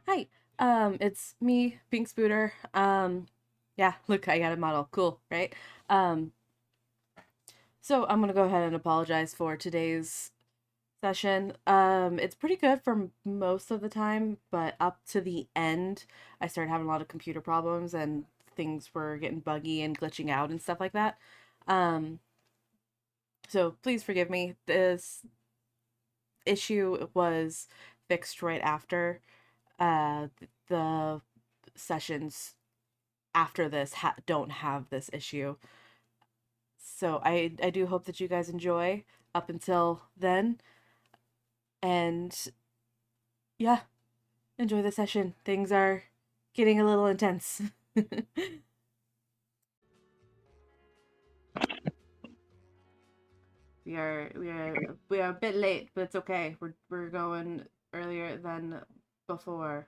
Hi. It's me, Pink Spooter. Yeah, look, I got a model. Cool, right? Um, so I'm gonna go ahead and apologize for today's session. It's pretty good for most of the time, but up to the end, I started having a lot of computer problems and things were getting buggy and glitching out and stuff like that. Um, so please forgive me. This issue was fixed right after the sessions after this don't have this issue. So I do hope that you guys enjoy up until then, and yeah, enjoy the session. Things are getting a little intense. we are a bit late, but it's okay. We're going earlier than before.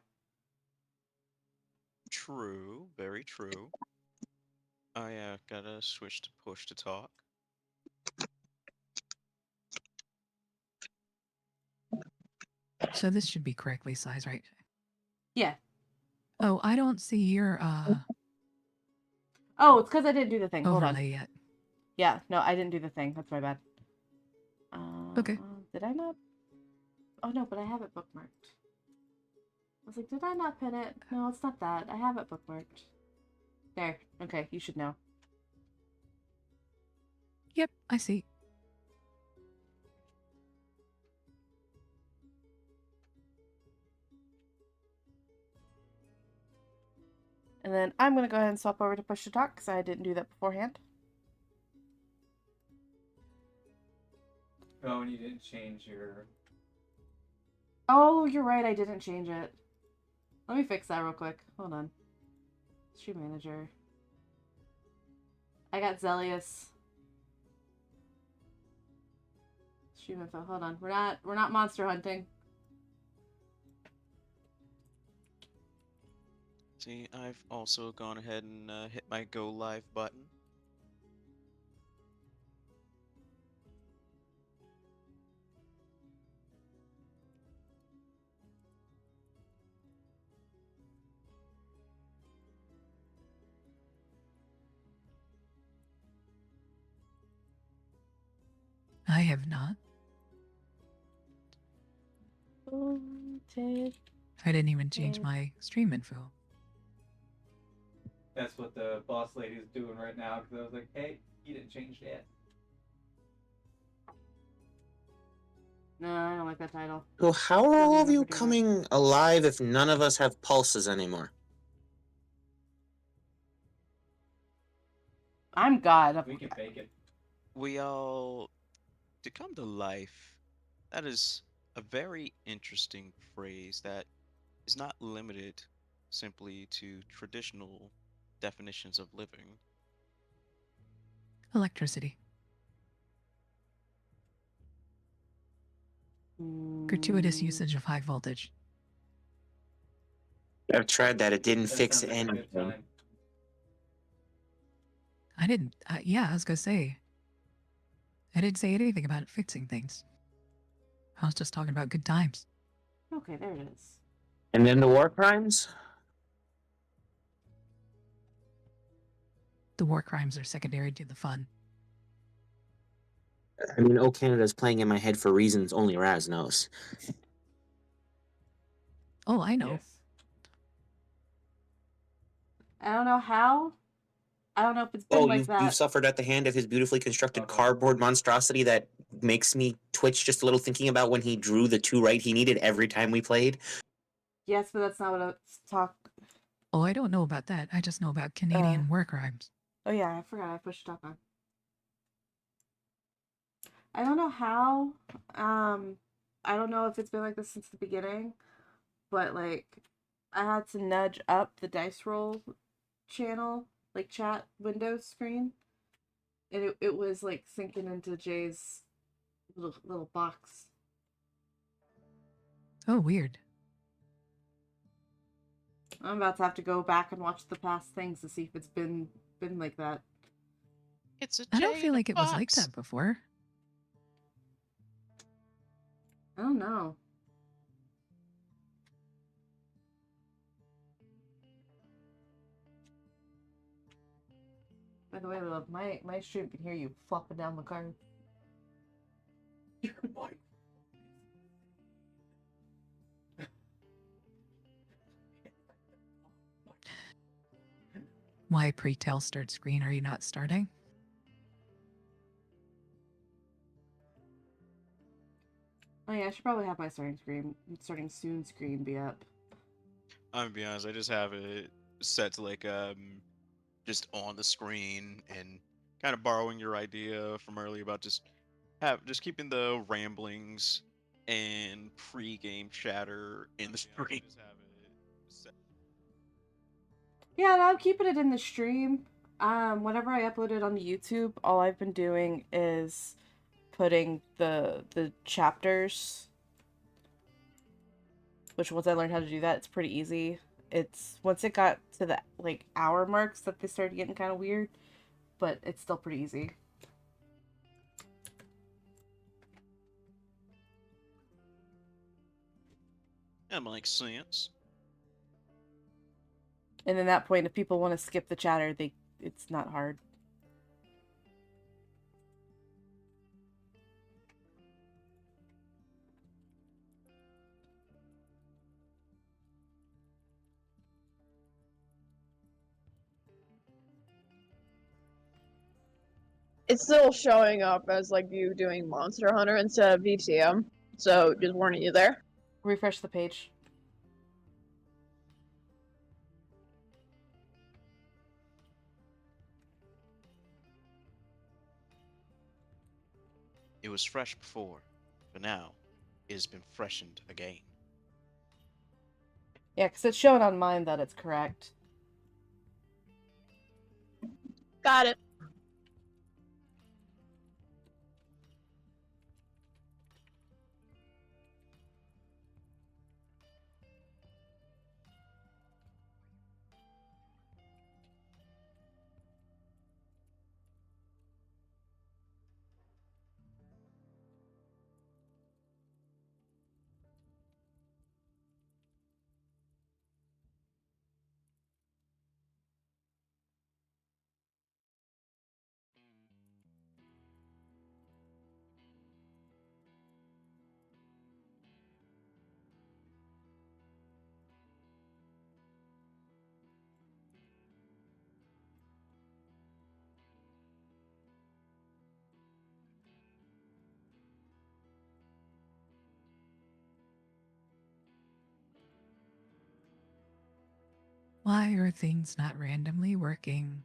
True, very true. I gotta switch to push to talk. So this should be correctly sized, right? Yeah. Oh, I don't see your Oh, it's because I didn't do the thing. Hold on. overlay yet. Yeah, no, I didn't do the thing. That's my bad. Okay. Did I not? Oh no, but I have it bookmarked. I was like, did I not pin it? No, it's not that. I have it bookmarked. There. Okay, you should know. Yep, I see. And then I'm going to go ahead and swap over to push to talk because I didn't do that beforehand. Oh, and you didn't change your. Oh, you're right. I didn't change it. Let me fix that real quick. Hold on. Stream manager. I got Zelius. Stream info. Hold on. We're not monster hunting. See, I've also gone ahead and hit my go live button. I have not. I didn't even change my stream info. That's what the boss lady is doing right now because I was like, hey, you didn't change that. No, I don't like that title. So how are all of Never you do that. coming alive if none of us have pulses anymore? I'm God. We can fake it. We all to come to life. That is a very interesting phrase that is not limited simply to traditional definitions of living. Electricity. Gratuitous usage of high voltage. I've tried that. It didn't That fix sounds like a good anything. time. I didn't. Yeah, I was gonna say. I didn't say anything about fixing things. I was just talking about good times. Okay, there it is. And then the war crimes? The war crimes are secondary to the fun. I mean, Oh Canada's playing in my head for reasons only Raz knows. Oh, I know. Yes. I don't know how. I don't know if it's been Oh, like you've that. suffered at the hand of his beautifully constructed Uh-oh. cardboard monstrosity that makes me twitch just a little thinking about when he drew the two right he needed every time we played. Yes, but that's not what I talk. Oh, I don't know about that. I just know about Canadian war crimes. Oh yeah, I forgot I pushed talk on. I don't know how. Um, I don't know if it's been like this since the beginning, but like, I had to nudge up the dice roll channel, like chat window screen, and it was like sinking into Jay's little box. Oh, weird. I'm about to have to go back and watch the past things to see if it's been like that. It's a I don't J feel in a like it was like box. that before. I don't know. the way, love, my stream can hear you flopping down the card. Why pre-tell start screen are you not starting? Oh yeah, I should probably have my starting soon screen be up. I'm gonna be honest, I just have it set to like just on the screen and kind of borrowing your idea from earlier about just keeping the ramblings and pre-game chatter in the screen. Yeah, and I'm keeping it in the stream. Whenever I upload it on YouTube, all I've been doing is putting the chapters, which once I learned how to do that, it's pretty easy. It's once it got to the like hour marks that they started getting kind of weird, but it's still pretty easy. That makes sense. And then that point, if people want to skip the chatter, it's not hard. It's still showing up as like you doing Monster Hunter instead of VTM. So just warning you there. Refresh the page. It was fresh before, but now it has been freshened again. Yeah, because it's showing on mine that it's correct. Got it. Why are things not randomly working?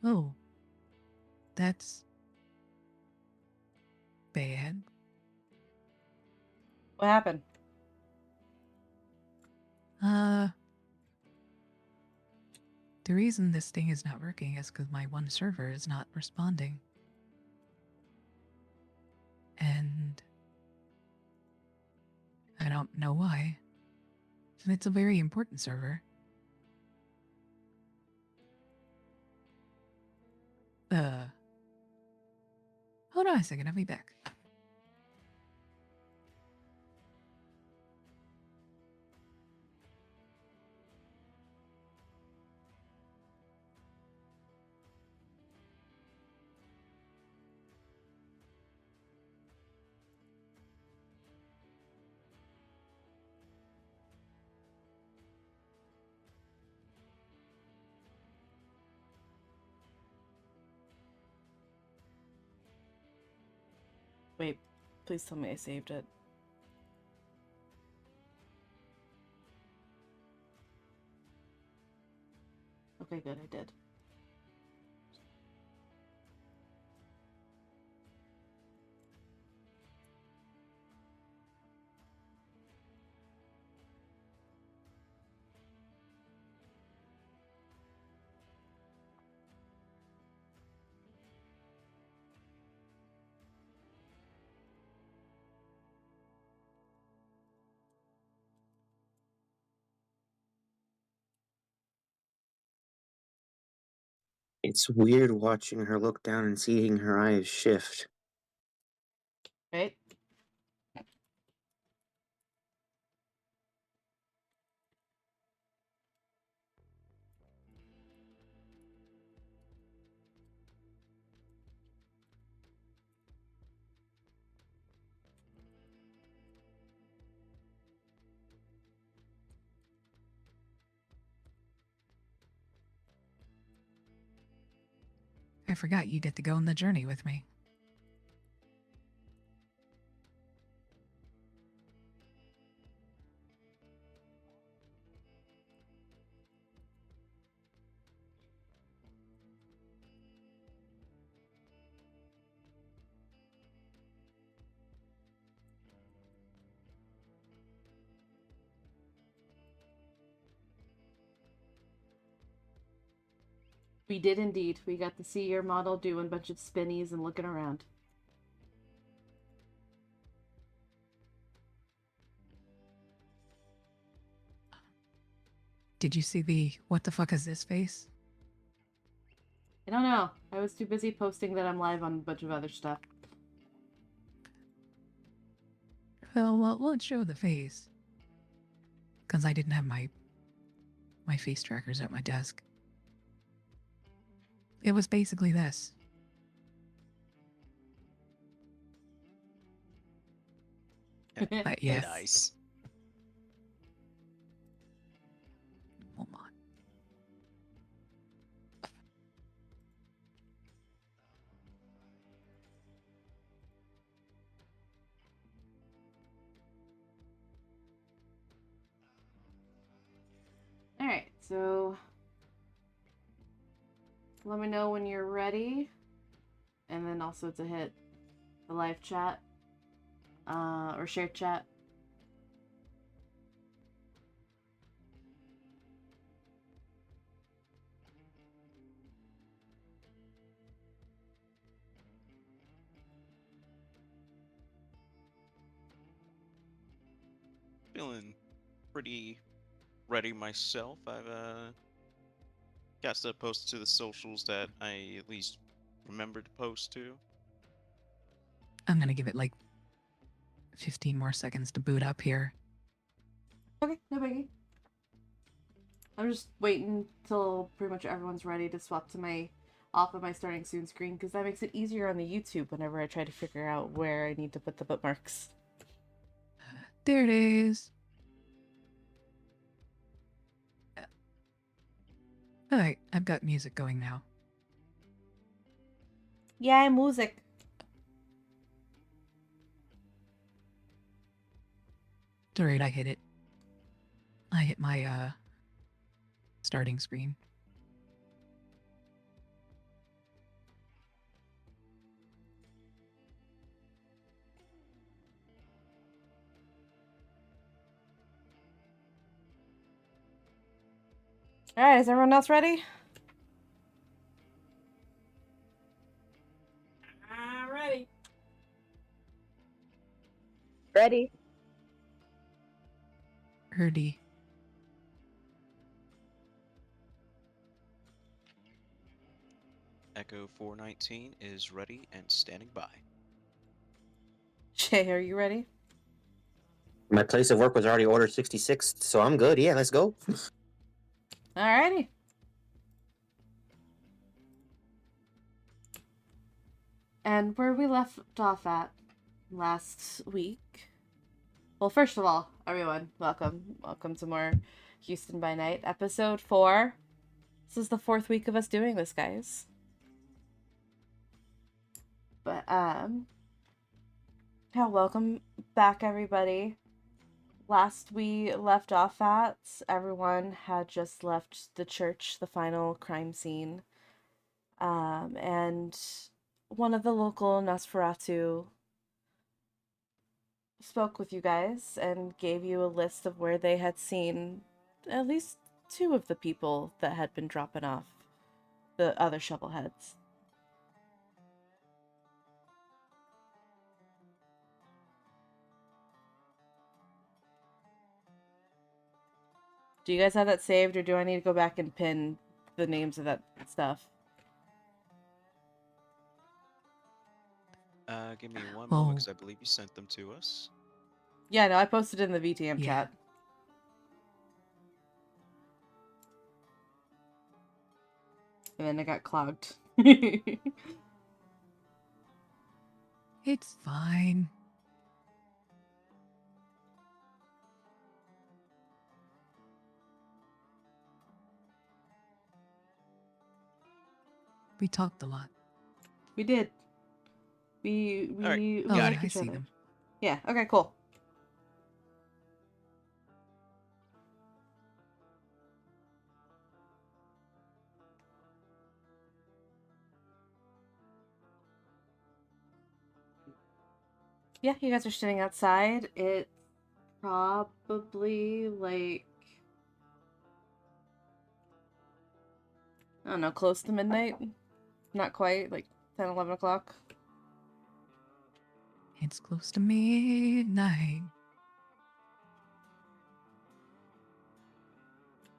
Oh, that's bad. What happened? The reason this thing is not working is because my one server is not responding. And I don't know why. And it's a very important server. Hold on a second, I'll be back. Wait, please tell me I saved it. Okay, good, I did. It's weird watching her look down and seeing her eyes shift. Right? I forgot you get to go on the journey with me. We did indeed. We got to see your model doing a bunch of spinnies and looking around. Did you see the what the fuck is this face? I don't know. I was too busy posting that I'm live on a bunch of other stuff. Well, let's show the face. Because I didn't have my face trackers at my desk. It was basically this. Yes. Nice. Hold on. Alright, so let me know when you're ready. And then also to hit the live chat or shared chat. Feeling pretty ready myself. I've got stuff posted to the socials that I at least remember to post to. I'm gonna give it like 15 more seconds to boot up here. Okay, no biggie. I'm just waiting till pretty much everyone's ready to swap to my off of my starting soon screen because that makes it easier on the YouTube whenever I try to figure out where I need to put the bookmarks. There it is. Alright, I've got music going now. Yeah, music. Alright, I hit it. I hit my starting screen. Alright, is everyone else ready? I'm ready. Ready? Herdy. Echo 419 is ready and standing by. Shay, are you ready? My place of work was already order 66, so I'm good. Yeah, let's go. Alrighty. And where we left off at last week. Well, first of all, everyone, welcome. Welcome to more Houston by Night, episode 4. This is the 4th week of us doing this, guys. But, yeah, welcome back, everybody. Last we left off at, everyone had just left the church, the final crime scene. And one of the local Nosferatu spoke with you guys and gave you a list of where they had seen at least 2 of the people that had been dropping off the other shovelheads. Do you guys have that saved, or do I need to go back and pin the names of that stuff? Give me one moment, Well, because I believe you sent them to us. Yeah, no, I posted in the VTM yeah. chat. And then it got clogged. It's fine. We talked a lot. We did. We All right, we Oh, got like yeah, it. I each see other. them. Yeah. Okay. Cool. Yeah, you guys are sitting outside. It's probably like I don't know, close to midnight. Not quite, like 10, 11 o'clock. It's close to midnight.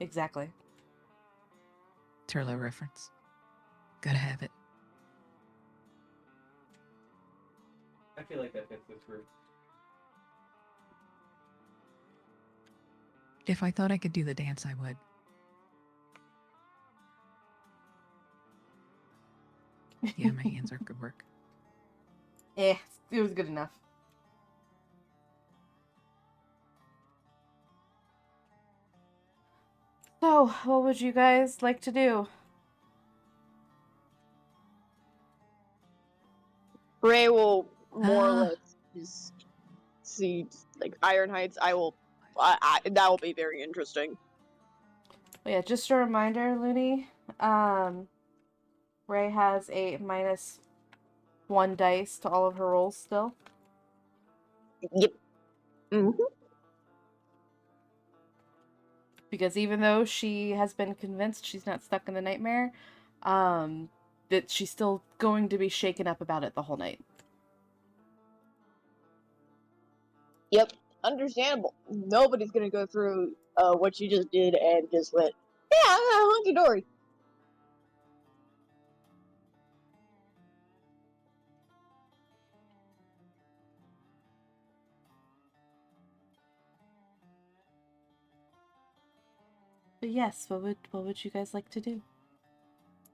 Exactly. Turlo reference. Gotta have it. I feel like that fits this group. If I thought I could do the dance, I would. Yeah, my hands are good work. Eh, it was good enough. So, what would you guys like to do? Ray will more or Ah. less just see like Iron Heights. That will be very interesting. Well, yeah, just a reminder, Looney. Ray has a -1 dice to all of her rolls still. Yep. hmm Because even though she has been convinced she's not stuck in the nightmare, um, that she's still going to be shaken up about it the whole night. Yep. Understandable. Nobody's gonna go through what you just did and just went, yeah, hunky dory. But yes, what would you guys like to do?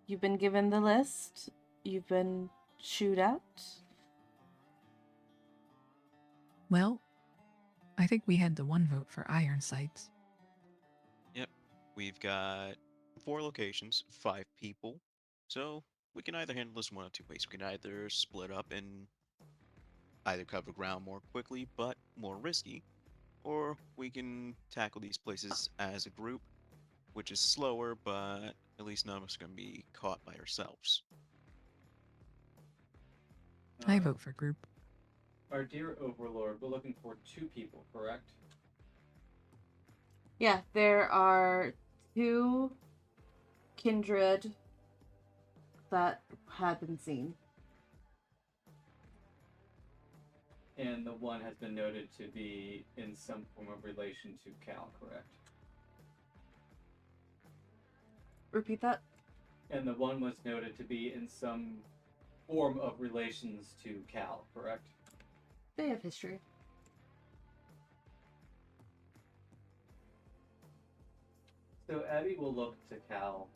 You've been given the list. You've been chewed out. Well, I think we had the one vote for Iron Sights. Yep. We've got 4 locations, 5 people. So we can either handle this one of two ways. We can either split up and either cover ground more quickly but more risky, or we can tackle these places as a group, which is slower, but at least none of us are going to be caught by ourselves. I vote for group. Our dear Overlord, we're looking for 2 people, correct? Yeah, there are 2 kindred that had been seen. And the one has been noted to be in some form of relation to Cal, correct? Repeat that? And the one was noted to be in some form of relations to Cal, correct? They have history. So Abby will look to Cal.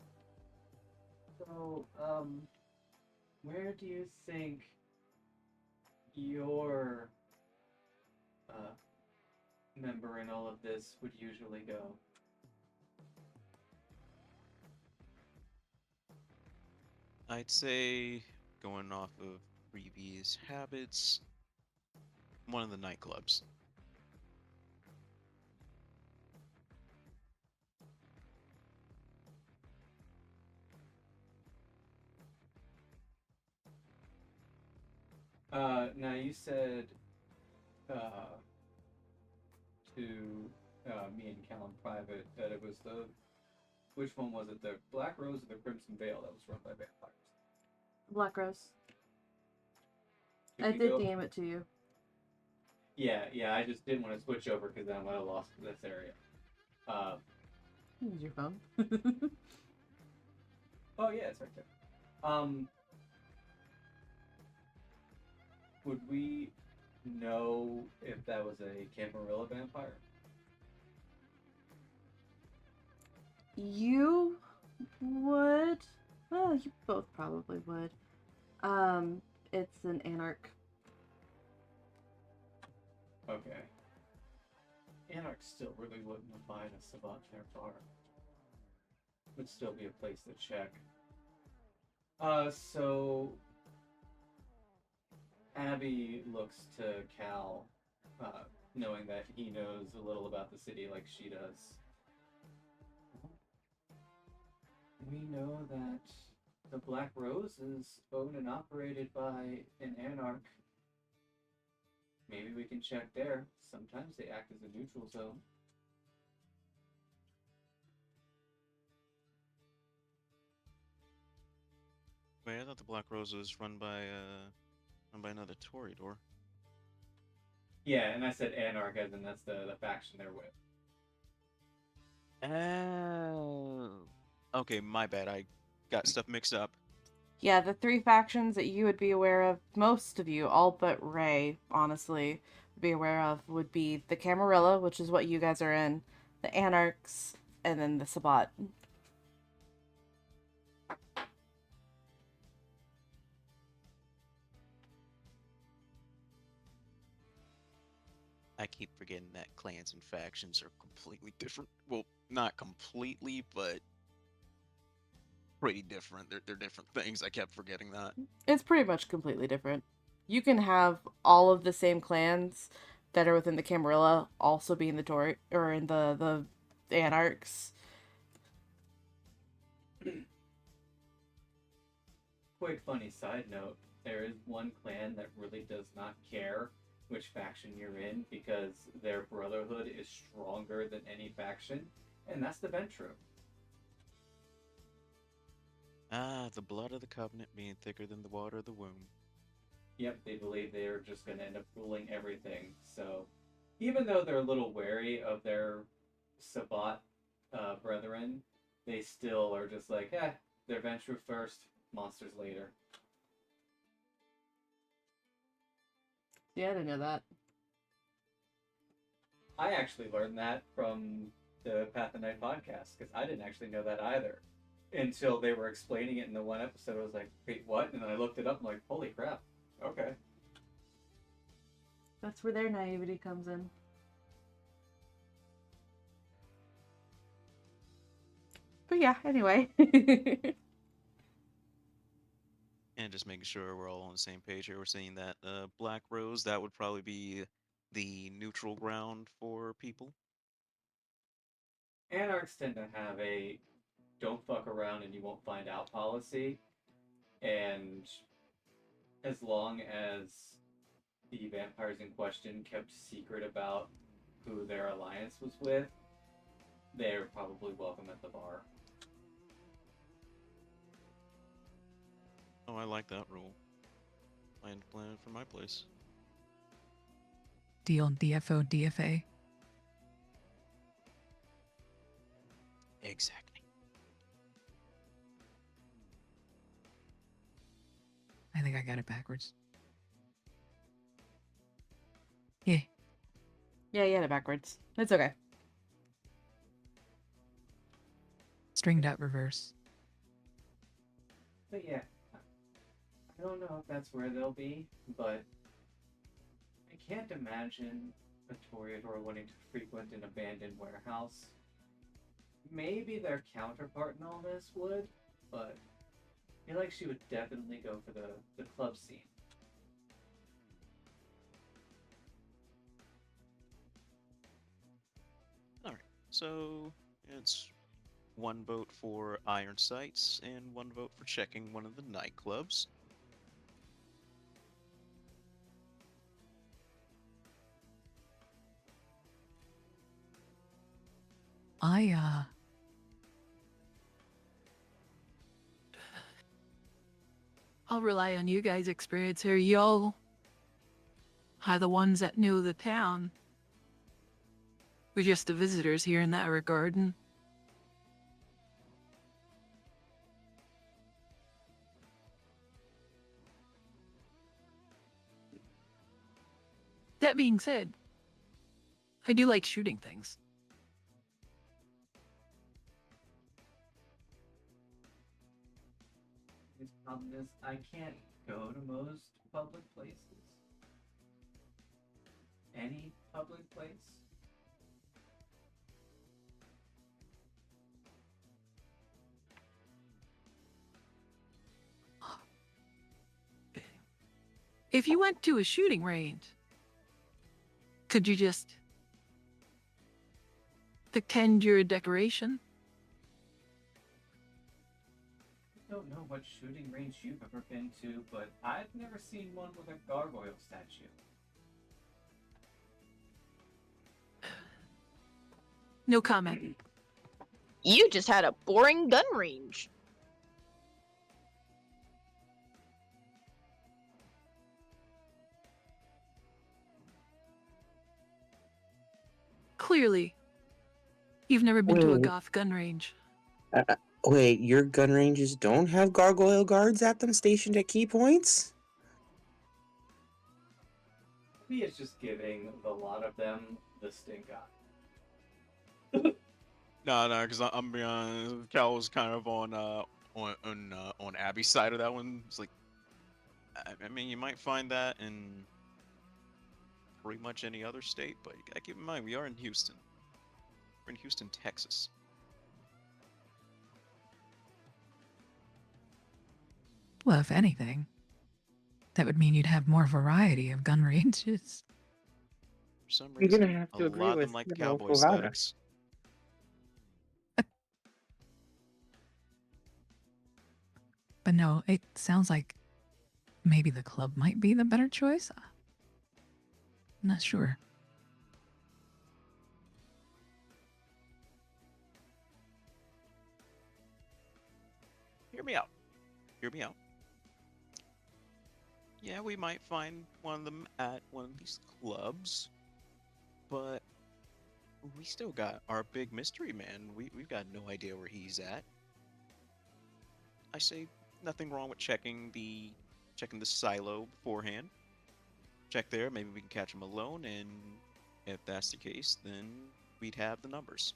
So, where do you think your member in all of this would usually go? I'd say, going off of previous habits, one of the nightclubs. Now you said to me and Cal in private that it was the which one was it? The Black Rose or the Crimson Veil that was run by vampires? Black Rose. Should I we did go- DM it to you. Yeah. I just didn't want to switch over because then I would have lost this area. Use your phone. Oh yeah, it's right there. would we know if that was a Camarilla vampire? You would. Well, you both probably would. It's an anarch. Okay. Anarch still really wouldn't have buying a Sabat Bar. Would still be a place to check. So Abby looks to Cal, knowing that he knows a little about the city like she does. We know that the Black Rose is owned and operated by an anarch. Maybe we can check there. Sometimes they act as a neutral zone. Wait, I thought the Black Rose was run by another Toreador. Yeah, and I said anarch as in that's the faction they're with. Oh. Okay, my bad. I got stuff mixed up. Yeah, the three factions that you would be aware of, most of you, all but Ray, honestly, would be aware of, would be the Camarilla, which is what you guys are in, the Anarchs, and then the Sabat. I keep forgetting that clans and factions are completely different. Well, not completely, but pretty different. They're different things. I kept forgetting that. It's pretty much completely different. You can have all of the same clans that are within the Camarilla also be in the Tory or in the Anarchs. Quick funny side note, there is one clan that really does not care which faction you're in because their brotherhood is stronger than any faction, and that's the Ventru. Ah, the blood of the covenant being thicker than the water of the womb. Yep, they believe they are just going to end up ruling everything. So, even though they're a little wary of their Sabat brethren, they still are just like, they're Ventru first, monsters later. Yeah, I didn't know that. I actually learned that from the Path of Night podcast because I didn't actually know that either until they were explaining it in the one episode. I was like, wait, what? And then I looked it up. I'm like, holy crap. Okay. That's where their naivety comes in. But yeah, anyway. And just making sure we're all on the same page here. We're saying that Black Rose, that would probably be the neutral ground for people. Anarchs tend to have a don't fuck around and you won't find out policy. And as long as the vampires in question kept secret about who their alliance was with, they're probably welcome at the bar. Oh, I like that rule. Plan for my place. Deal DFO DFA. Exactly. I think I got it backwards. Yeah. Yeah, you had it backwards. It's okay. Stringed out reverse. But yeah, I don't know if that's where they'll be, but I can't imagine a Toreador wanting to frequent an abandoned warehouse. Maybe their counterpart in all this would, but I feel like she would definitely go for the club scene. Alright, so it's one vote for Iron Sights and one vote for checking one of the nightclubs. I'll rely on you guys' experience here. Y'all are the ones that knew the town. We're just the visitors here in that regard. And That being said, I do like shooting things. The problem is, I can't go to most public places. Any public place. If you went to a shooting range, could you just pretend you're a decoration? I don't know what shooting range you've ever been to, but I've never seen one with a gargoyle statue. No comment. You just had a boring gun range. Clearly, you've never been to a Wait. goth gun range. Wait, your gun ranges don't have gargoyle guards at them stationed at key points? He is just giving a lot of them the stink eye. No, because I'm being honest, Cal was kind of on Abby's side of that one. It's like, I mean, you might find that in pretty much any other state, but you gotta keep in mind we are in Houston. We're in Houston, Texas. Well, if anything, that would mean you'd have more variety of gun ranges. For some You're reason, gonna have a to agree lot of with, them like you the know, cowboy Flavana. aesthetics. But no, it sounds like maybe the club might be the better choice. I'm not sure. Hear me out. Hear me out. Yeah, we might find one of them at one of these clubs, but we still got our big mystery man. We've got no idea where he's at. I say nothing wrong with checking the silo beforehand. Check there, maybe we can catch him alone, and if that's the case, then we'd have the numbers.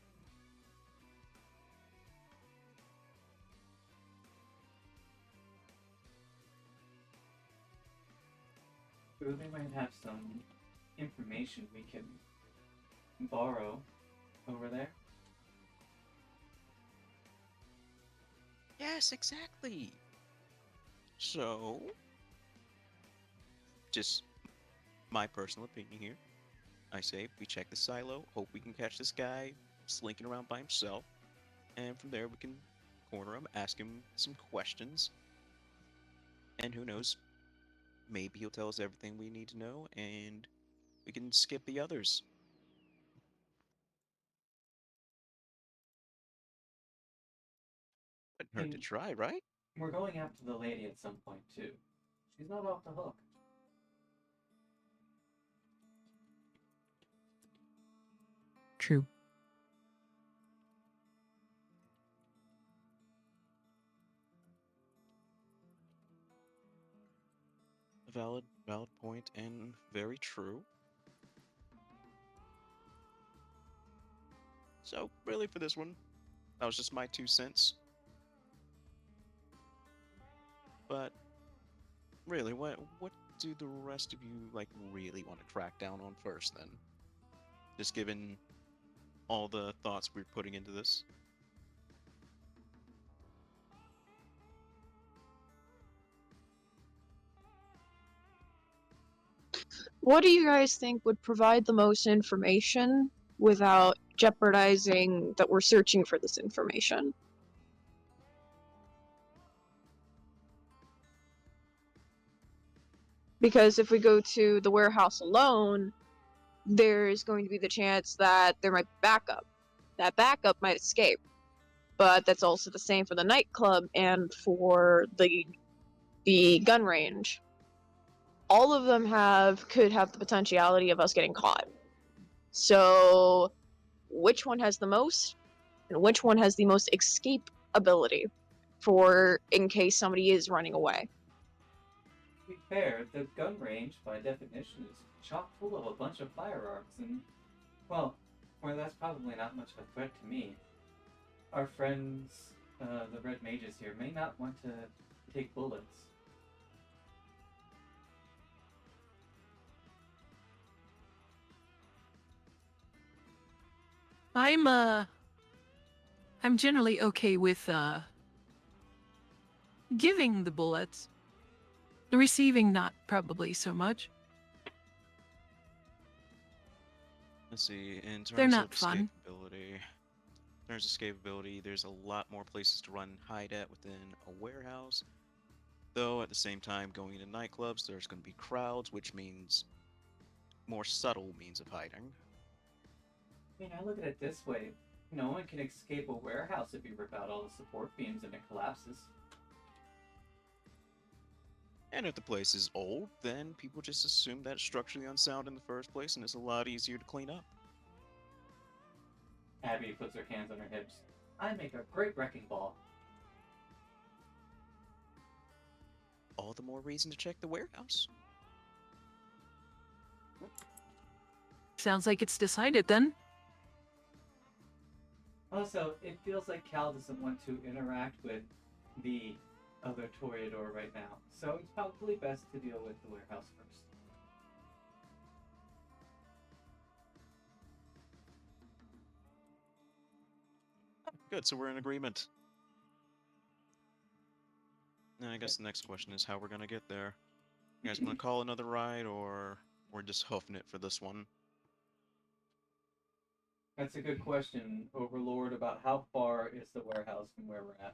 Or they might have some information we can borrow over there. Yes, exactly. So, just my personal opinion here. I say we check the silo, hope we can catch this guy slinking around by himself, and from there we can corner him, ask him some questions, and who knows, maybe he'll tell us everything we need to know, and we can skip the others. Couldn't hurt to And try, right? we're going after the lady at some point too. She's not off the hook. True. Valid point, and very true. So, really, for this one, that was just my 2 cents. But really, what do the rest of you like really want to crack down on first then? Just given all the thoughts we're putting into this. What do you guys think would provide the most information without jeopardizing that we're searching for this information? Because if we go to the warehouse alone, there's going to be the chance that there might be backup. That backup might escape. But that's also the same for the nightclub and for the gun range. All of them could have the potentiality of us getting caught. So which one has the most, and which one has the most escape ability for in case somebody is running away? To be fair, the gun range, by definition, is chock full of a bunch of firearms, and, well, where that's probably not much of a threat to me. Our friends, the Red Mages here, may not want to take bullets. I'm generally okay with giving the bullets. The receiving, not probably so much. Let's see. In They're terms of not fun. escapability, there's a lot more places to run and hide at within a warehouse. Though at the same time, going into nightclubs, there's going to be crowds, which means more subtle means of hiding. I mean, I look at it this way. No one can escape a warehouse if you rip out all the support beams and it collapses. And if the place is old, then people just assume that it's structurally unsound in the first place and it's a lot easier to clean up. Abby puts her hands on her hips. I make a great wrecking ball. All the more reason to check the warehouse. Sounds like it's decided then. Also, it feels like Cal doesn't want to interact with the other Toreador right now, so it's probably best to deal with the warehouse first. Good, so we're in agreement. Now I guess the next question is how we're gonna get there. You guys gonna call another ride, or we're just hoofing it for this one? That's a good question, Overlord, about how far is the warehouse from where we're at.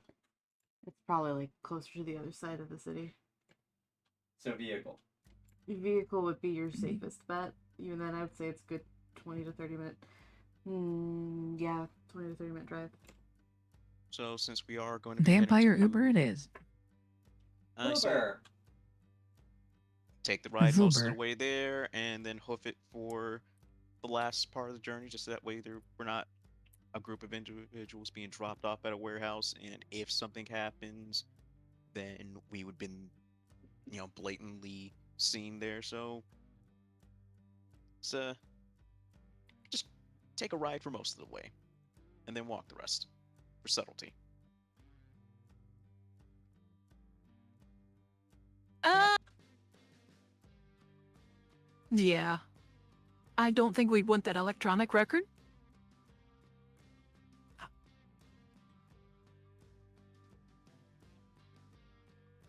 It's probably like closer to the other side of the city. So vehicle. Your vehicle would be your safest bet. Even then, I would say it's a good 20 to 30 minute. Yeah, 20 to 30 minute drive. So since we are going to be heading Vampire to- Uber it is. I say Uber! take the ride most of the Uber. way there, and then hoof it for the last part of the journey, just so that way we're not a group of individuals being dropped off at a warehouse, and if something happens, then we would been, blatantly seen there. So it's just take a ride for most of the way, and then walk the rest for subtlety. Yeah. I don't think we'd want that electronic record.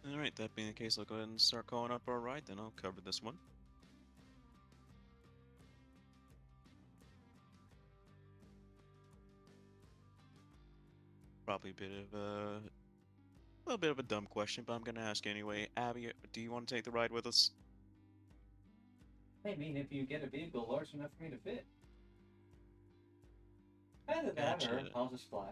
All right, that being the case, I'll go ahead and start calling up our ride. Then I'll cover this one. Probably a little bit of a dumb question, but I'm gonna ask anyway. Abby, do you want to take the ride with us? I mean, if you get a vehicle large enough for me to fit. Either that or Gotcha. I'll just fly.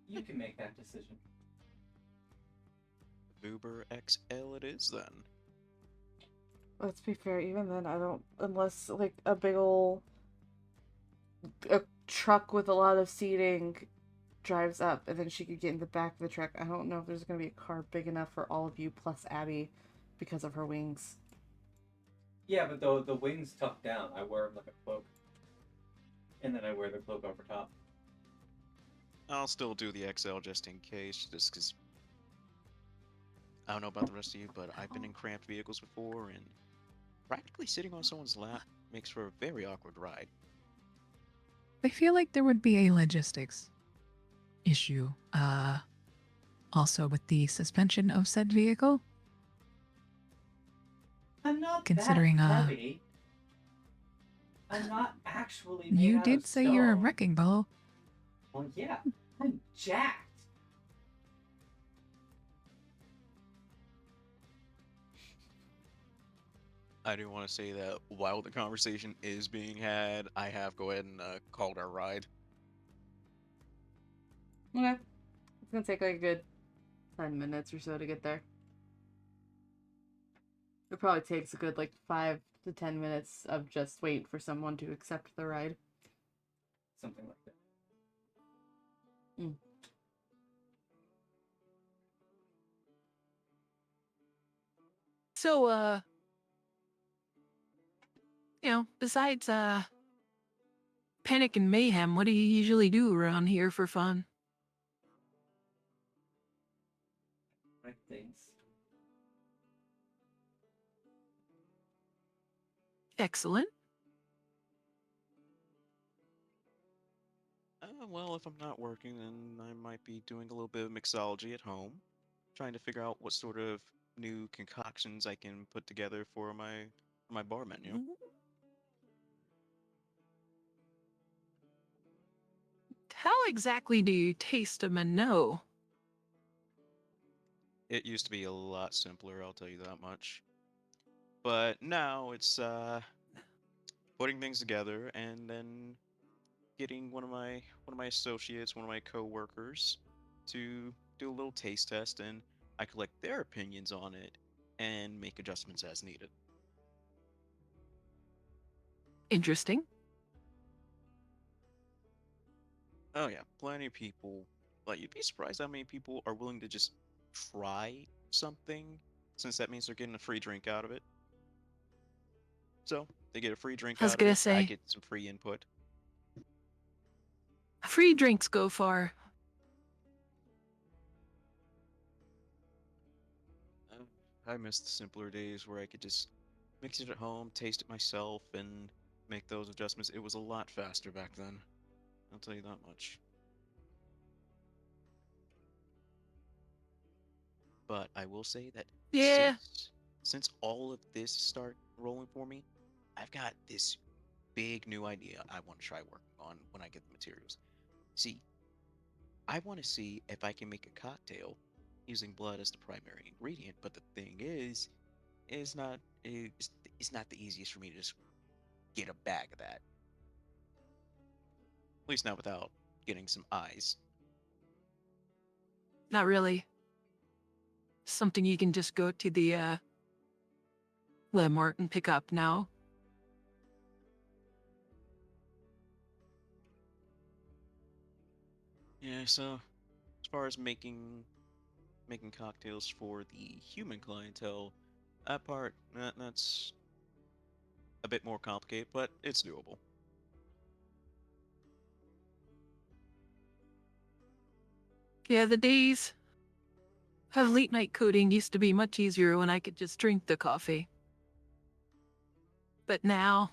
You can make that decision. Uber XL it is then. Let's be fair, even then, I don't. Unless, like, a big ol' a truck with a lot of seating drives up and then she could get in the back of the truck. I don't know if there's gonna be a car big enough for all of you plus Abby because of her wings. Yeah, but the wings tuck down. I wear them like a cloak. And then I wear the cloak over top. I'll still do the XL just in case, just because I don't know about the rest of you, but I've been in cramped vehicles before, and practically sitting on someone's lap makes for a very awkward ride. I feel like there would be a logistics issue, also with the suspension of said vehicle. I'm not Considering, that heavy. I'm not actually made You out did of say you're a stone. wrecking ball. Well, yeah, I'm jacked. I do want to say that while the conversation is being had, I have go ahead and called our ride. Okay. It's gonna take like a good 10 minutes or so to get there. It probably takes a good like 5 to 10 minutes of just wait for someone to accept the ride. Something like that. So, besides, panic and mayhem, what do you usually do around here for fun? Right things. Excellent. Well, if I'm not working, then I might be doing a little bit of mixology at home, trying to figure out what sort of new concoctions I can put together for my bar menu. How exactly do you taste a Minot? It used to be a lot simpler, I'll tell you that much. But now it's putting things together and then getting one of my associates, one of my coworkers, to do a little taste test, and I collect their opinions on it and make adjustments as needed. Interesting. Oh yeah, plenty of people. Like you'd be surprised how many people are willing to just try something, since that means they're getting a free drink out of it. So they get a free drink I was out of gonna it. I say, get some free input. free drinks go far. Uh, I miss the simpler days where I could just mix it at home, taste it myself, and make those adjustments. It was a lot faster back then. I'll tell you that much. But I will say that Yeah, since all of this start rolling for me, I've got this big new idea I want to try working on when I get the materials. See, I want to see if I can make a cocktail using blood as the primary ingredient, but the thing is not it's not the easiest for me to just get a bag of that. At least not without getting some eyes. not really. Something you can just go to the Lemart and pick up now. Yeah, so as far as making cocktails for the human clientele, that part that's a bit more complicated, but it's doable. Yeah, the days of late night coding used to be much easier when I could just drink the coffee. But now,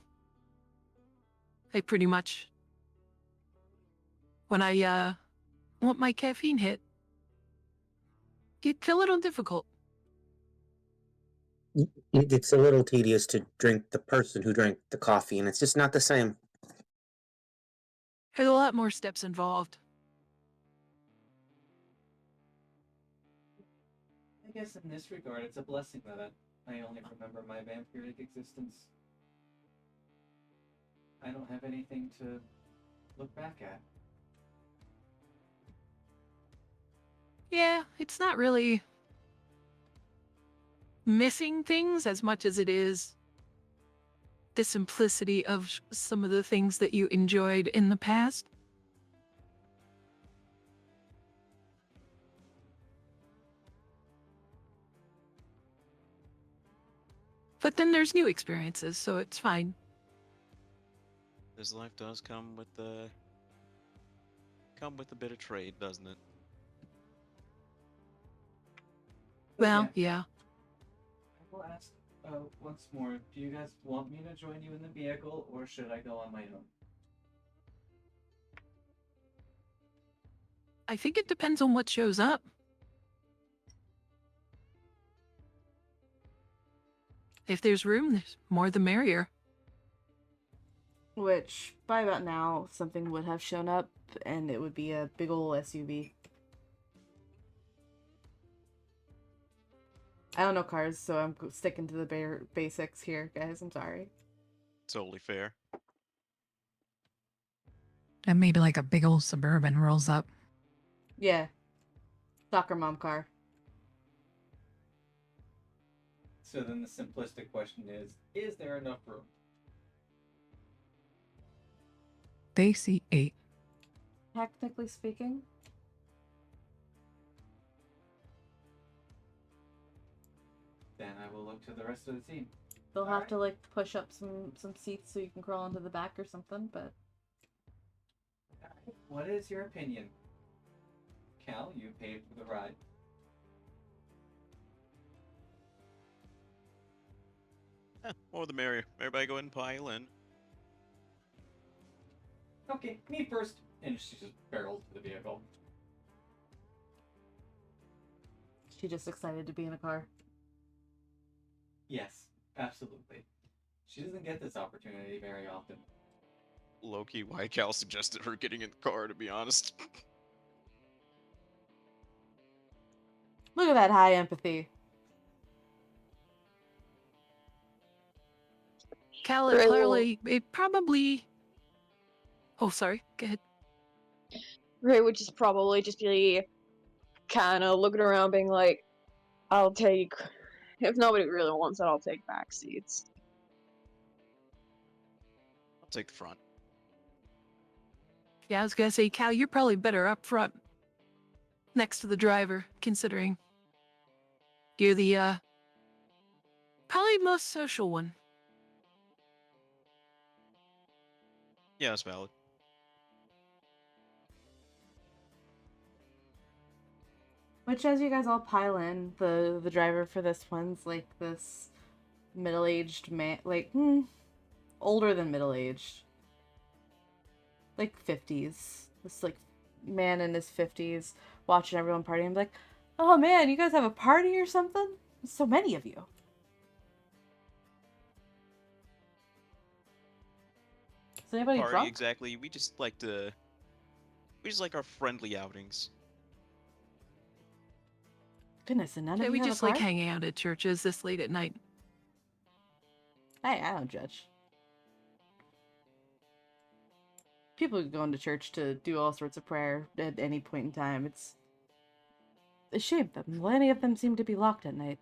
I pretty much, when I want my caffeine hit, it's a little difficult. It's a little tedious to drink the person who drank the coffee, and it's just not the same. There's a lot more steps involved. I guess in this regard, it's a blessing that I only remember my vampiric existence. I don't have anything to look back at. Yeah, it's not really missing things as much as it is the simplicity of some of the things that you enjoyed in the past. But then there's new experiences, so it's fine. This life does come with a bit of trade, doesn't it? But Well, yeah, yeah. I will ask once more. Do you guys want me to join you in the vehicle, or should I go on my own? I think it depends on what shows up. If there's room, there's more the merrier. Which, by about now, something would have shown up, and it would be a big ol' SUV. I don't know cars, so I'm sticking to the bare basics here, guys. I'm sorry. Totally fair. And maybe like a big old Suburban rolls up. Yeah. Soccer mom car. So then the simplistic question is there enough room? They see 8. Technically speaking. Then I will look to the rest of the team. They'll have Alright. to like push up some seats so you can crawl into the back or something, but Alright, what is your opinion? Cal, you paid for the ride. More the merrier. Everybody go ahead and pile in. Okay, me first. And she just barrels to the vehicle. she's just excited to be in a car. Yes, absolutely. She doesn't get this opportunity very often. Low-key, why Cal suggested her getting in the car, to be honest. Look at that high empathy. Cal, Right, well- clearly, it probably. Oh, sorry. Go ahead. Ray would just probably just be kind of looking around, being like, "I'll take. If nobody really wants it, I'll take back seats." I'll take the front. Yeah, I was gonna say, Cal, you're probably better up front, next to the driver, considering you're the probably most social one. Yeah, that's valid. Which, as you guys all pile in, the driver for this one's like this middle-aged man, like older than middle-aged, like 50s. This like man in his 50s watching everyone partying. I'm like, oh man, you guys have a party or something? So many of you. Is anybody Party, drunk? exactly. We just like our friendly outings. Goodness, and none Yeah, of we you have just a car? like hanging out at churches this late at night. Hey, I don't judge. People going to church to do all sorts of prayer at any point in time. It's a shame that many of them seem to be locked at night.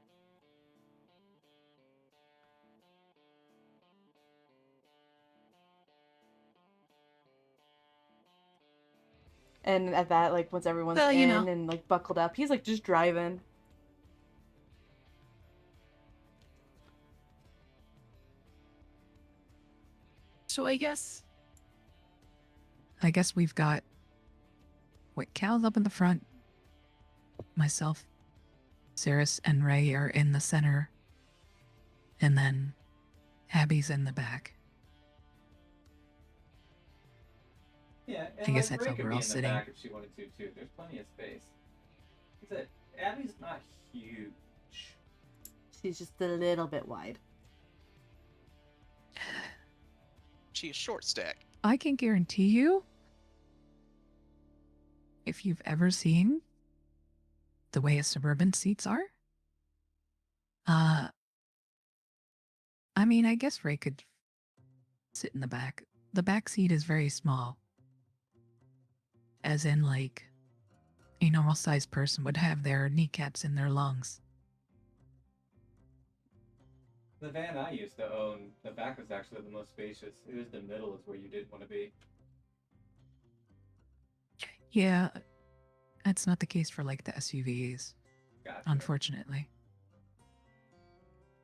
And at that, like, once everyone's Well, you in know. and, like, buckled up, he's, like, just driving. So I guess we've got. Wait, Cal's up in the front. Myself, Saris, and Ray are in the center. And then Abby's in the back. Yeah, I and guess like that's Ray how could we're be all in the sitting. back if she wanted to too. There's plenty of space. Like I said, Abby's not huge. She's just a little bit wide. She is short stack. I can guarantee you, if you've ever seen the way a suburban seats are, I mean, I guess Ray could sit in the back. The back seat is very small. As in, like, a normal sized person would have their kneecaps in their lungs. The van I used to own, the back was actually the most spacious. It was the middle is where you didn't want to be. Yeah, that's not the case for, like, the SUVs, Gotcha. unfortunately.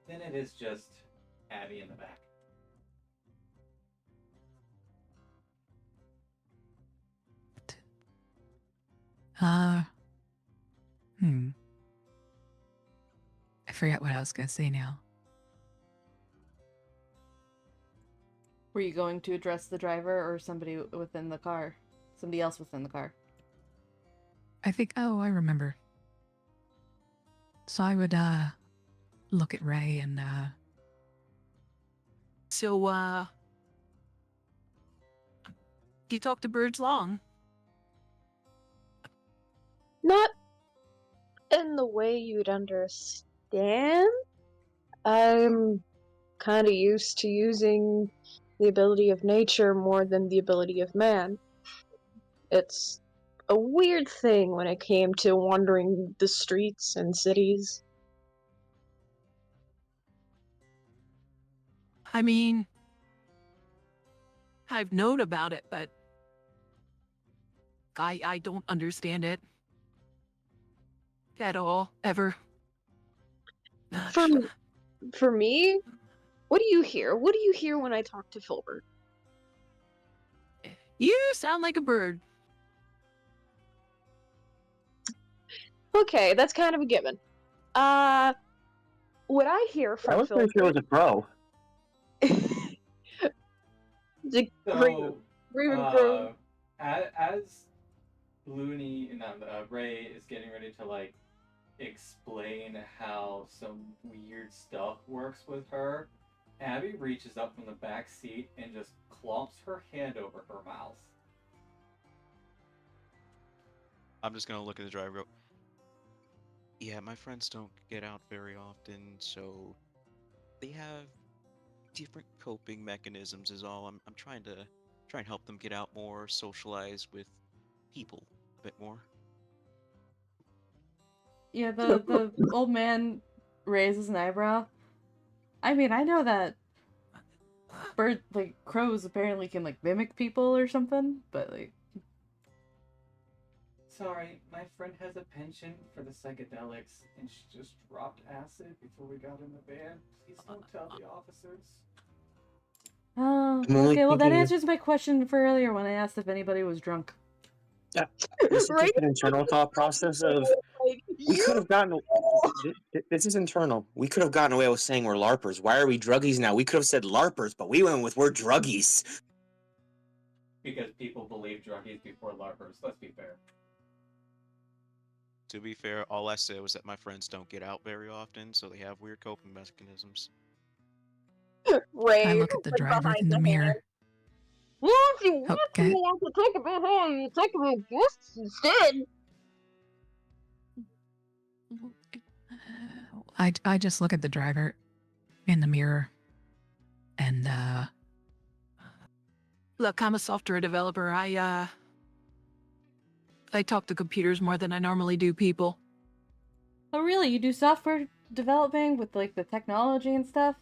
Then it is just Abby in the back. I forgot what I was gonna say now. Were you going to address the driver or somebody within the car? Somebody else within the car? I think, oh, I remember. So I would, look at Ray and, so. You talk to birds long. Not in the way you'd understand. I'm kind of used to using the ability of nature more than the ability of man. It's a weird thing when it came to wandering the streets and cities. I mean, I've known about it, but I don't understand it at all, ever. For for me, what do you hear? What do you hear when I talk to Filbert? You sound like a bird. Okay, that's kind of a given. What I hear I from was pretty sure it was Filbert. a pro. The So, Raven Grove. uh, as Looney and Ray is getting ready to like explain how some weird stuff works with her, Abby reaches up from the back seat and just clumps her hand over her mouth. I'm just gonna look at the driver. And go, yeah, my friends don't get out very often, so they have different coping mechanisms. Is all. I'm trying to try and help them get out more, socialize with people a bit more. Yeah, the old man raises an eyebrow. I mean, I know that crows apparently can like mimic people or something, but like Sorry, my friend has a penchant for the psychedelics, and she just dropped acid before we got in the van. Please don't tell the officers. oh, I'm only okay, well that thinking. answers my question for earlier when I asked if anybody was drunk. Yeah, this is Right? just an internal thought process of Like, we you. could have gotten. This is internal. We could have gotten away with saying we're LARPers. Why are we druggies now? We could have said LARPers, but we went with we're druggies. Because people believe druggies before LARPers, let's be fair. To be fair, all I said was that my friends don't get out very often, so they have weird coping mechanisms. Ray, I look at the like driver behind in the the hand. mirror. Well, if you want to Okay. want to take about how you take about gifts instead. I just look at the driver in the mirror and Look, I'm a software developer. I talk to computers more than I normally do people. Oh really? You do software developing with like the technology and stuff?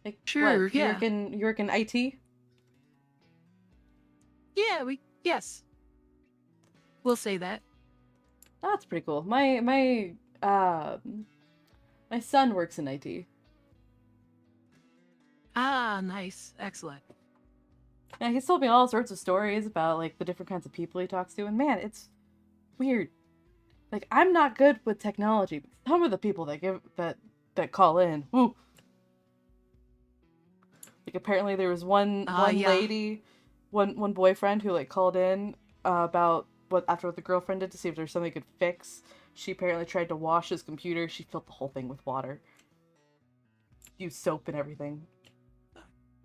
Like Sure, what? yeah. You work in IT? Yeah, yes. We'll say that. Oh, that's pretty cool. My son works in IT. Ah, nice. Excellent. Yeah, he's told me all sorts of stories about like the different kinds of people he talks to, and man, it's weird. Like I'm not good with technology, but some of the people that call in, woo. Like apparently there was one Yeah. lady, one boyfriend who like called in about what the girlfriend did to see if there's something he could fix. She apparently tried to wash his computer. She filled the whole thing with water, used soap and everything.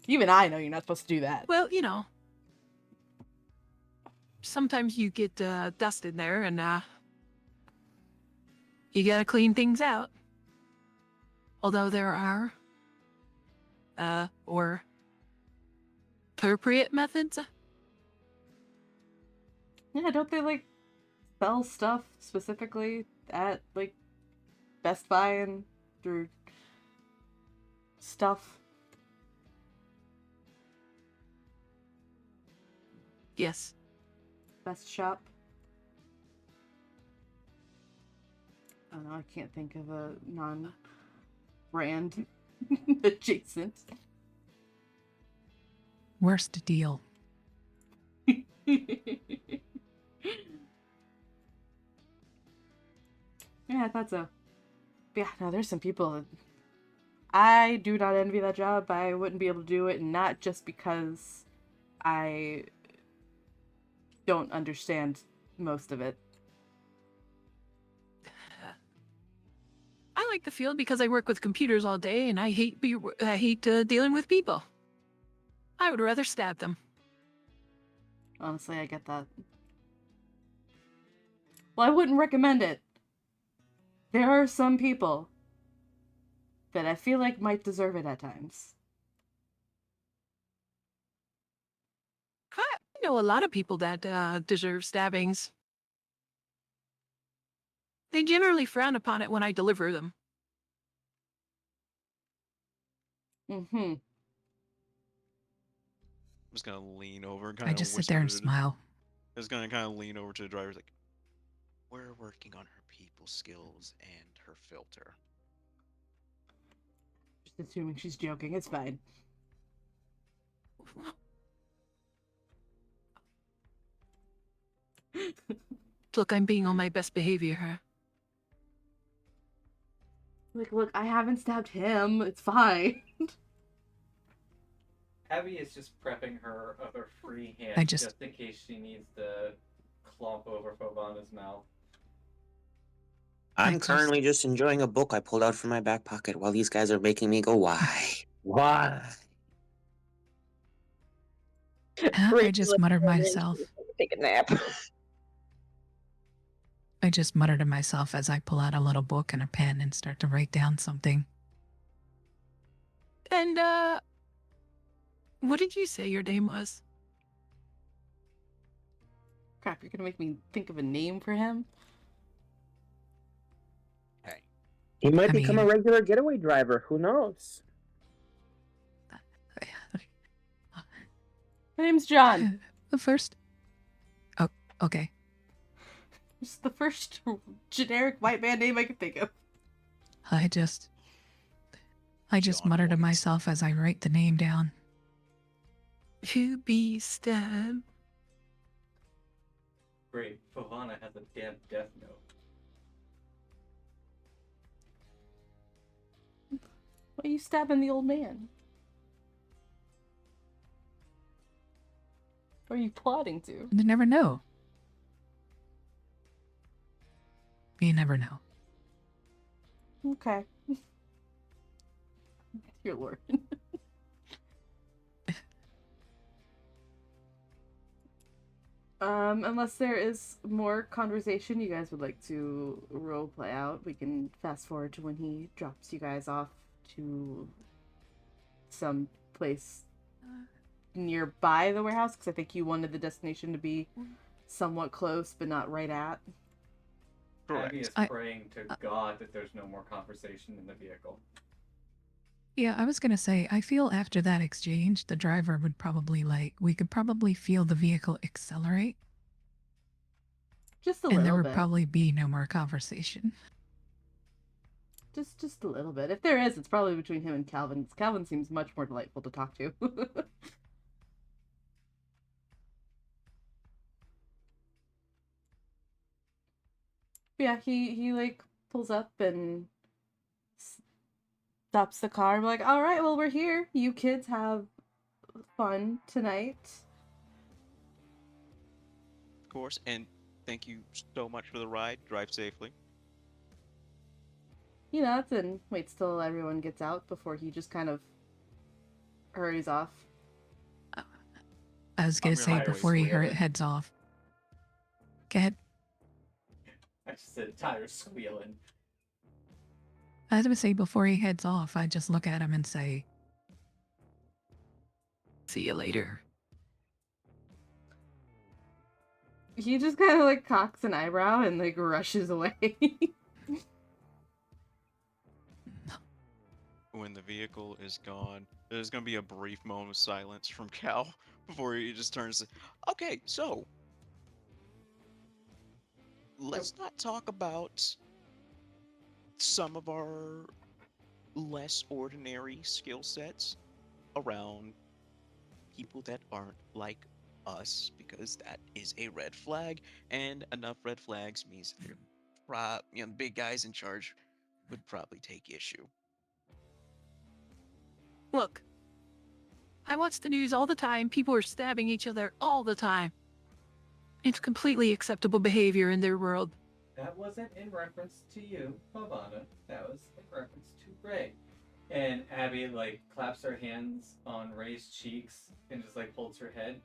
Even I know you're not supposed to do that. Well, sometimes you get dust in there and you gotta clean things out. Although there are or appropriate methods. Yeah, don't they like sell stuff specifically at like Best Buy and through stuff? Yes. Best Shop? I don't know, I can't think of a non-brand adjacent. worst deal. Yeah, I thought so. But yeah, no, there's some people that I do not envy that job. I wouldn't be able to do it, and not just because I don't understand most of it. I like the field because I work with computers all day and I hate dealing with people. I would rather stab them. Honestly, I get that. Well, I wouldn't recommend it. There are some people that I feel like might deserve it at times. I know a lot of people that deserve stabbings. They generally frown upon it when I deliver them. Mm-hmm. I'm just gonna lean over and I kind of just sit there whisper and to smile. just gonna kind of lean over to the driver, like, we're working on her people skills and her filter. Just assuming she's joking. It's fine. Look, I'm being on my best behavior, huh? Like, look, I haven't stabbed him. It's fine. Abby is just prepping her other free hand I just- in case she needs to clomp over Fovana's mouth. I'm I just- currently just enjoying a book I pulled out from my back pocket while these guys are making me go, why? Why? I just muttered to myself. Take a nap. I just mutter to myself as I pull out a little book and a pen and start to write down something. And, what did you say your name was? Crap, you're gonna make me think of a name for him? Hey, He might I become a mean- regular getaway driver. Who knows? My name's John. The first. Oh, okay. It's the first generic white man name I can think of. I just John mutter to White. myself as I write the name down. To be stabbed. Great, Fovana has a damn death note. Why are you stabbing the old man? What are you plotting to? You never know. You never know. Okay. Dear Lord. Unless there is more conversation you guys would like to role play out, we can fast forward to when he drops you guys off to some place nearby the warehouse, because I think you wanted the destination to be somewhat close, but not right at. Abby is I- praying to God that there's no more conversation in the vehicle. Yeah, I was gonna say, I feel after that exchange, the driver would probably we could probably feel the vehicle accelerate, Just a and there little would bit. probably be no more conversation. Just a little bit. If there is, it's probably between him and Calvin. Calvin seems much more delightful to talk to. Yeah, he like pulls up and stops the car. I'm like, all right, well, we're here. You kids have fun tonight. of course, and thank you so much for the ride. Drive safely. He nods and waits till everyone gets out before he just kind of hurries off. I was gonna I'm say gonna before he squeal it. heads off. Go ahead. I just said tires squealing. I was gonna say before he heads off, I just look at him and say, See you later. He just kind of like cocks an eyebrow and like rushes away. When the vehicle is gone, there's gonna be a brief moment of silence from Cal before he just turns. Okay, so let's not talk about some of our less ordinary skill sets around people that aren't like us, because that is a red flag, and enough red flags means they're the big guys in charge would probably take issue. Look, I watch the news all the time. People are stabbing each other all the time. It's completely acceptable behavior in their world. That wasn't in reference to you, Fovana. That was in reference to Ray. And Abby like claps her hands on Ray's cheeks and just like holds her head.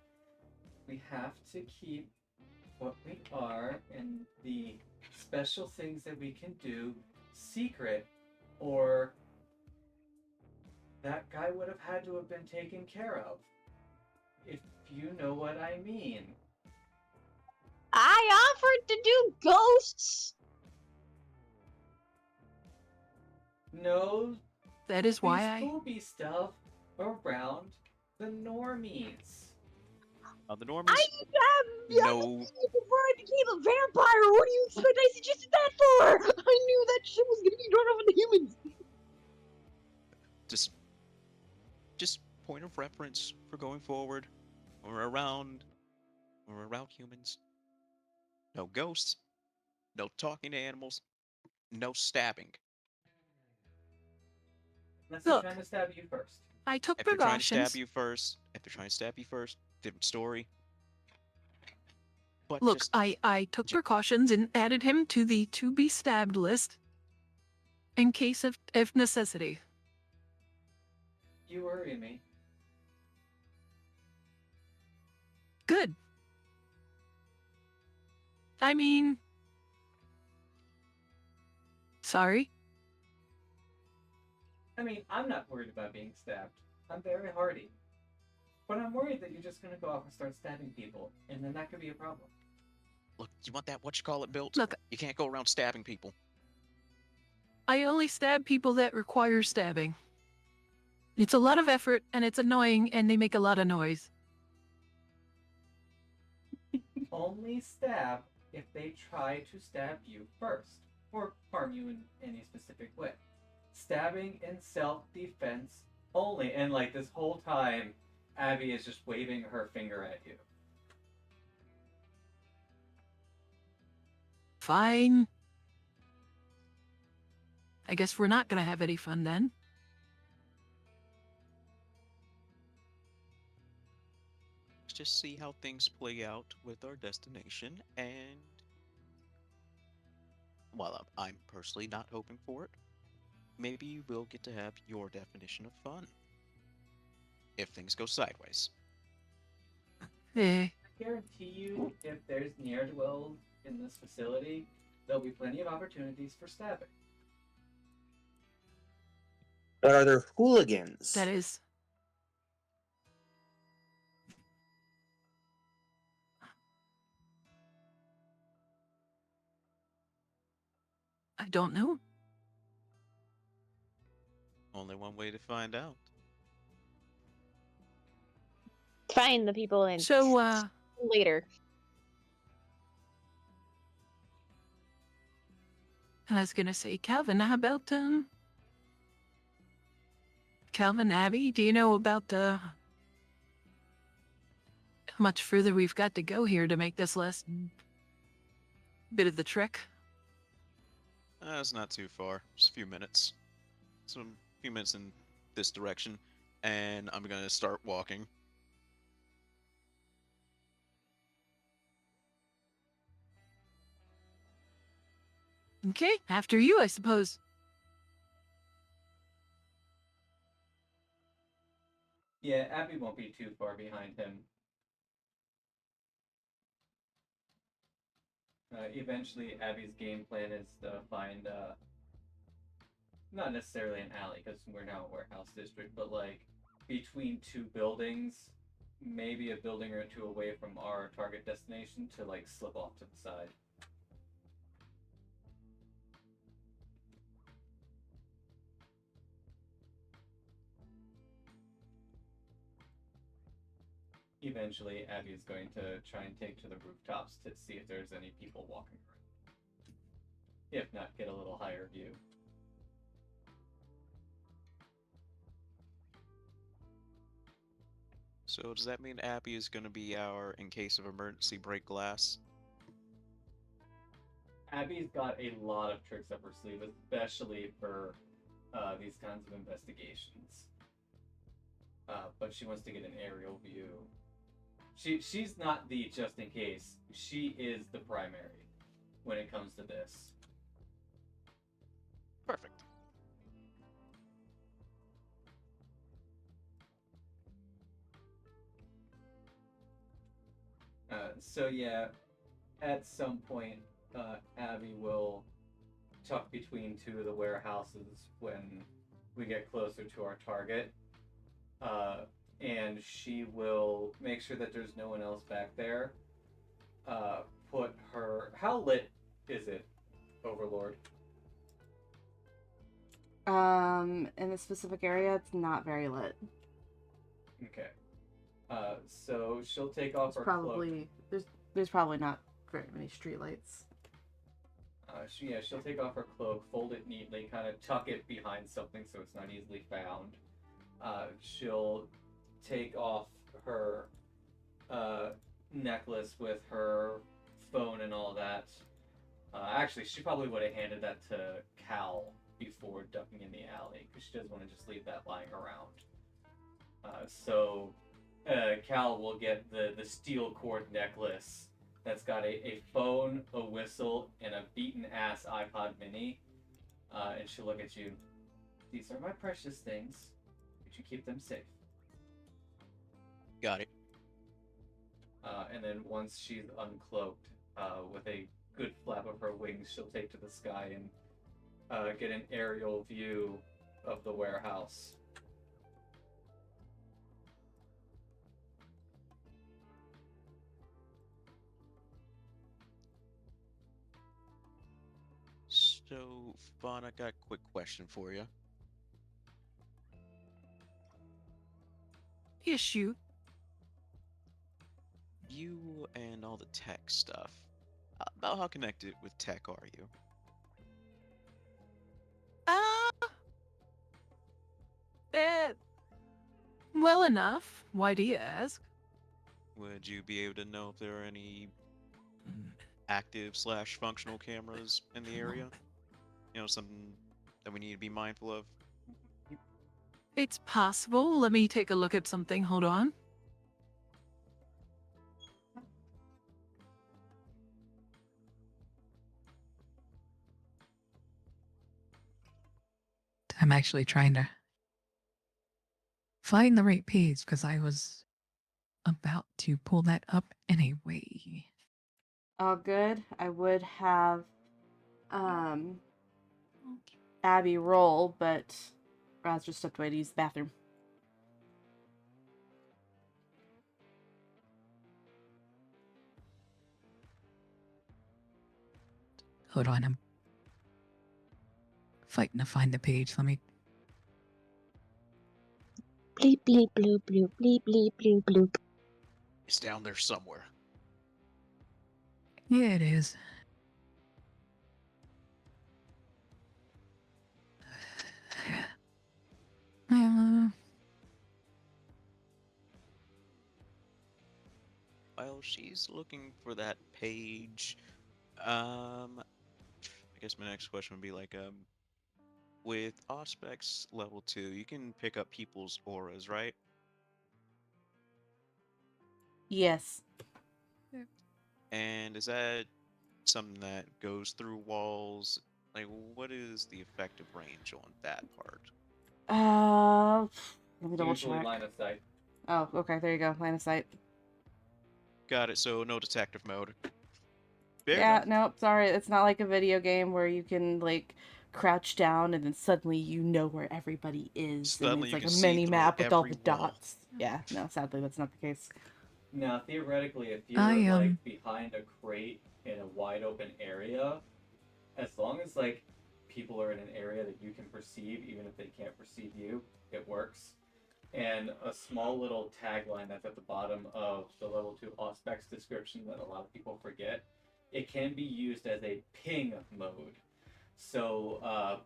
We have to keep what we are and the special things that we can do secret, or that guy would have had to have been taken care of. If you know what I mean. I offered to do ghosts. No That is why spooky stuff around the normies. The normies, Yeah, no, before I became a vampire, what do you expect I suggested that for? I knew that shit was gonna be drawn over the humans. Just just point of reference for going forward. Or around humans. No ghosts, no talking to animals, no stabbing. Unless they're Look, trying to stab you first. I took If they're trying to stab precautions. you first, if they're trying to stab you first, different story. But Look, just I took j- precautions and added him to the to be stabbed list in case of necessity. You worry me. Good. I mean, sorry. I mean, I'm not worried about being stabbed. I'm very hardy. But I'm worried that you're just gonna go off and start stabbing people, and then that could be a problem. look, you want that what you call it built? Look, You can't go around stabbing people. I only stab people that require stabbing. It's a lot of effort and it's annoying and they make a lot of noise. Only stab if they try to stab you first, or harm you in any specific way. Stabbing in self-defense only. And like this whole time, Abby is just waving her finger at you. Fine. I guess we're not gonna have any fun then. Let's just see how things play out with our destination, and while I'm personally not hoping for it, maybe we'll get to have your definition of fun if things go sideways. Eh. I guarantee you, if there's ne'er-do-wells in this facility, there'll be plenty of opportunities for stabbing. But are there hooligans? That is. I don't know. Only one way to find out. Find the people and So, later. I was gonna say, Calvin, how about, Calvin, Abby, do you know about, how much further we've got to go here to make this last bit of the trek? It's not too far, just a few minutes. Some few minutes in this direction, and I'm gonna start walking. Okay, after you, I suppose. Yeah, Abby won't be too far behind him. Eventually, Abby's game plan is to find, not necessarily an alley, because we're now a warehouse district, but like between two buildings, maybe a building or two away from our target destination to like slip off to the side. Eventually, Abby is going to try and take to the rooftops to see if there's any people walking around. If not, get a little higher view. So does that mean Abby is gonna be our in case of emergency break glass? Abby's got a lot of tricks up her sleeve, especially for these kinds of investigations. But she wants to get an aerial view. She's not the just in case. She is the primary when it comes to this. Perfect. So yeah, at some point, Abby will tuck between two of the warehouses when we get closer to our target. And she will make sure that there's no one else back there. Put her. How lit is it, Overlord? In a specific area, it's not very lit. Okay. So she'll take off It's her cloak. probably there's probably not very many streetlights. She'll take off her cloak, fold it neatly, kind of tuck it behind something so it's not easily found. She'll take off her necklace with her phone and all that. Actually, she probably would have handed that to Cal before ducking in the alley because she doesn't want to just leave that lying around. So Cal will get the steel cord necklace that's got a phone, a whistle, and a beaten ass iPod mini. And she'll look at you. These are my precious things. Could you keep them safe? Got it. And then once she's uncloaked, with a good flap of her wings, she'll take to the sky and get an aerial view of the warehouse. So, Fawn, I got a quick question for you. Issue. You and all the tech stuff. About how connected with tech are you? Eh, well enough. Why do you ask? Would you be able to know if there are any active/functional cameras in the area? You know, something that we need to be mindful of? It's possible. Let me take a look at something. Hold on. I'm actually trying to find the right page because I was about to pull that up anyway. All good. I would have um Abby roll, but Raz just stepped away to use the bathroom. Hold on, I'm fighting to find the page. Let me. Bleep bleep bloop bloop bleep bleep bloop bloop. It's down there somewhere. Yeah, it is. While she's looking for that page, I guess my next question would be like, with Auspex level 2, you can pick up people's auras, right? Yes. And is that something that goes through walls? Like, what is the effective range on that part? Let me double Usually check. line of sight. Oh, okay, there you go. Line of sight. Got it, so no detective mode. Fair Yeah, enough. no, sorry. It's not like a video game where you can, like, crouch down and then suddenly you know where everybody is. Suddenly And it's you like can a see mini through map with all every the wall. dots. Yeah, no, sadly, that's not the case. Now, theoretically, if I you're like behind a crate in a wide open area, as long as like people are in an area that you can perceive, even if they can't perceive you, it works. And a small little tagline that's at the bottom of the level 2 Auspex description that a lot of people forget. It can be used as a ping mode. So,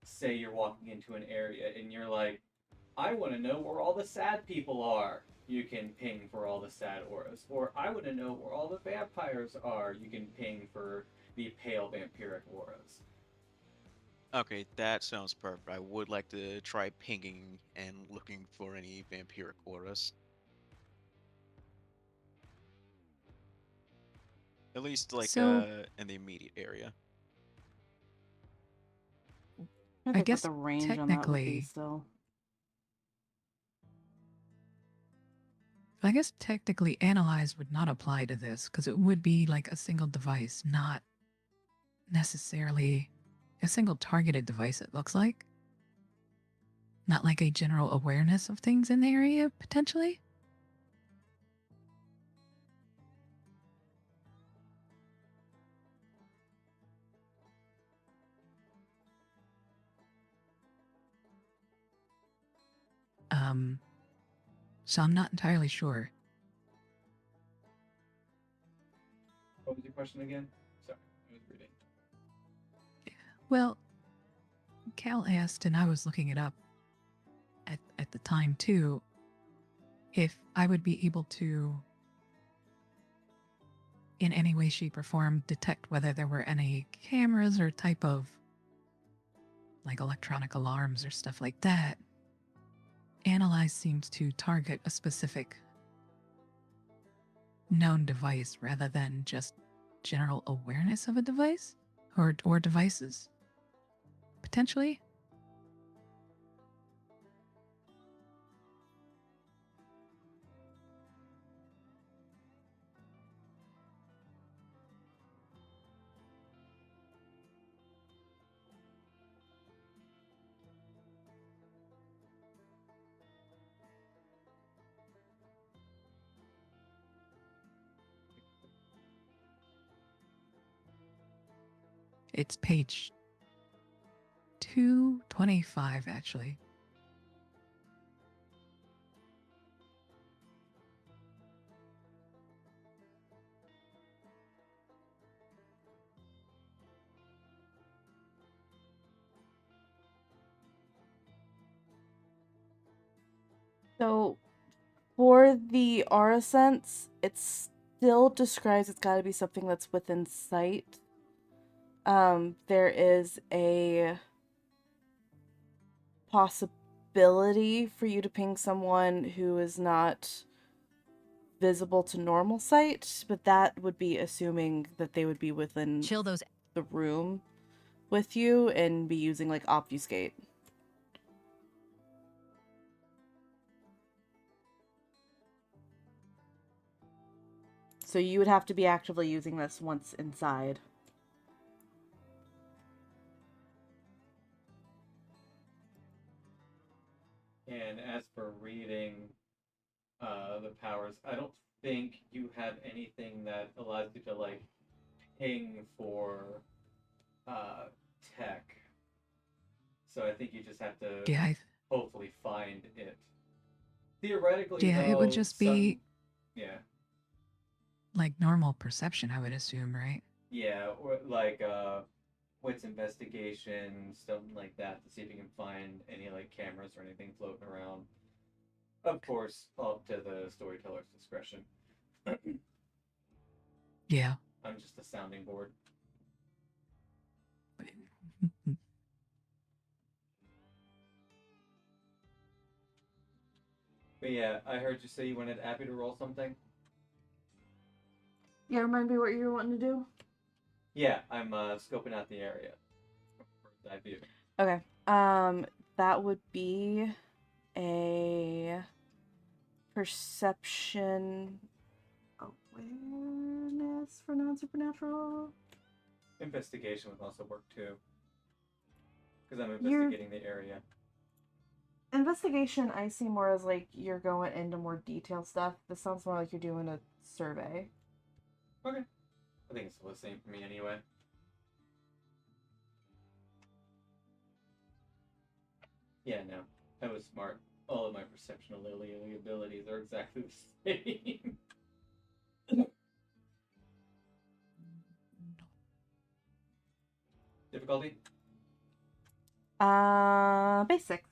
say you're walking into an area and you're like, I want to know where all the sad people are. You can ping for all the sad auras. Or I want to know where all the vampires are. You can ping for the pale vampiric auras. Okay, that sounds perfect. I would like to try pinging and looking for any vampiric auras. At least like So in the immediate area. I I think what guess the range on that would be technically, still. I guess technically, analyze would not apply to this because it would be like a single device, not necessarily a single targeted device. It looks like not like a general awareness of things in the area potentially. Um, so I'm not entirely sure. What was your question again? Sorry, I was reading. Well, Cal asked, and I was looking it up at the time too, if I would be able to, in any way, shape, or form, detect whether there were any cameras or type of like electronic alarms or stuff like that. Analyze seems to target a specific known device rather than just general awareness of a device or devices. Potentially. It's page 225, actually. So for the aura sense, it still describes it's got to be something that's within sight. There is a possibility for you to ping someone who is not visible to normal sight, but that would be assuming that they would be within Chill those. the room with you and be using like obfuscate. So you would have to be actively using this once inside. And as for reading the powers, I don't think you have anything that allows you to like ping for tech. So I think you just have to Yeah, hopefully find it. Theoretically, yeah, it would though, just be yeah, like normal perception, I would assume, right? yeah, or like wits investigation, something like that, to see if you can find any like cameras or anything floating around. Of course, up to the storyteller's discretion. Yeah. I'm just a sounding board. But yeah, I heard you say you wanted Abby to roll something. Yeah, remind me what you were wanting to do. Yeah, I'm scoping out the area. Bird's eye view. Okay. That would be a perception awareness for non-supernatural. Investigation would also work too, because I'm Your investigating the area. investigation, I see more as like you're going into more detailed stuff. This sounds more like you're doing a survey. Okay. I think it's the same for me anyway. Yeah, no. I was smart. All of my perception abilities are exactly the same. Difficulty? Basic.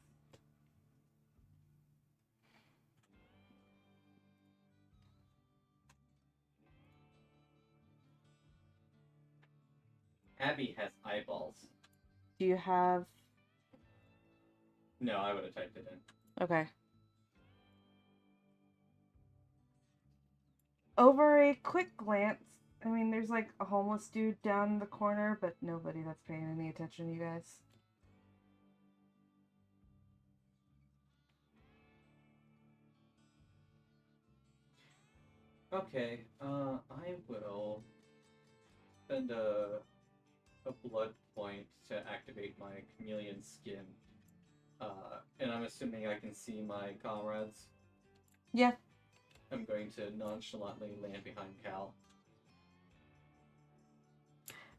Abby has eyeballs. Do you have? No, I would have typed it in. Okay. Over a quick glance, I mean, there's like a homeless dude down in the corner, but nobody that's paying any attention to you guys. Okay, I will spend a blood point to activate my chameleon skin. And I'm assuming I can see my comrades. Yeah. I'm going to nonchalantly land behind Cal.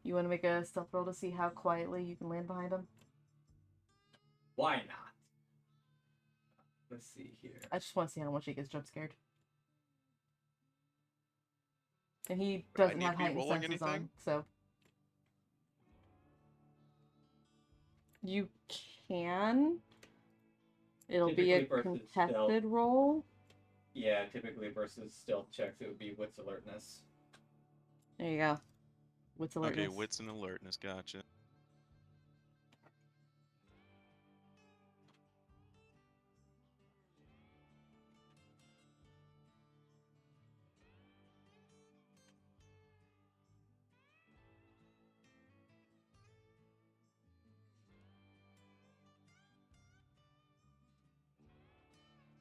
You want to make a stealth roll to see how quietly you can land behind him? Why not? Let's see here. I just want to see how much he gets jump scared. And he Do I doesn't need have to be heightened rolling senses anything? on, so. You can. It'll be a Typically versus stealth. contested roll. Yeah, typically versus stealth checks, it would be wits alertness. There you go. What's alertness? Okay, wits and alertness, gotcha.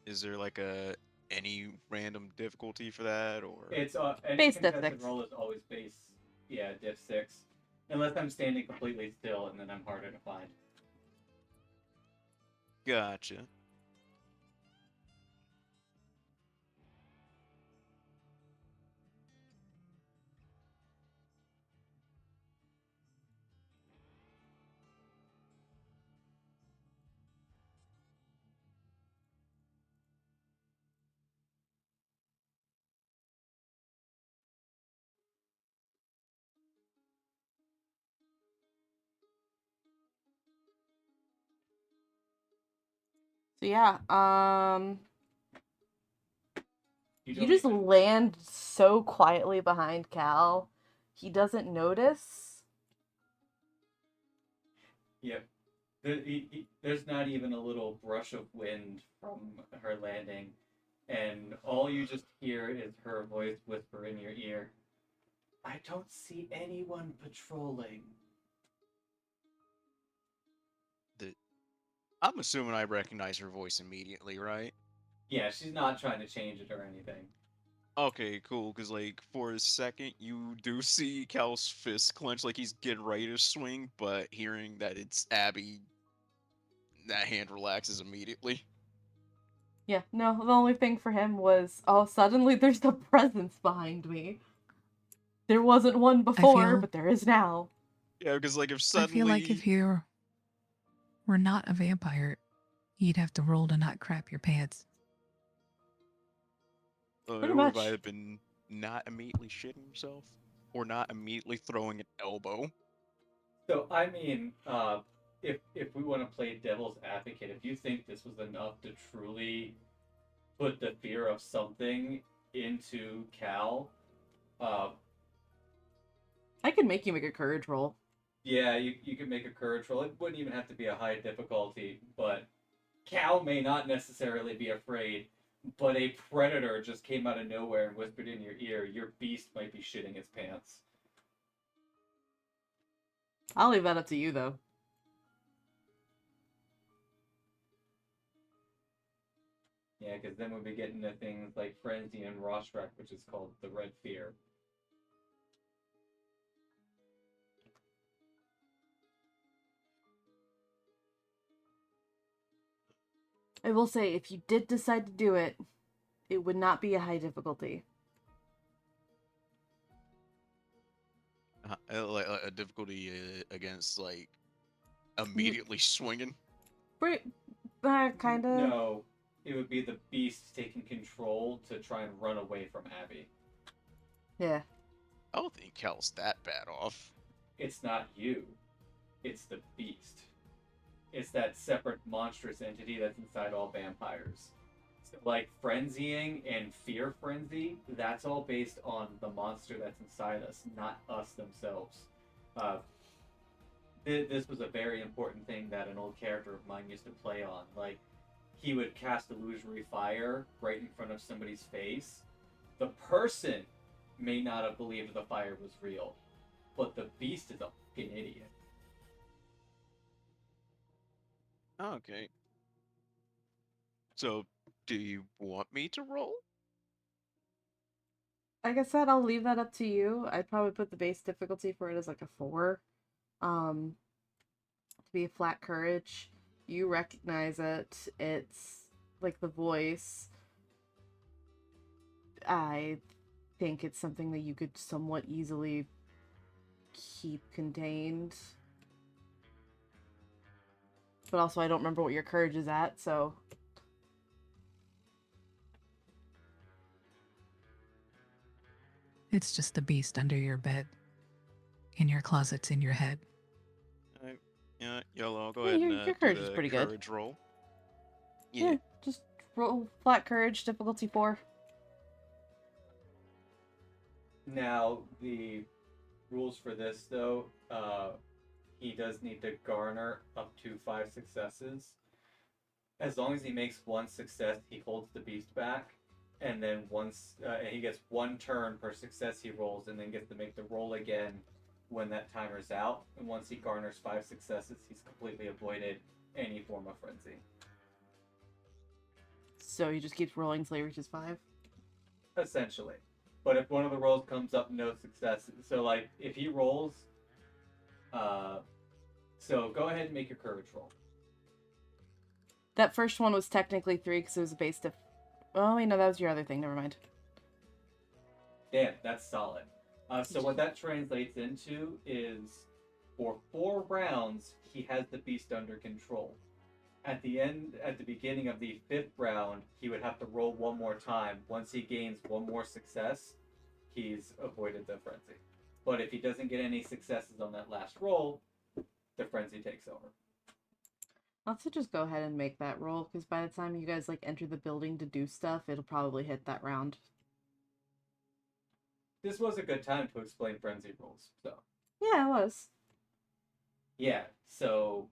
Is there like a any random difficulty for that, or It's any Base diff contested 6. roll is always base, yeah, diff 6, unless I'm standing completely still, and then I'm harder to find. gotcha? So yeah, You you don't just even. land so quietly behind Cal. He doesn't notice. Yep. There's not even a little brush of wind from her landing, and all you just hear is her voice whisper in your ear, "I don't see anyone patrolling." I'm assuming I recognize her voice immediately, right? Yeah, she's not trying to change it or anything. Okay, cool. Because like for a second, you do see Cal's fist clench, like he's getting ready to swing, but hearing that it's Abby, that hand relaxes immediately. Yeah, no, the only thing for him was, oh, suddenly there's a presence behind me. There wasn't one before, but there is now. Yeah, because like if I feel like suddenly, if you were not a vampire, you'd have to roll to not crap your pants. Pretty or if I much. had been not immediately shitting yourself, or not immediately throwing an elbow. So I mean, if we want to play devil's advocate, if you think this was enough to truly put the fear of something into Cal, uh, I can make you make a courage roll. yeah, you could make a courage roll. It wouldn't even have to be a high difficulty, but Cal may not necessarily be afraid, but a predator just came out of nowhere and whispered in your ear, your beast might be shitting its pants. I'll leave that up to you, though. Yeah, because then we'll be getting to things like Frenzy and Rostrak, which is called the Red Fear. I will say, if you did decide to do it, it would not be a high difficulty. Like a difficulty against like immediately swinging. Kind of. No, it would be the beast taking control to try and run away from Abby. Yeah. I don't think Cal's that bad off. It's not you, it's the beast. It's that separate monstrous entity that's inside all vampires. So, like frenzying and fear frenzy, that's all based on the monster that's inside us, not us themselves. Uh, this was a very important thing that an old character of mine used to play on. Like, he would cast illusory fire right in front of somebody's face. The person may not have believed the fire was real, but the beast is a fucking idiot. Okay. So, do you want me to roll? Like I said, I'll leave that up to you. I'd probably put the base difficulty for it as like a 4. To be a flat courage. You recognize it. It's like the voice. I think it's something that you could somewhat easily keep contained. But also, I don't remember what your courage is at, so. It's just a beast under your bed, in your closets, in your head. Yeah, Yellow, I'll go Yeah, ahead and your do courage is the pretty good. courage roll. Yeah. Yeah, just roll flat courage, difficulty 4. Now, the rules for this, though, he does need to garner up to 5 successes. As long as he makes one success, he holds the beast back, and then once and he gets 1 turn per success he rolls, and then gets to make the roll again when that timer's out. And once he garners 5 successes, he's completely avoided any form of frenzy. So he just keeps rolling until he reaches 5. Essentially. But if one of the rolls comes up no successes, so like if he rolls, so go ahead and make your courage roll. That first one was technically 3 because it was based of. Oh wait, no, that was your other thing. Never mind. Damn, that's solid. So what that translates into is, for 4 rounds, he has the beast under control. At the beginning of the 5th round, he would have to roll one more time. Once he gains one more success, he's avoided the frenzy. But if he doesn't get any successes on that last roll, the frenzy takes over. I'll have to just go ahead and make that roll because by the time you guys like enter the building to do stuff, it'll probably hit that round. This was a good time to explain frenzy rules. So Yeah, it was. yeah, so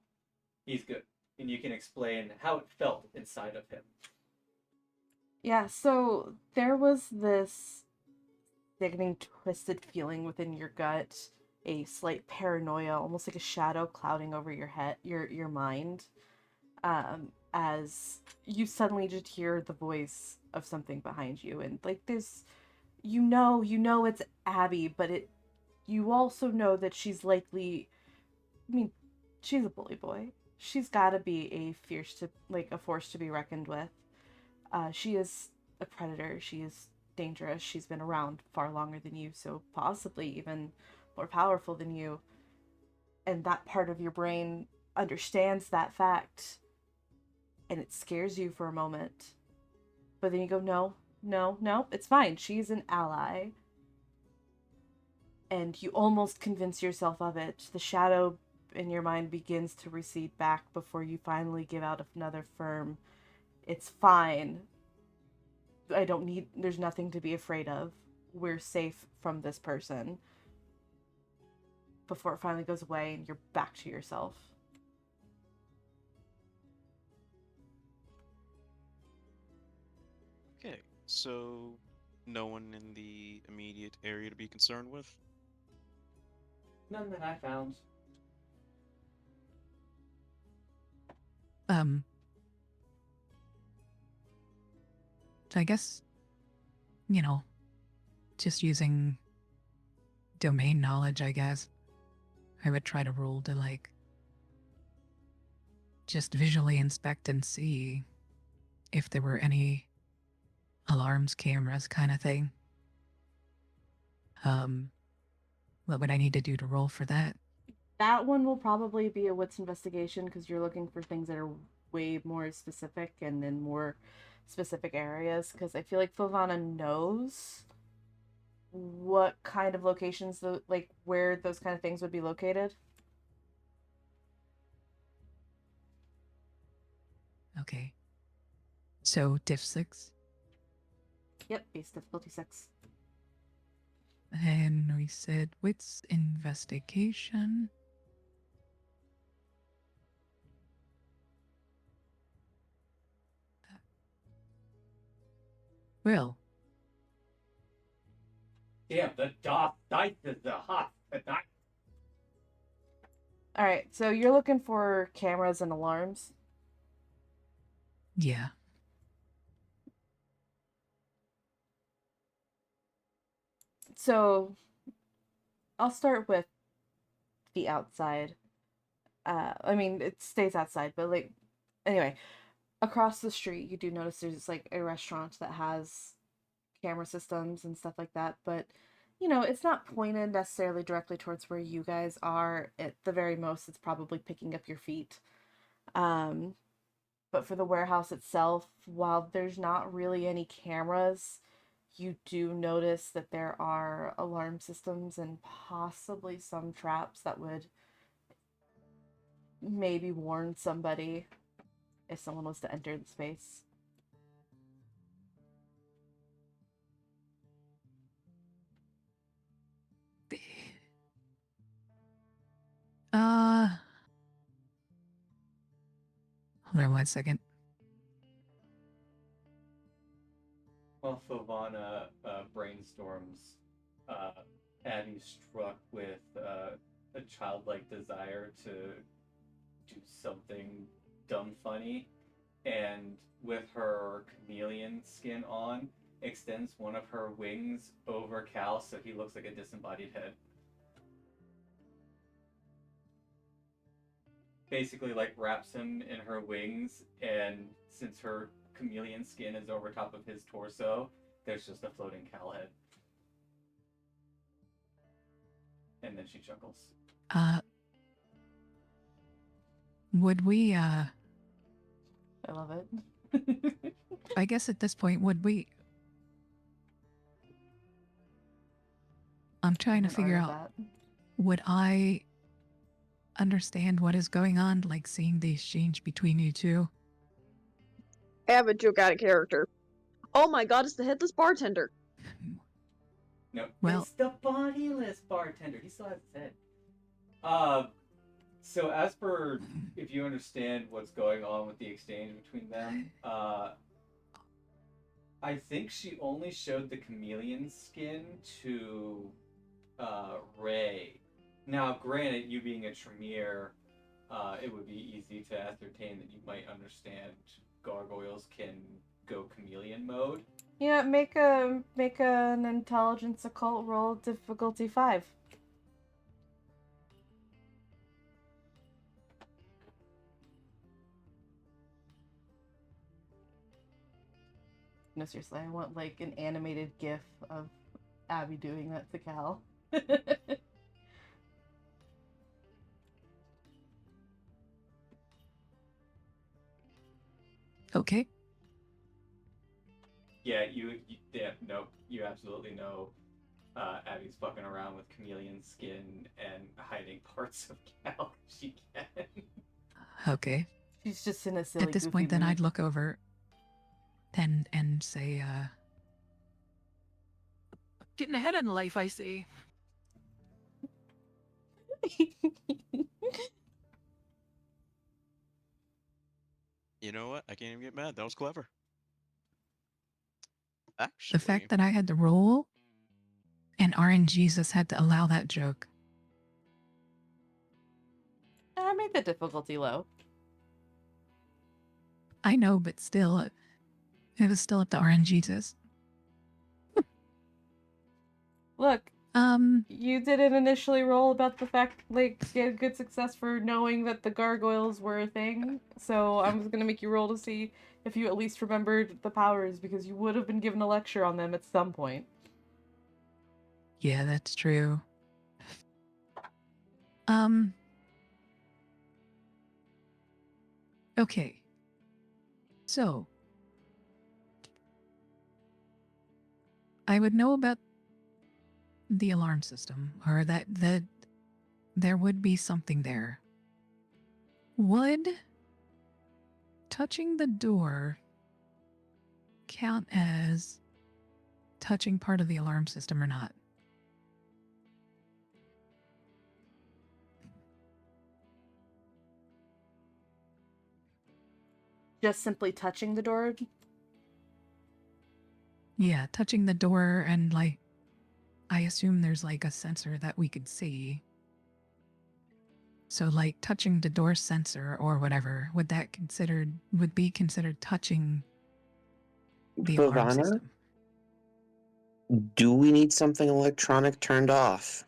he's good, and you can explain how it felt inside of him. Yeah, so there was this sickening, twisted feeling within your gut, a slight paranoia, almost like a shadow clouding over your head, your mind, as you suddenly just hear the voice of something behind you, and like this, you know it's Abby, but you also know that she's likely. I mean, she's a bully boy. She's got to be a force to be reckoned with. She is a predator. She is dangerous. She's been around far longer than you, so possibly even more powerful than you. And that part of your brain understands that fact, and it scares you for a moment. But then you go, no, no, no, it's fine. She's an ally. And you almost convince yourself of it. The shadow in your mind begins to recede back before you finally give out another firm, it's fine. There's nothing to be afraid of. We're safe from this person. Before it finally goes away and you're back to yourself. Okay, so no one in the immediate area to be concerned with? None that I found. Um, so I guess, you know, just using domain knowledge, I guess, I would try to roll to like just visually inspect and see if there were any alarms, cameras kind of thing. What would I need to do to roll for that? That one will probably be a wits investigation because you're looking for things that are way more specific and in more specific areas. Because I feel like Fovana knows what kind of locations, like where those kind of things would be located. Okay. So diff 6. Yep, base difficulty 6. And we said wits investigation. Well, Damn, the dice is the hot tonight. All right, so you're looking for cameras and alarms. yeah. So I'll start with the outside. I mean, it stays outside, but like, anyway, across the street, you do notice there's like a restaurant that has camera systems and stuff like that, but it's not pointed necessarily directly towards where you guys are. At the very most, it's probably picking up your feet. Um, but for the warehouse itself, while there's not really any cameras, you do notice that there are alarm systems and possibly some traps that would maybe warn somebody if someone was to enter the space. Hold on 1 second. While Fovana brainstorms, Abby's struck with a childlike desire to do something dumb funny, and with her chameleon skin on, extends one of her wings over Cal so he looks like a disembodied head. Basically, like, wraps him in her wings, and since her chameleon skin is over top of his torso, there's just a floating Cal head. And then she chuckles. Would we, I love it. I guess at this point, would we... I'm trying to An figure art of out, that. would I understand what is going on, like seeing the exchange between you two? I have a joke out of character. Oh my god, it's the headless bartender. No, Well- it's the bodiless bartender. He still has his head. So as per, if you understand what's going on with the exchange between them, I think she only showed the chameleon skin to Ray. Now, granted, you being a Tremere, it would be easy to ascertain that you might understand gargoyles can go chameleon mode. Yeah, make an intelligence occult roll, difficulty 5. No, seriously, I want like an animated GIF of Abby doing that to Cal. Okay. Yeah, you absolutely know Abby's fucking around with chameleon skin and hiding parts of Cal if she can. Okay. She's just in a silly, At this goofy point, then mood. I'd look over and say, Getting ahead in life, I see. You know what? I can't even get mad. That was clever. the Actually, fact that I had to roll and RNGesus had to allow that joke. I made the difficulty low. I know, but still, it was still up to RNGesus. Look, you didn't initially roll about the fact, like, you had good success for knowing that the gargoyles were a thing. So I'm just gonna make you roll to see if you at least remembered the powers, because you would have been given a lecture on them at some point. Yeah, that's true. Okay. So, I would know about the alarm system, or that there would be something there. Would touching the door count as touching part of the alarm system or not? Just simply touching the door? Yeah, touching the door, and like, I assume there's like a sensor that we could see. So like touching the door sensor or whatever, would be considered touching the alarm Bavana, system? do we need something electronic turned off?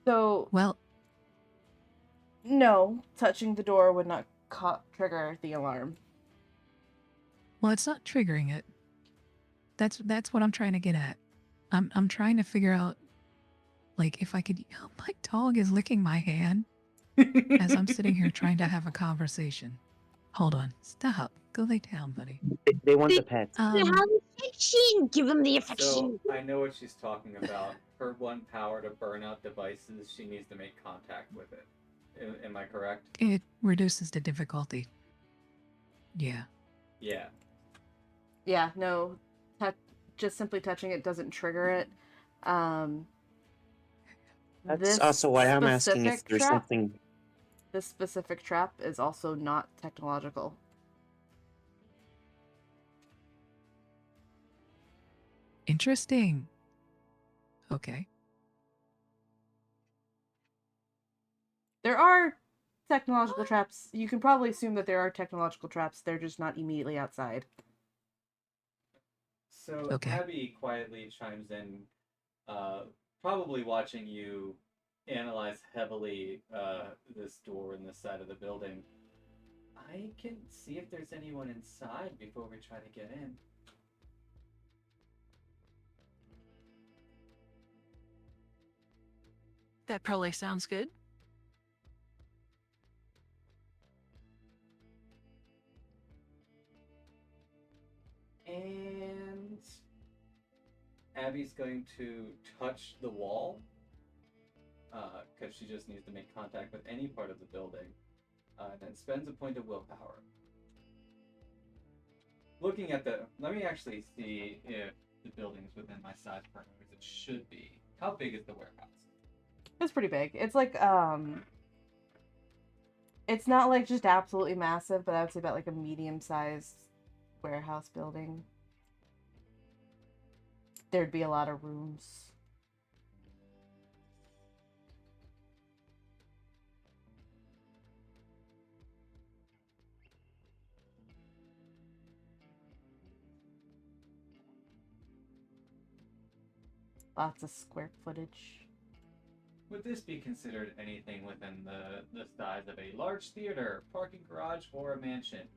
So, Well, no, touching the door would not trigger the alarm. it's not triggering it. That's what I'm trying to get at. I'm trying to figure out, like, if I could. Oh, my dog is licking my hand as I'm sitting here trying to have a conversation. Hold on, stop. Go lay down, buddy. They want the pets. They have affection! Give them the affection! So I know what she's talking about. her one power to burn out devices, she needs to make contact with it. Am I correct? It reduces the difficulty. Yeah. Yeah. Yeah, no, just simply touching it doesn't trigger it. Um, That's this also why I'm asking if specific there's trap, something. this specific trap is also not technological. Interesting. Okay. There are technological traps. You can probably assume that there are technological traps. They're just not immediately outside. So Okay. Abby quietly chimes in, probably watching you analyze heavily this door in this side of the building. I can see if there's anyone inside before we try to get in. That probably sounds good. And Abby's going to touch the wall because she just needs to make contact with any part of the building. And then spends a point of willpower. Looking at let me actually see if the building's within my size parameters. It should be. How big is the warehouse? It's pretty big. It's like it's not like just absolutely massive, but I would say about like a medium-sized warehouse building. There'd be a lot of rooms. Lots of square footage. Would this be considered anything within the size of a large theater, parking garage, or a mansion?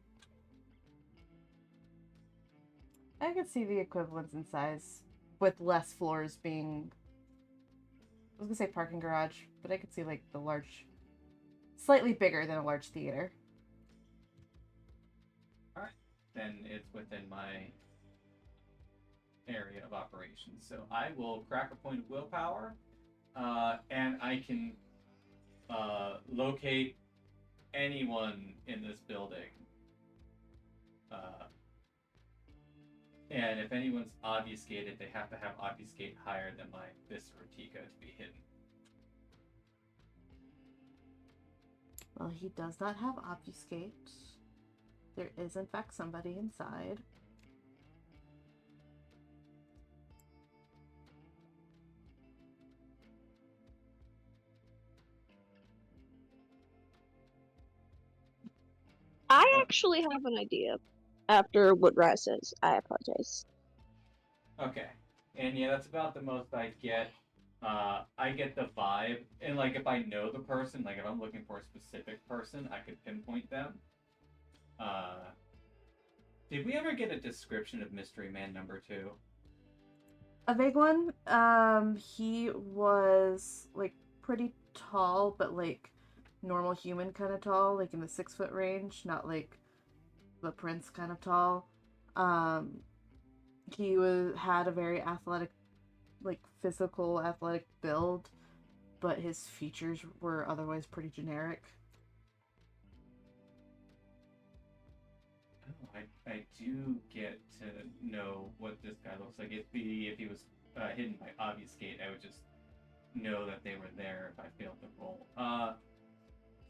I could see the equivalence in size, with less floors being. I was gonna say parking garage, but I could see like the large, slightly bigger than a large theater. Alright, then it's within my area of operations. So I will crack a point of willpower, and I can locate anyone in this building. And if anyone's obfuscated, they have to have obfuscate higher than my Visceratica to be hidden. Well, he does not have obfuscate. There is, in fact, somebody inside. I actually have an idea. After what Raz says, I apologize. Okay. And yeah, that's about the most I get. I get the vibe, and like if I know the person, like if I'm looking for a specific person, I could pinpoint them. Uh, did we ever get a description of Mystery Man #2? A big one. He was like pretty tall, but like normal human kind of tall, like in the 6 foot range, not like the prince kind of tall. Um, he had a very athletic, like physical athletic build, but his features were otherwise pretty generic. Oh, I do get to know what this guy looks like. If he was hidden by obfuscate, I would just know that they were there if I failed the roll.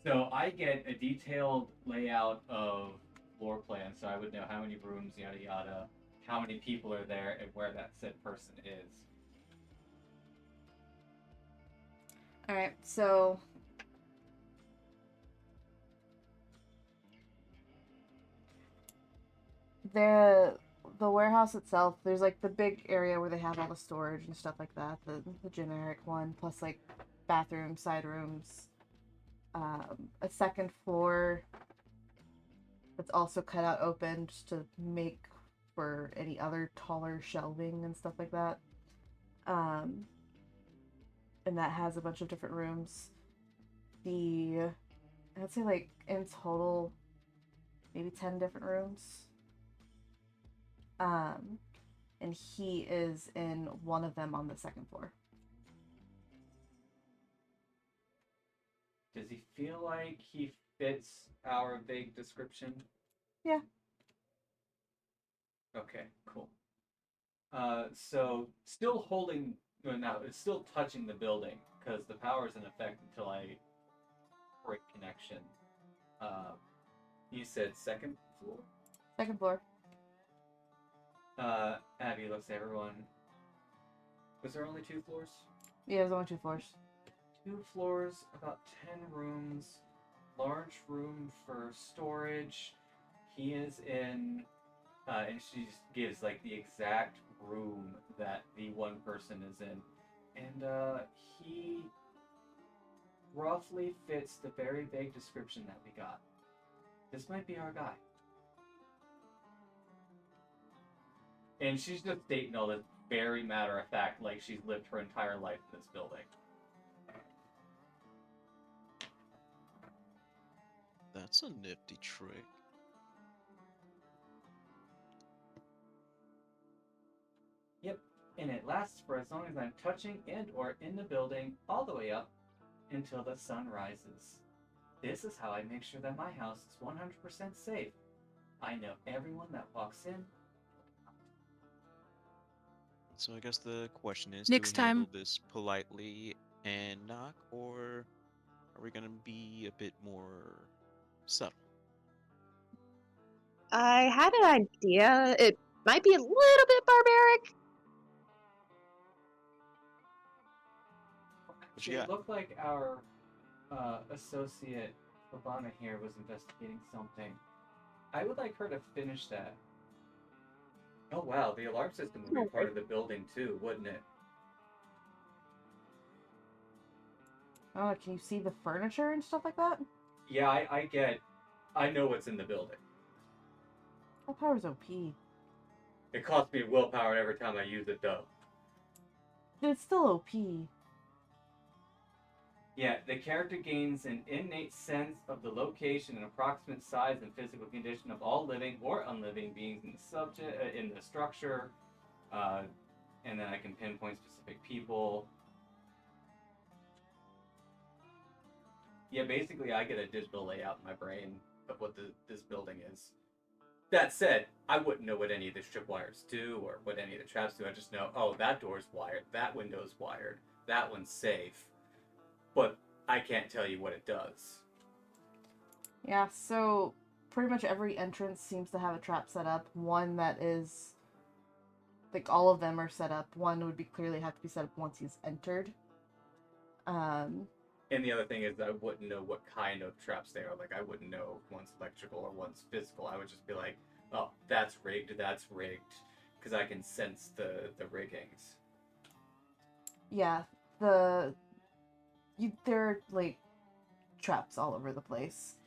So I get a detailed layout of floor plan, so I would know how many rooms, yada yada, how many people are there, and where that said person is. All right, so the warehouse itself, there's like the big area where they have all the storage and stuff like that, the generic one, plus like bathrooms, side rooms, a second floor that's also cut out open just to make for any other taller shelving and stuff like that. Um, and that has a bunch of different rooms. I'd say like in total, maybe 10 different rooms. And he is in one of them on the second floor. Does he feel like he fits our vague description? Yeah. Okay, cool. So still holding, no, no, it's still touching the building because the power is in effect until I break connection. You said second floor. Second floor. Abby looks at everyone. Was there only 2 floors? Yeah, there's only 2 floors. 2 floors, about 10 rooms, large room for storage. He is in, and she gives like the exact room that the one person is in. And he roughly fits the very vague description that we got. This might be our guy. And she's just stating all this very matter of fact, like she's lived her entire life in this building. That's a nifty trick. Yep, and it lasts for as long as I'm touching and or in the building, all the way up until the sun rises. This is how I make sure that my house is 100% safe. I know everyone that walks in. So I guess the question is, Next do we handle time- this politely and knock, or are we gonna be a bit more subtle? I had an idea. It might be a little bit barbaric. What you It got? looked like our associate Ivana here was investigating something. I would like her to finish that. Oh wow, the alarm system would be part of the building too, wouldn't it? Oh, can you see the furniture and stuff like that? Yeah, I know what's in the building. That power's OP. It costs me willpower every time I use it though. But it's still OP. Yeah, the character gains an innate sense of the location and approximate size and physical condition of all living or unliving beings in the subject in the structure, and then I can pinpoint specific people. Yeah, basically, I get a digital layout in my brain of what this building is. That said, I wouldn't know what any of the tripwires do or what any of the traps do. I just know, oh, that door's wired, that window's wired, that one's safe. But I can't tell you what it does. Yeah, so pretty much every entrance seems to have a trap set up. One that is, like, all of them are set up. One would be clearly have to be set up once he's entered. And the other thing is I wouldn't know what kind of traps they are. Like, I wouldn't know if one's electrical or one's physical. I would just be like, oh, that's rigged. Because I can sense the riggings. Yeah, there are, like, traps all over the place.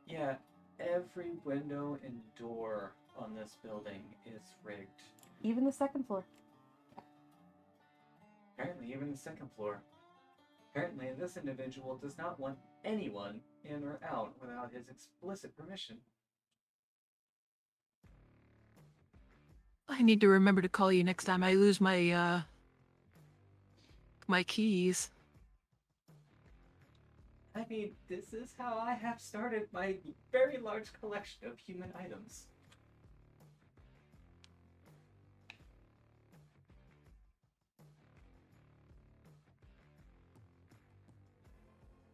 Yeah, every window and door on this building is rigged. Even the second floor. Apparently, even the second floor. Apparently, this individual does not want anyone in or out without his explicit permission. I need to remember to call you next time I lose my my keys. I mean, this is how I have started my very large collection of human items.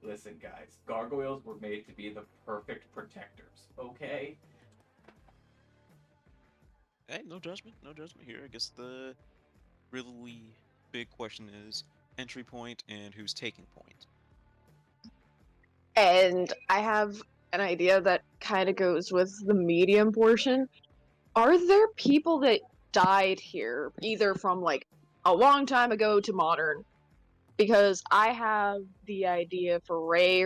Listen, guys, gargoyles were made to be the perfect protectors, okay? Hey, no judgment here. I guess the really big question is entry point and who's taking point. And I have an idea that kind of goes with the medium portion. Are there people that died here, either from like a long time ago to modern? Because I have the idea for Ray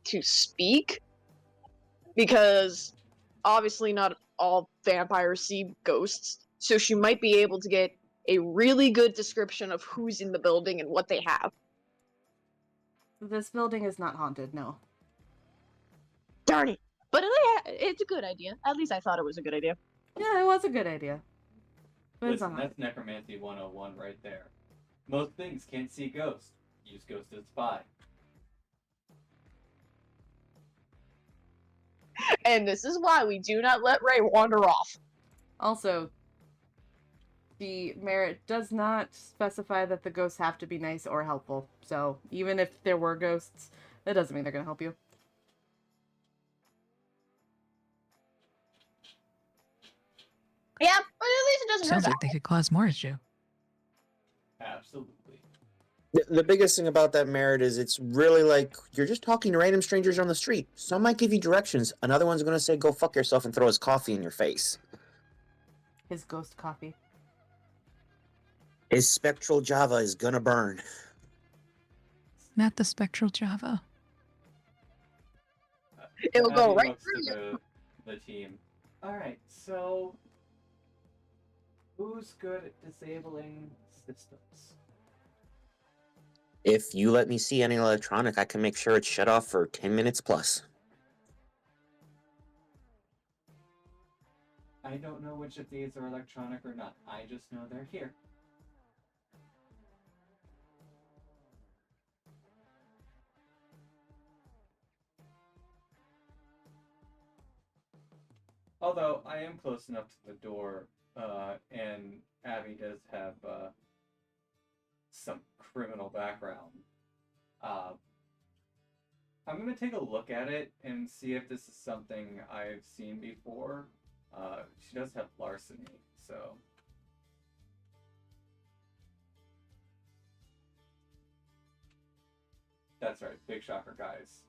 to speak, because obviously not all vampires see ghosts, so she might be able to get a really good description of who's in the building and what they have. This building is not haunted, no. Darn it! But it's a good idea. At least I thought it was a good idea. Yeah, it was a good idea. But it's Listen, not haunted. that's Necromancy 101 right there. Most things can't see ghosts. Use ghosts as spy. And this is why we do not let Ray wander off. Also, the merit does not specify that the ghosts have to be nice or helpful. So even if there were ghosts, that doesn't mean they're going to help you. Yeah, but at least it doesn't Sounds hurt like they could cause more issue. Absolutely. The biggest thing about that merit is it's really like you're just talking to random strangers on the street. Some might give you directions. Another one's going to say, go fuck yourself and throw his coffee in your face. His ghost coffee. His spectral Java is going to burn. Not the spectral Java. It'll go Abby right looks through to the team. Alright, so who's good at disabling systems? If you let me see any electronic, I can make sure it's shut off for 10 minutes plus. I don't know which of these are electronic or not. I just know they're here. Although I am close enough to the door, and Abby does have some criminal background. I'm gonna take a look at it and see if this is something I've seen before. She does have larceny, so. That's right, big shocker, guys.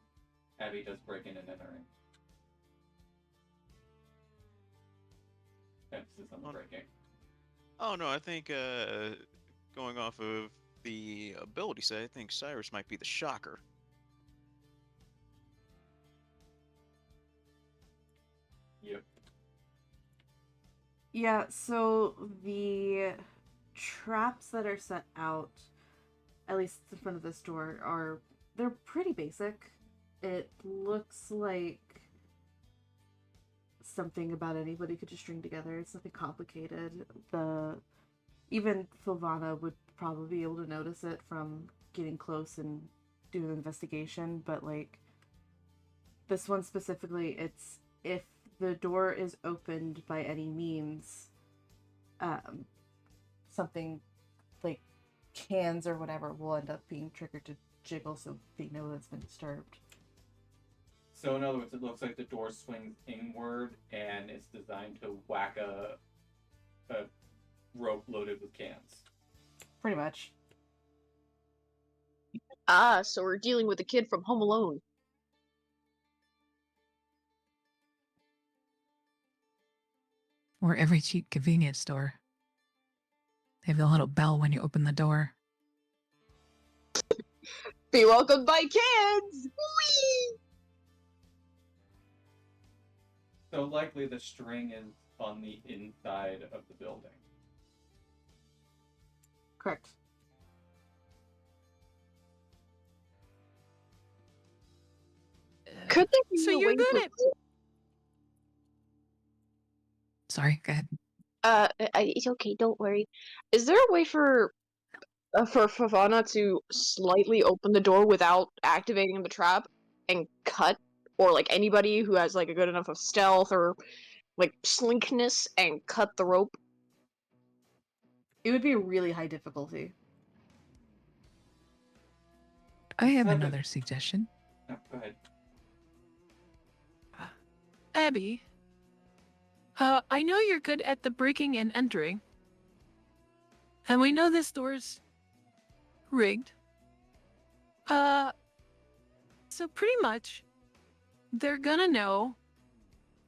Abby does break in and entering. Emphasis on the breaking. Oh no, I think going off of the ability set, I think Cyrus might be the shocker. Yep. Yeah, so the traps that are set out, at least in front of this door, they're pretty basic. It looks like something about anybody could just string together. It's nothing complicated. Even Flavana would probably be able to notice it from getting close and doing an investigation, but like this one specifically, it's if the door is opened by any means, something like cans or whatever will end up being triggered to jiggle so they know that's been disturbed. So in other words, it looks like the door swings inward and it's designed to whack a rope loaded with cans. Pretty much. Ah, so we're dealing with the kid from Home Alone. Or every cheap convenience store. They have the little bell when you open the door. Be welcomed by kids! Whee! So likely the string is on the inside of the building. Correct. Could there be So a you're way good for... at Sorry, go ahead. It's okay, don't worry. Is there a way for Favana to slightly open the door without activating the trap and cut, or like anybody who has like a good enough of stealth or like slinkness and cut the rope? It would be a really high difficulty. I have Okay. another suggestion. No, go ahead. Abby. I know you're good at the breaking and entering. And we know this door's rigged. So pretty much, they're gonna know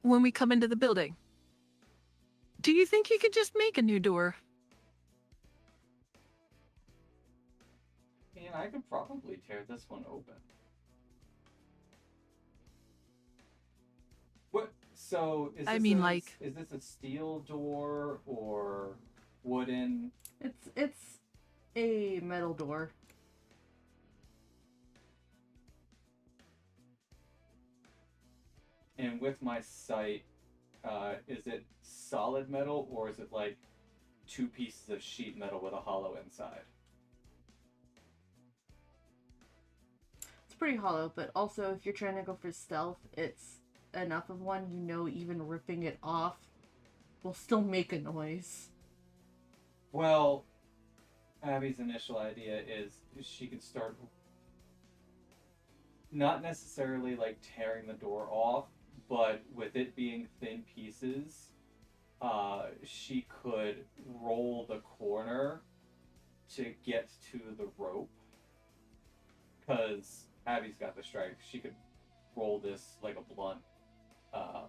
when we come into the building. Do you think you could just make a new door? And I could probably tear this one open. What? So is this I mean, like- is this a steel door or wooden? It's a metal door. And with my sight, is it solid metal or is it like two pieces of sheet metal with a hollow inside? It's pretty hollow, but also if you're trying to go for stealth, it's enough of one, you know even ripping it off will still make a noise. Well, Abby's initial idea is she could start not necessarily like tearing the door off, but with it being thin pieces, she could roll the corner to get to the rope. Because Abby's got the strength, she could roll this like a blunt, uh,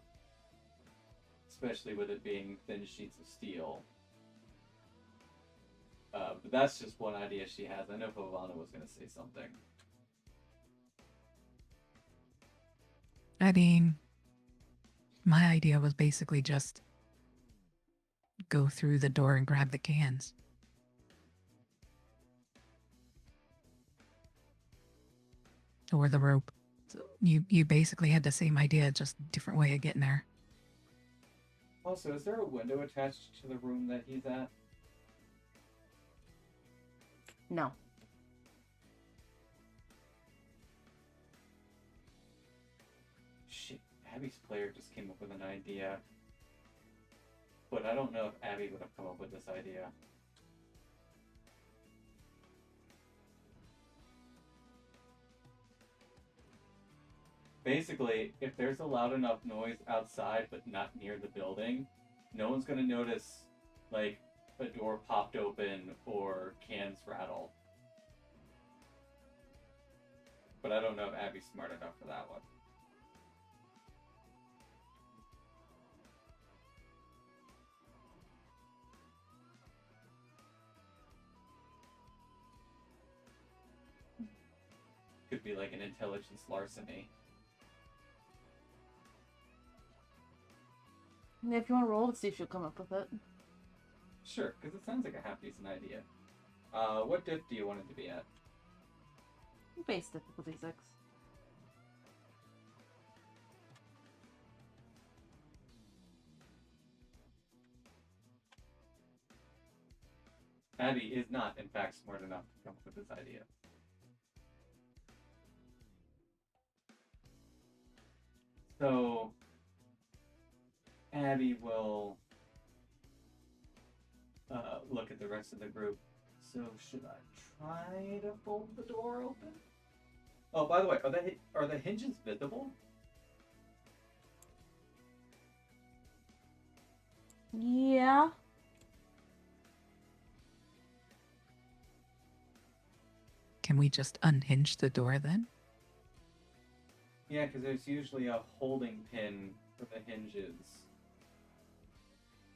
especially with it being thin sheets of steel. But that's just one idea she has. I know Pavana was going to say something. I mean, my idea was basically just go through the door and grab the cans. Or the rope. So you basically had the same idea, just different way of getting there. Also, is there a window attached to the room that he's at? No. Shit, Abby's player just came up with an idea. But I don't know if Abby would have come up with this idea. Basically, if there's a loud enough noise outside but not near the building, no one's gonna notice, like, a door popped open or cans rattle. But I don't know if Abby's smart enough for that one. Could be like an intelligence larceny. If you want to roll to see if she'll come up with it. Sure, because it sounds like a half-decent idea. What diff do you want it to be at? Base difficulty 6. Abby is not, in fact, smart enough to come up with this idea. So, Abby will look at the rest of the group. So, should I try to fold the door open? Oh, by the way, are the hinges visible? Yeah. Can we just unhinge the door then? Yeah, because there's usually a holding pin for the hinges.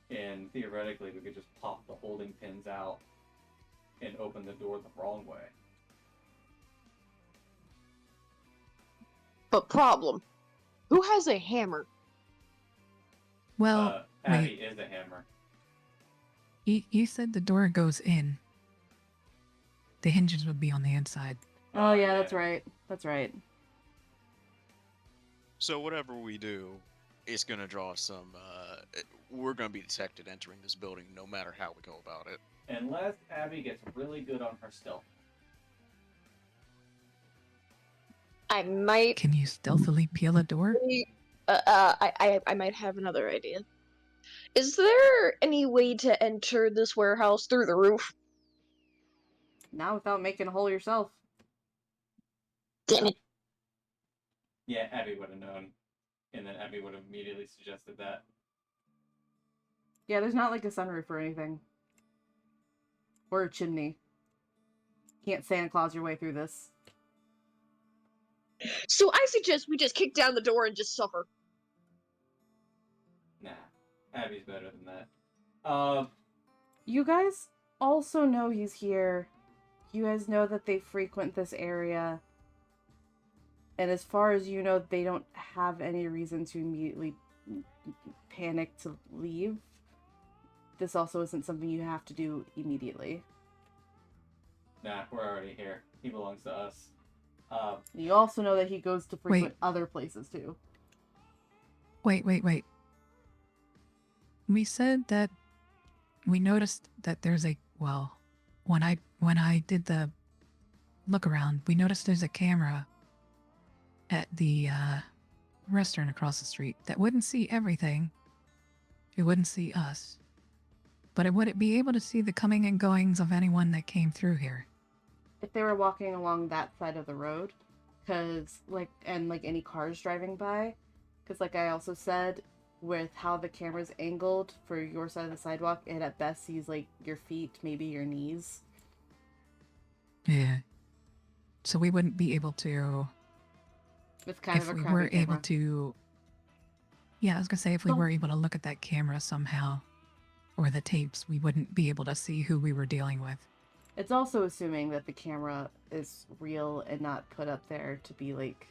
And theoretically, we could just pop the holding pins out and open the door the wrong way. But problem. Who has a hammer? Well, Abby is a hammer. you said the door goes in. The hinges would be on the inside. Oh, yeah, that's right. That's right. So whatever we do, it's gonna draw some. We're gonna be detected entering this building, no matter how we go about it. Unless Abby gets really good on her stealth. I might. Can you stealthily peel a door? I might have another idea. Is there any way to enter this warehouse through the roof? Not without making a hole yourself. Damn it. Yeah, Abby would have known. And then Abby would have immediately suggested that. Yeah, there's not like a sunroof or anything. Or a chimney. Can't Santa Claus your way through this. So I suggest we just kick down the door and just suffer. Nah, Abby's better than that. You guys also know he's here. You guys know that they frequent this area. And as far as you know, they don't have any reason to immediately panic to leave. This also isn't something you have to do immediately. Nah, we're already here. He belongs to us. You also know that he goes to frequent other places too. Wait. We said that we noticed that there's a when I did the look around, we noticed there's a camera at the restaurant across the street that wouldn't see everything. It wouldn't see us. But it would be able to see the coming and goings of anyone that came through here. If they were walking along that side of the road, because and any cars driving by, because like I also said, with how the camera's angled for your side of the sidewalk, it at best sees like your feet, maybe your knees. Yeah. So we wouldn't be able to. It's kind If of a we crappy were able camera. to. Yeah, I was gonna say if we Oh. were able to look at that camera somehow, or the tapes, we wouldn't be able to see who we were dealing with. It's also assuming that the camera is real and not put up there to be like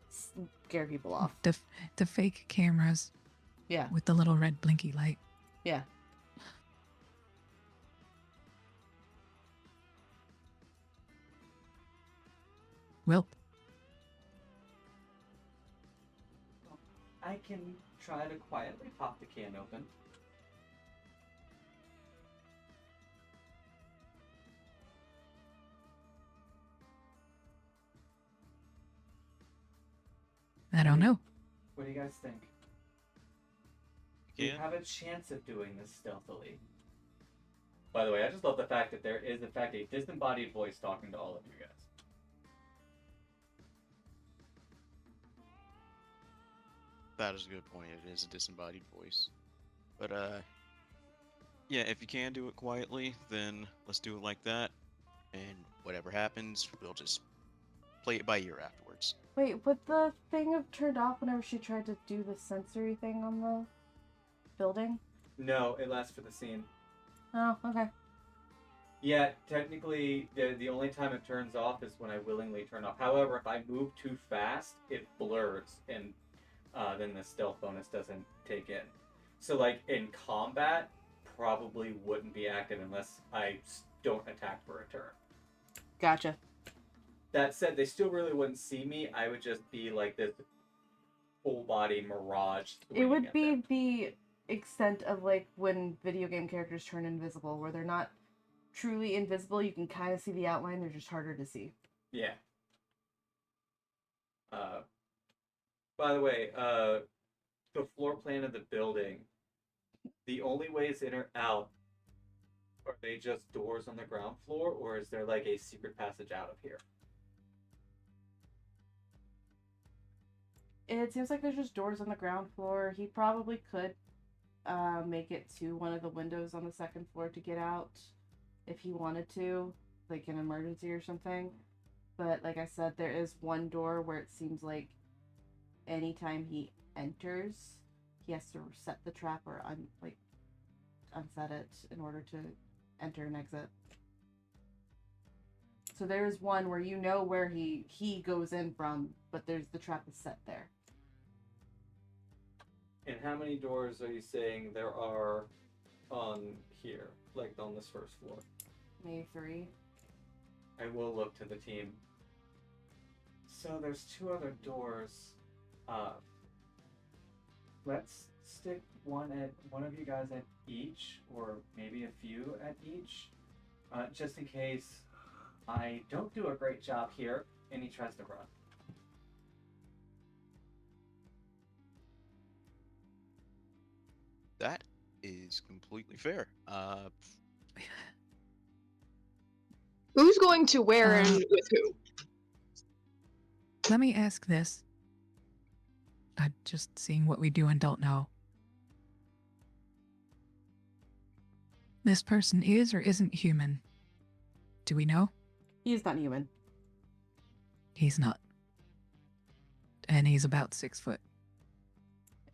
scare people off. The fake cameras. Yeah. With the little red blinky light. Yeah. Well, I can try to quietly pop the can open. I don't know. What do you guys think? Yeah. You have a chance of doing this stealthily. By the way, I just love the fact that there is, in fact, a disembodied voice talking to all of you guys. That is a good point. It is a disembodied voice. But, yeah, if you can do it quietly, then let's do it like that. And whatever happens, we'll just play it by ear afterwards. Wait, would the thing have turned off whenever she tried to do the sensory thing on the building? No, it lasts for the scene. Oh, okay. Yeah, technically, the only time it turns off is when I willingly turn off. However, if I move too fast, it blurs, and then the stealth bonus doesn't take in. So, like, in combat, probably wouldn't be active unless I don't attack for a turn. Gotcha. That said, they still really wouldn't see me. I would just be like this full-body mirage. It would be them. the extent of like when video game characters turn invisible, where they're not truly invisible. You can kind of see the outline. They're just harder to see. Yeah. By the way, the floor plan of the building, the only ways in or out, are they just doors on the ground floor, or is there like a secret passage out of here? It seems like there's just doors on the ground floor. He probably could make it to one of the windows on the second floor to get out if he wanted to, like an emergency or something. But like I said, there is one door where it seems like anytime he enters, he has to set the trap or unset it in order to enter and exit. So there is one where you know where he goes in from, but there's the trap is set there. And how many doors are you saying there are on here, like on this first floor? Maybe 3. I will look to the team. So there's 2 other doors. Let's stick one of you guys at each, or maybe a few at each, just in case I don't do a great job here and he tries to run. That is completely fair. Who's going to where and with who? Let me ask this. I'm just seeing what we do and don't know. This person is or isn't human? Do we know? He's not human. He's not. And he's about 6 foot.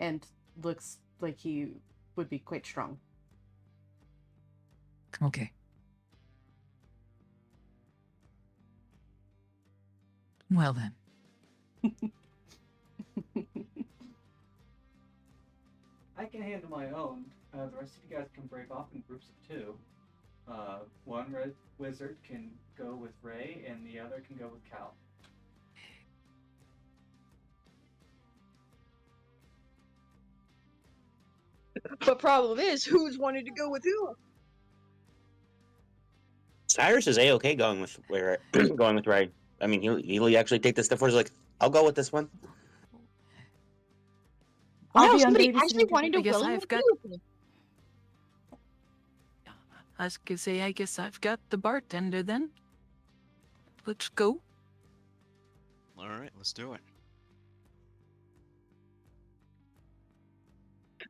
And looks like he would be quite strong. Okay. Well then. I can handle my own. The rest of you guys can break off in groups of 2. One red wizard can go with Ray, and the other can go with Cal. But problem is, who's wanting to go with who? Cyrus is a-okay going with where going with Ray. I mean, he'll actually take the step forward. He's like, I'll go with this one. I'll Wow, be on somebody babysitting actually duty. wanting to I guess willingly I've got- be with me. I was gonna say, I guess I've got the bartender then. Let's go. All right, let's do it.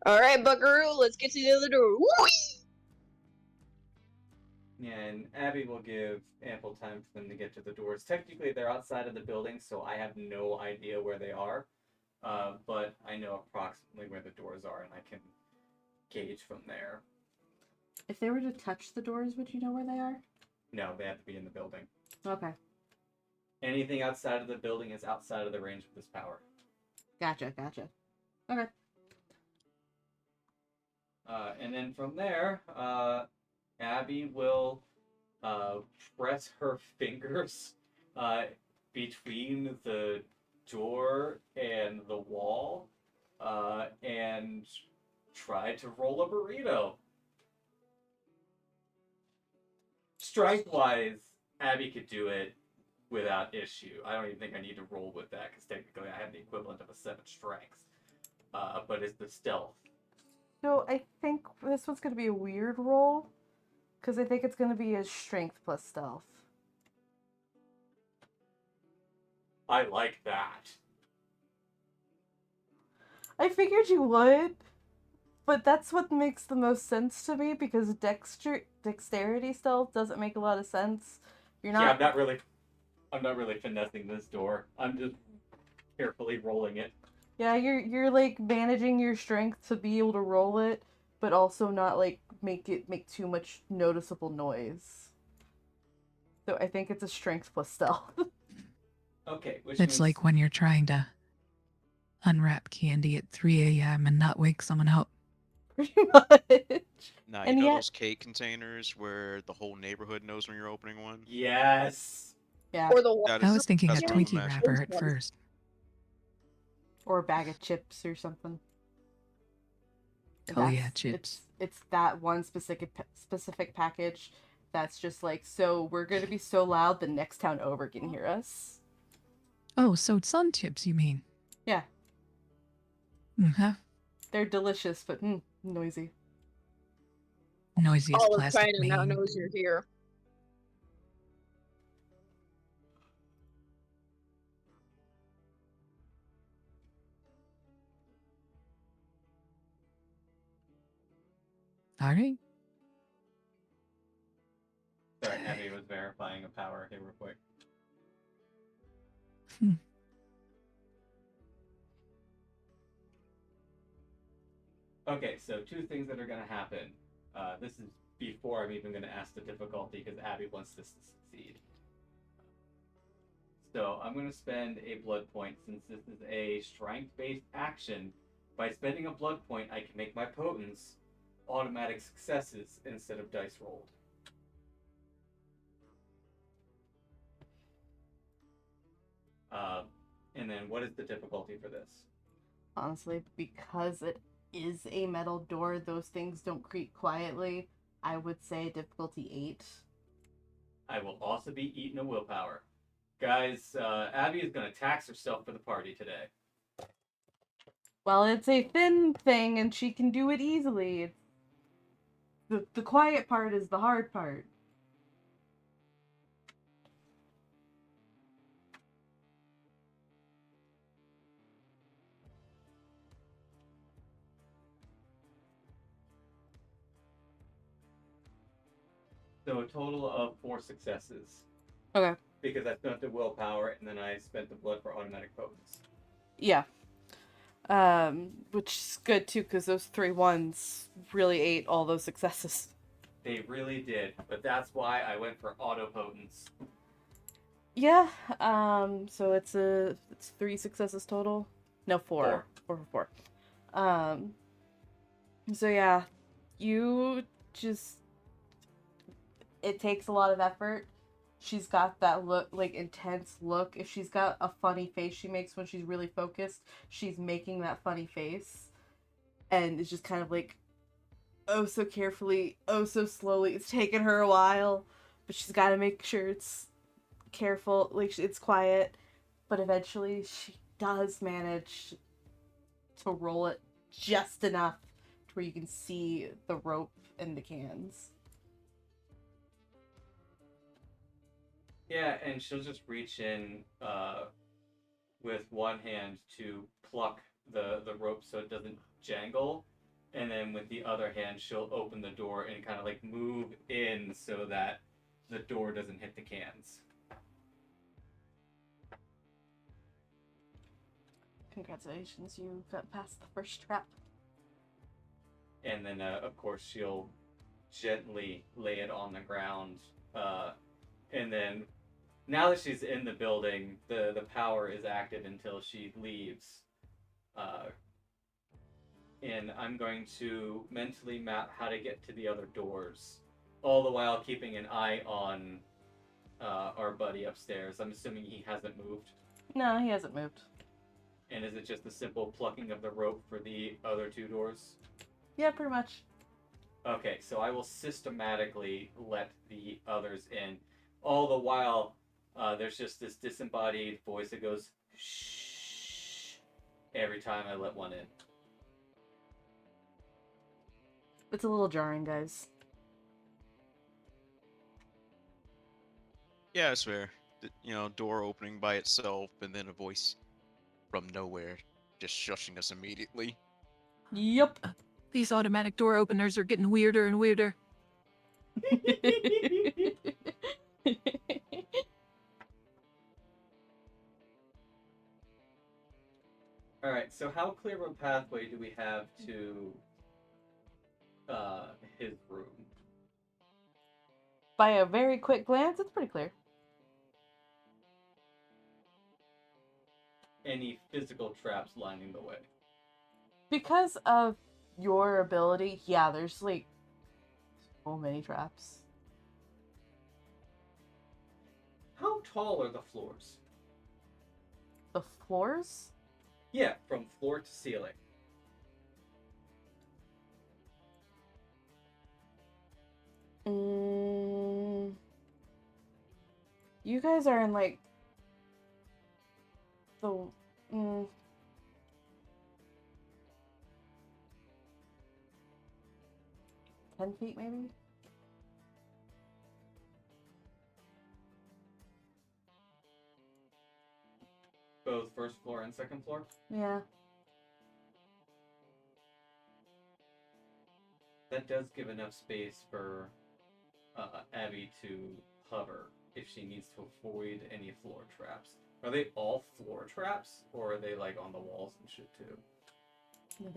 Alright, Buckaroo, let's get to the other door. Whee! Yeah, and Abby will give ample time for them to get to the doors. Technically, they're outside of the building, so I have no idea where they are. But I know approximately where the doors are, and I can gauge from there. If they were to touch the doors, would you know where they are? No, they have to be in the building. Okay. Anything outside of the building is outside of the range of this power. Gotcha. Okay. And then from there, Abby will press her fingers between the door and the wall and try to roll a burrito. Strength-wise, Abby could do it without issue. I don't even think I need to roll with that because technically I have the equivalent of a 7 strength. But it's the stealth. So I think this one's going to be a weird roll. Because I think it's going to be a strength plus stealth. I like that. I figured you would. But that's what makes the most sense to me. Because dexterity stealth doesn't make a lot of sense. You're not... Yeah, I'm not really finessing this door. I'm just carefully rolling it. Yeah, you're like managing your strength to be able to roll it, but also not like make too much noticeable noise. So I think it's a strength plus stealth. Okay, which It's means like when you're trying to unwrap candy at 3 a.m. and not wake someone up. Pretty much. Now, And you know yet- those cake containers where the whole neighborhood knows when you're opening one? yes. Yeah. Or the one. That I is- was thinking a that's what I'm Twinkie imagining. wrapper at first. Or a bag of chips or something. And Oh yeah, that's- chips. It's that one specific package that's just like, so we're gonna be so loud the next town over can hear us. Oh, so sun chips, you mean? Yeah. Uh-huh. They're delicious, but noisy. Noisiest All of plastic China now meme. knows you're here. All right. Sorry, Abby was verifying a power here real quick. Hmm. Okay, so 2 things that are going to happen. This is before I'm even going to ask the difficulty because Abby wants this to succeed. So I'm going to spend a blood point since this is a strength-based action. By spending a blood point, I can make my potents automatic successes instead of dice rolled. And then what is the difficulty for this? Honestly, because it is a metal door, those things don't creak quietly. I would say difficulty 8. I will also be eating a willpower. Guys, Abby is going to tax herself for the party today. Well, it's a thin thing and she can do it easily. The quiet part is the hard part. So a total of 4 successes. Okay. Because I spent the willpower and then I spent the blood for automatic potents. Yeah. Which is good too, because those 3 ones really ate all those successes. They really did, but that's why I went for auto potents. Yeah. So it's 3 successes total. No, 4. 4 for 4. So yeah, you just. It takes a lot of effort. She's got that look, like intense look. If she's got a funny face she makes when she's really focused, she's making that funny face. And it's just kind of like, oh so carefully, oh so slowly. It's taken her a while, but she's got to make sure it's careful, like it's quiet. But eventually she does manage to roll it just enough to where you can see the rope and the cans. Yeah, and she'll just reach in with one hand to pluck the rope so it doesn't jangle, and then with the other hand she'll open the door and kind of like move in so that the door doesn't hit the cans. Congratulations, you got past the first trap. And then of course she'll gently lay it on the ground, and then now that she's in the building, the power is active until she leaves. And I'm going to mentally map how to get to the other doors, all the while keeping an eye on our buddy upstairs. I'm assuming he hasn't moved. No, he hasn't moved. And is it just a simple plucking of the rope for the other two doors? Yeah, pretty much. Okay, so I will systematically let the others in. All the while, there's just this disembodied voice that goes, shh, every time I let one in. It's a little jarring, guys. Yeah, I swear. Door opening by itself, and then a voice from nowhere just shushing us immediately. Yep. These automatic door openers are getting weirder and weirder. Alright, so how clear of a pathway do we have to his room? By a very quick glance, it's pretty clear. Any physical traps lining the way? Because of your ability, yeah, there's like so many traps. How tall are the floors? The floors? Yeah, from floor to ceiling. You guys are in like the 10 feet maybe? Both first floor and second floor? Yeah. That does give enough space for Abby to hover if she needs to avoid any floor traps. Are they all floor traps, or are they like on the walls and shit too? Yeah,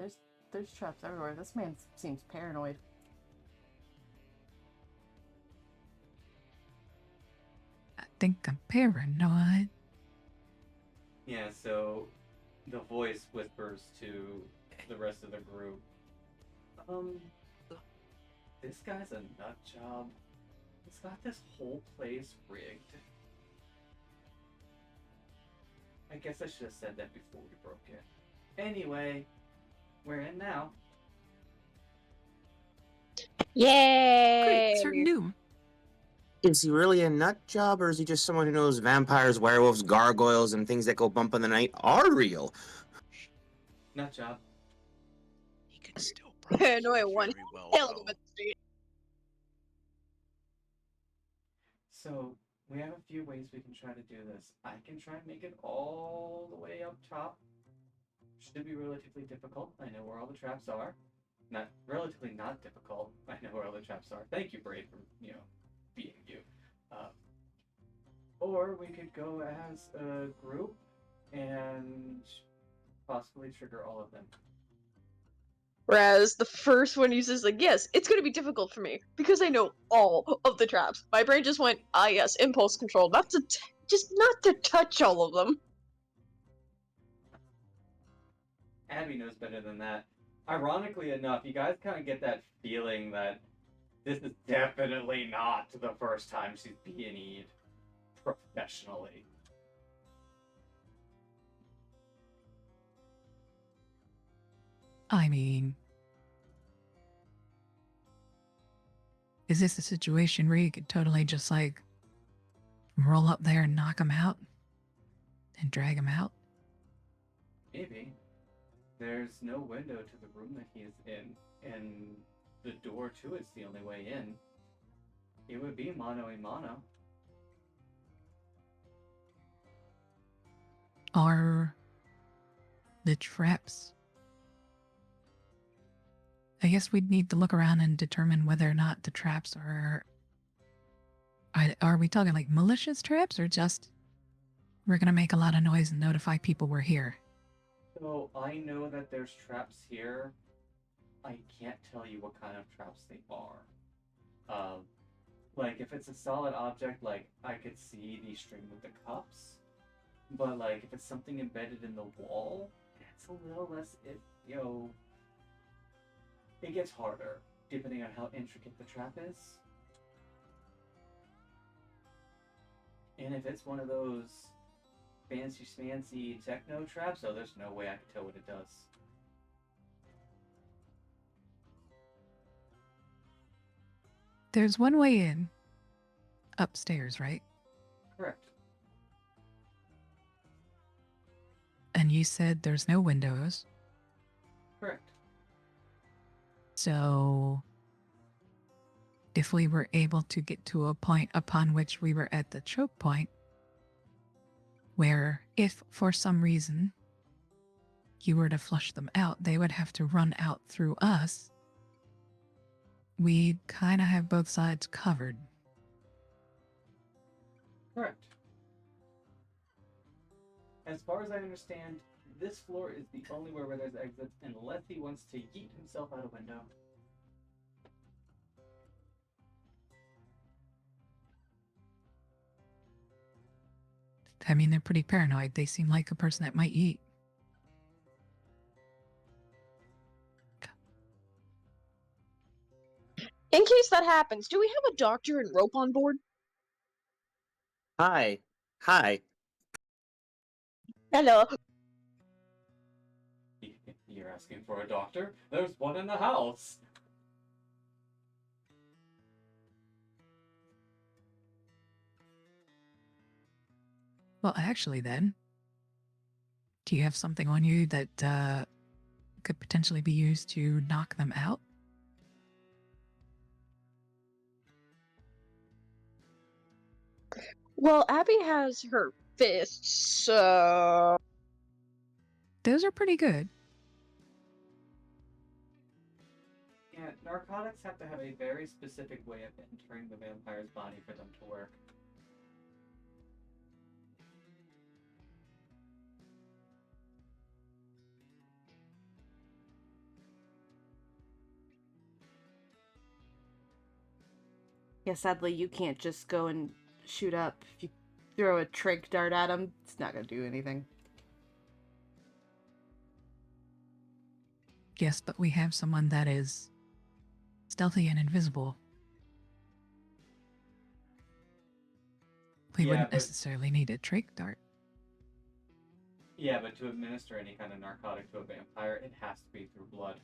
there's traps everywhere. This man seems paranoid. I think I'm paranoid. Yeah, so the voice whispers to the rest of the group, this guy's a nut job. He's got this whole place rigged. I guess I should have said that before we broke in. Anyway, we're in now. Yay! Great, certain doom. Is he really a nut job, or is he just someone who knows vampires, werewolves, gargoyles, and things that go bump in the night are real? Nut job. He could still probably Paranoid hear one very well, hell of though. a street. So, we have a few ways we can try to do this. I can try and make it all the way up top. Should be relatively difficult. I know where all the traps are. Not relatively not difficult. I know where all the traps are. Thank you, Braid, for being you. Or we could go as a group and possibly trigger all of them. Whereas the first one uses like, yes, it's going to be difficult for me because I know all of the traps. My brain just went, ah, yes, impulse control, just not to touch all of them. Abby knows better than that. Ironically enough, you guys kind of get that feeling that this is definitely not the first time she's being professionally. I mean, is this a situation where you could totally just like roll up there and knock him out and drag him out? Maybe. There's no window to the room that he's in, and the door to it's the only way in. It would be mano a mano. Are the traps? I guess we'd need to look around and determine whether or not the traps are we talking like malicious traps or just we're gonna make a lot of noise and notify people we're here? So I know that there's traps here. I can't tell you what kind of traps they are. Like if it's a solid object, like I could see the string with the cups. But like if it's something embedded in the wall, it's a little less it gets harder depending on how intricate the trap is. And if it's one of those fancy techno traps, oh, there's no way I can tell what it does. There's one way in upstairs, right? Correct. And you said there's no windows. Correct. So if we were able to get to a point upon which we were at the choke point, where if for some reason you were to flush them out, they would have to run out through us, we'd kind of have both sides covered. Correct. As far as I understand, this floor is the only where there's exits unless he wants to yeet himself out a window. I mean, they're pretty paranoid. They seem like a person that might eat. In case that happens, do we have a doctor and rope on board? Hi. Hi. Hello. You're asking for a doctor? There's one in the house. Well, actually, then, do you have something on you that could potentially be used to knock them out? Well, Abby has her fists, so... Those are pretty good. Yeah, narcotics have to have a very specific way of entering the vampire's body for them to work. Yeah, sadly, you can't just go and shoot up. If you throw a tranq dart at him, it's not going to do anything. Yes, but we have someone that is stealthy and invisible. We Yeah, wouldn't but- necessarily need a tranq dart. Yeah, but to administer any kind of narcotic to a vampire, it has to be through blood.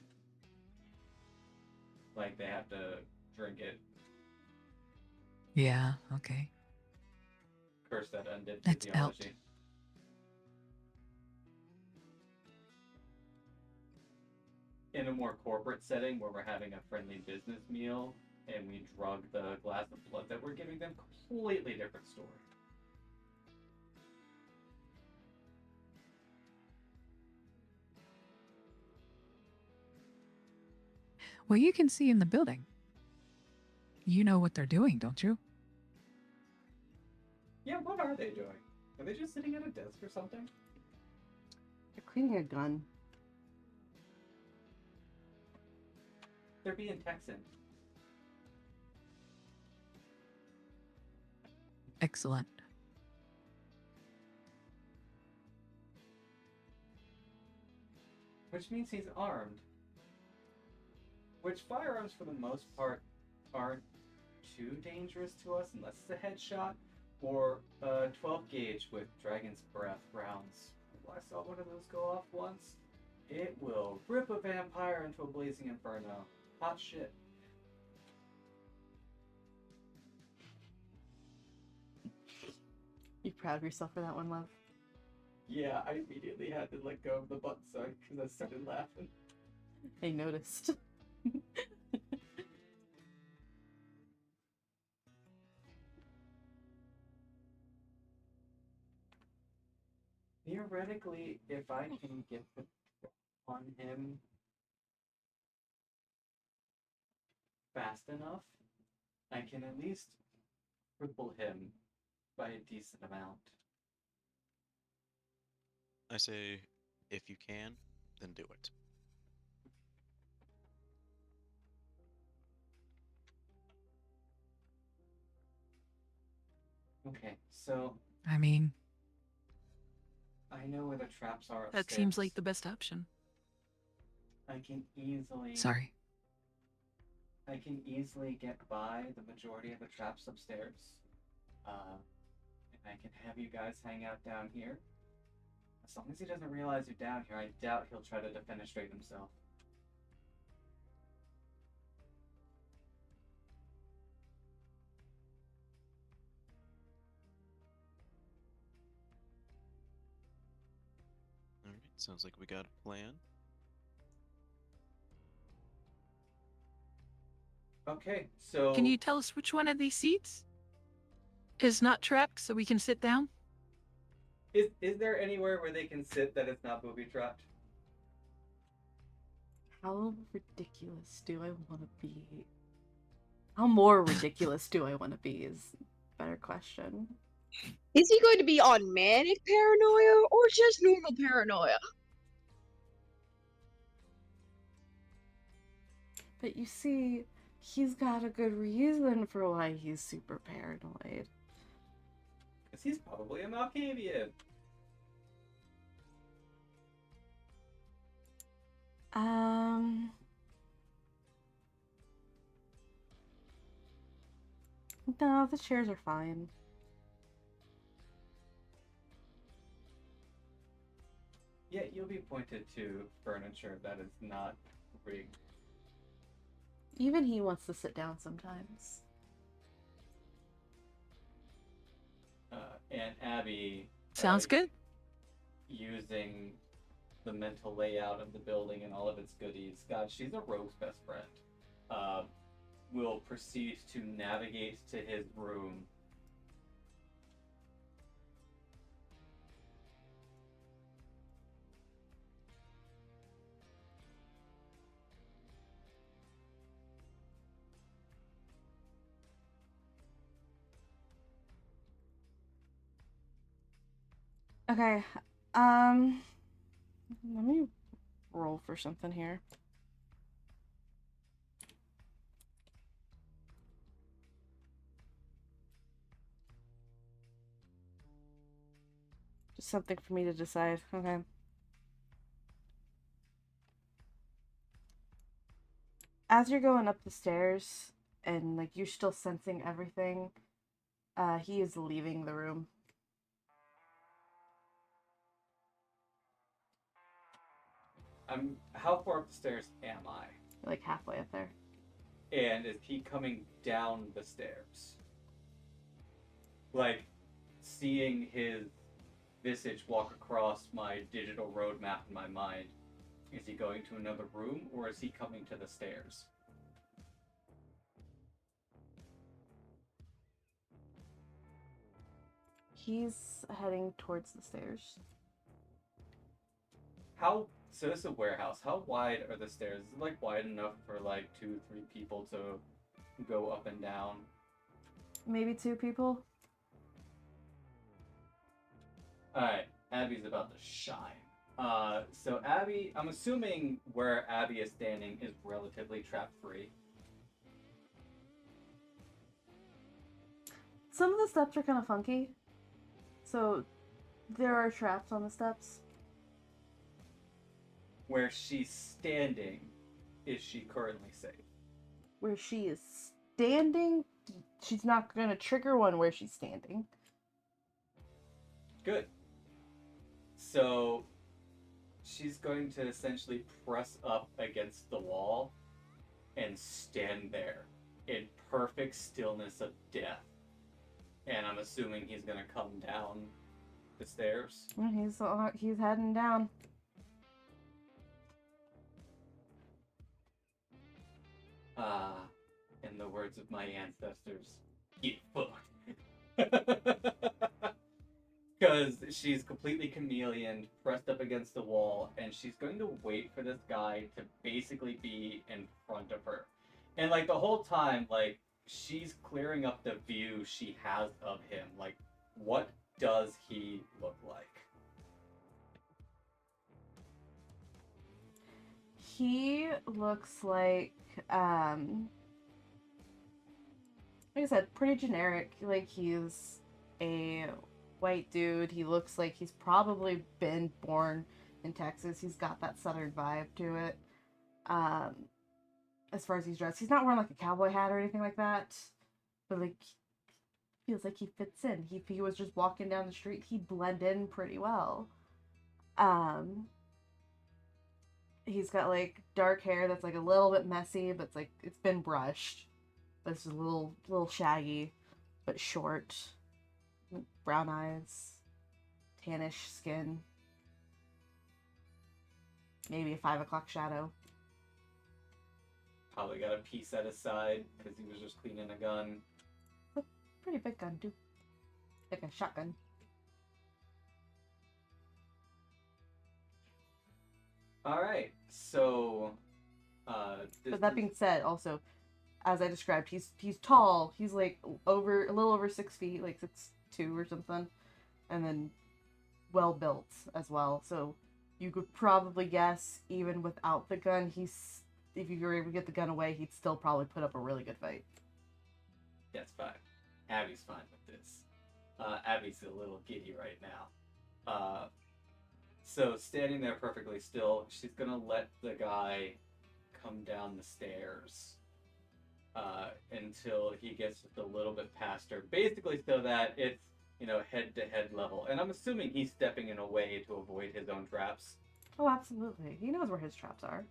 Like, they have to drink it. Yeah, okay. Curse that undead That's out. physiology. In a more corporate setting where we're having a friendly business meal and we drug the glass of blood that we're giving them, completely different story. Well, you can see in the building. You know what they're doing, don't you? Yeah, what are they doing? Are they just sitting at a desk or something? You're cleaning a gun. They're being Texan. Excellent. Which means he's armed. Which firearms, for the most part, aren't too dangerous to us unless it's a headshot or a 12 gauge with Dragon's Breath rounds. I saw one of those go off once. It will rip a vampire into a blazing inferno. Hot shit. You proud of yourself for that one, love? Yeah, I immediately had to let go of the butt suck because I started laughing. I noticed. Theoretically, if I can get the on him fast enough, I can at least cripple him by a decent amount. I say, if you can, then do it. Okay, so I mean, I know where the traps are upstairs. That seems like the best option. I can easily sorry. I can easily get by the majority of the traps upstairs. And I can have you guys hang out down here. As long as he doesn't realize you're down here, I doubt he'll try to defenestrate himself. All right, sounds like we got a plan. Okay, so Can you tell us which one of these seats is not trapped so we can sit down? is there anywhere where they can sit that it's not booby trapped? How ridiculous do I want to be? How more ridiculous do I want to be is a better question. Is he going to be on manic paranoia or just normal paranoia? But you see, he's got a good reason for why he's super paranoid. Because he's probably a Malkavian. Um. No, the chairs are fine. Yet you'll be pointed to furniture that is not rigged. Even he wants to sit down sometimes. And Abby Sounds good. using the mental layout of the building and all of its goodies. God, she's a rogue's best friend. Will proceed to navigate to his room. Okay, let me roll for something here. Just something for me to decide. Okay. As you're going up the stairs and like you're still sensing everything, he is leaving the room. How far up the stairs am I? Like halfway up there. And is he coming down the stairs? Like, seeing his visage walk across my digital roadmap in my mind, is he going to another room or is he coming to the stairs? He's heading towards the stairs. So this is a warehouse. How wide are the stairs? Is it like wide enough for like 2-3 people to go up and down? Maybe 2 people. Alright, Abby's about to shine. So Abby, I'm assuming where Abby is standing is relatively trap free. Some of the steps are kind of funky. So there are traps on the steps. Where she's standing, is she currently safe? Where she is standing, she's not going to trigger one where she's standing. Good. So she's going to essentially press up against the wall and stand there in perfect stillness of death. And I'm assuming he's going to come down the stairs. He's heading down. In the words of my ancestors, get fucked. Because she's completely chameleon, pressed up against the wall, and she's going to wait for this guy to basically be in front of her. And like the whole time, like she's clearing up the view she has of him. Like, what does he look like? He looks like I said, pretty generic. Like he's a white dude. He looks like he's probably been born in Texas. He's got that southern vibe to it. Um, as far as he's dressed, he's not wearing like a cowboy hat or anything like that. But like, feels like he fits in. If he was just walking down the street, he'd blend in pretty well. Um, he's got like dark hair that's like a little bit messy, but it's been brushed. But it's just a little shaggy, but short. Brown eyes, tannish skin. Maybe a 5 o'clock shadow. Probably got a piece at his side because he was just cleaning a gun. Pretty big gun too. Like a shotgun. Alright, so But that being said, also, as I described, he's tall. He's like a little over 6 feet, like 6'2" or something, and then well built as well. So you could probably guess, even without the gun, if you were able to get the gun away, he'd still probably put up a really good fight. That's fine. Abby's fine with this. Abby's a little giddy right now. So standing there perfectly still, she's gonna let the guy come down the stairs until he gets just a little bit past her, basically so that it's head-to-head level. And I'm assuming he's stepping in a way to avoid his own traps. Oh, absolutely. He knows where his traps are.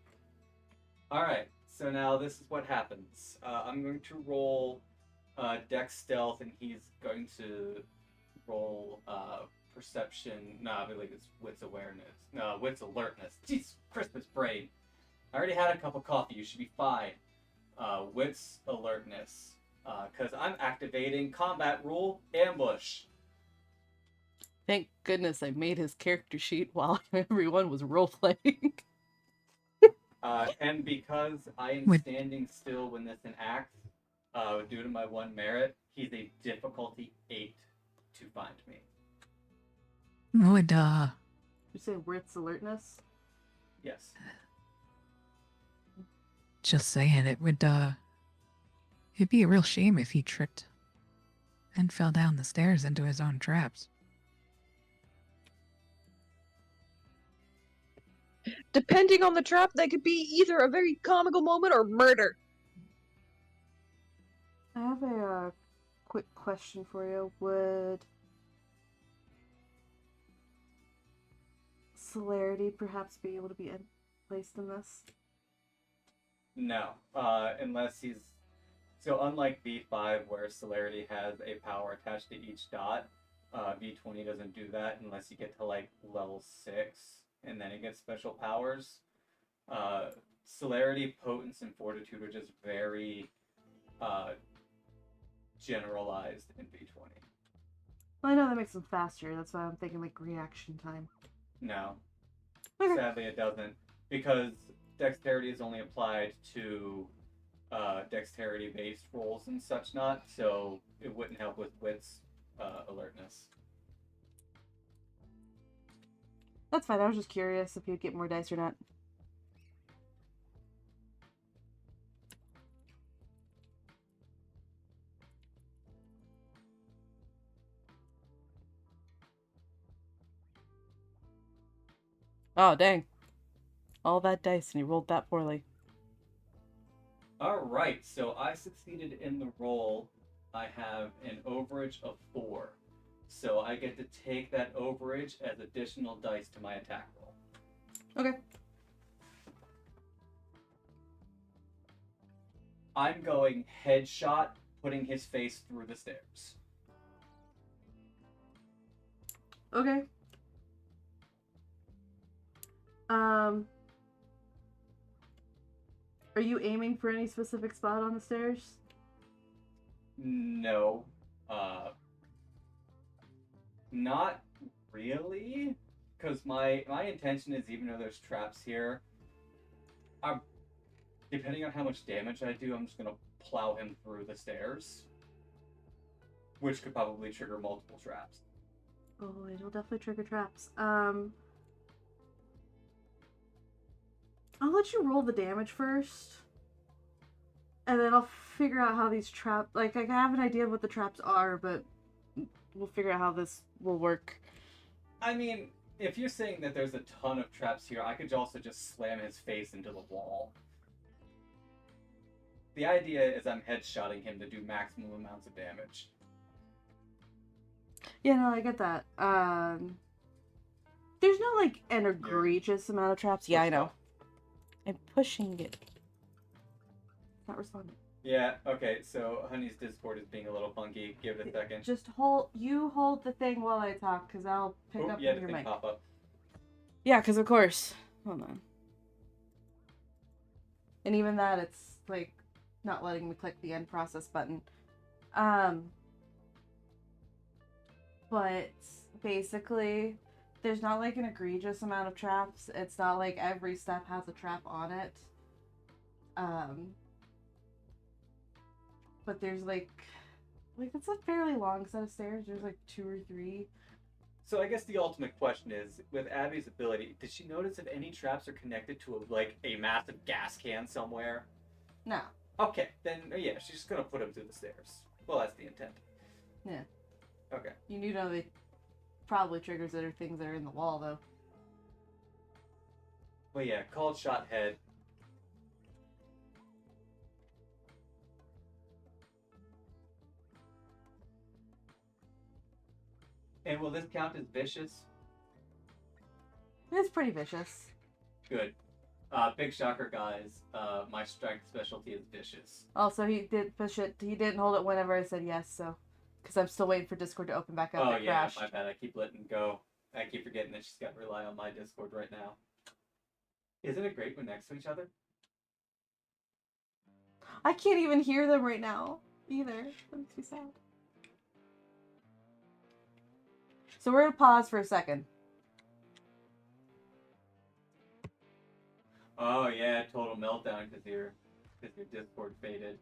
Alright, so now this is what happens. I'm going to roll Dex Stealth, and he's going to roll Perception. No, I believe it's Wits Awareness. No, Wits Alertness. Jeez, Christmas brain. I already had a cup of coffee. You should be fine. Wits Alertness. Because I'm activating combat rule Ambush. Thank goodness I made his character sheet while everyone was role-playing. And because I am With- standing still when this enacts, due to my one merit, he's a difficulty 8 to find me. Would, You say Wits Alertness? Yes. just saying, it'd be a real shame if he tripped and fell down the stairs into his own traps. Depending on the trap, that could be either a very comical moment or murder. I have a quick question for you. Would celerity perhaps be able to be placed in this? No. Unless he's... So unlike V5, where celerity has a power attached to each dot, V20 doesn't do that unless you get to like level 6, and then it gets special powers. Celerity, potence, and fortitude are just very generalized in V20. Well, I know that makes them faster. That's why I'm thinking like reaction time. No. Okay. Sadly, it doesn't, because dexterity is only applied to dexterity-based rolls and such not, so it wouldn't help with wits alertness. That's fine. I was just curious if you'd get more dice or not. Oh, dang. All that dice and you rolled that poorly. Alright, so I succeeded in the roll. I have an overage of 4. So I get to take that overage as additional dice to my attack roll. Okay. I'm going headshot, putting his face through the stairs. Okay. Um, are you aiming for any specific spot on the stairs? No. Not really. Because my intention is, even though there's traps here, I'm, depending on how much damage I do, I'm just going to plow him through the stairs. Which could probably trigger multiple traps. Oh, it'll definitely trigger traps. I'll let you roll the damage first. And then I'll figure out how these traps... Like, I have an idea of what the traps are, but we'll figure out how this will work. I mean, if you're saying that there's a ton of traps here, I could also just slam his face into the wall. The idea is I'm headshotting him to do maximum amounts of damage. Yeah, no, I get that. There's no, like, an egregious amount of traps. Yeah, I know. I'm pushing it. It's not responding. Yeah, okay, so Honey's Discord is being a little funky. Give it a second. Just hold the thing while I talk, because I'll pick up yeah, on your the thing mic. pop up. Yeah, because of course. Hold on. And even that, it's, like, not letting me click the end process button. But basically, there's not, like, an egregious amount of traps. It's not like every step has a trap on it. But there's, like, it's a fairly long set of stairs. There's, like, 2 or 3. So I guess the ultimate question is, with Abby's ability, did she notice if any traps are connected to a massive gas can somewhere? No. Okay, then yeah, she's just gonna put him through the stairs. Well, that's the intent. Yeah. Okay. You do know they probably triggers that are things that are in the wall, though. Well, yeah, called shot head. And will this count as vicious? It's pretty vicious. Good. Big shocker, guys. My strength specialty is vicious. Also, he did push it. He didn't hold it whenever I said yes, so... Because I'm still waiting for Discord to open back up. Oh, It yeah, crashed. my bad. I keep letting go. I keep forgetting that she's got to rely on my Discord right now. Isn't it great when next to each other? I can't even hear them right now, either. That makes me sad. So we're going to pause for a second. Oh, yeah, total meltdown because your Discord faded.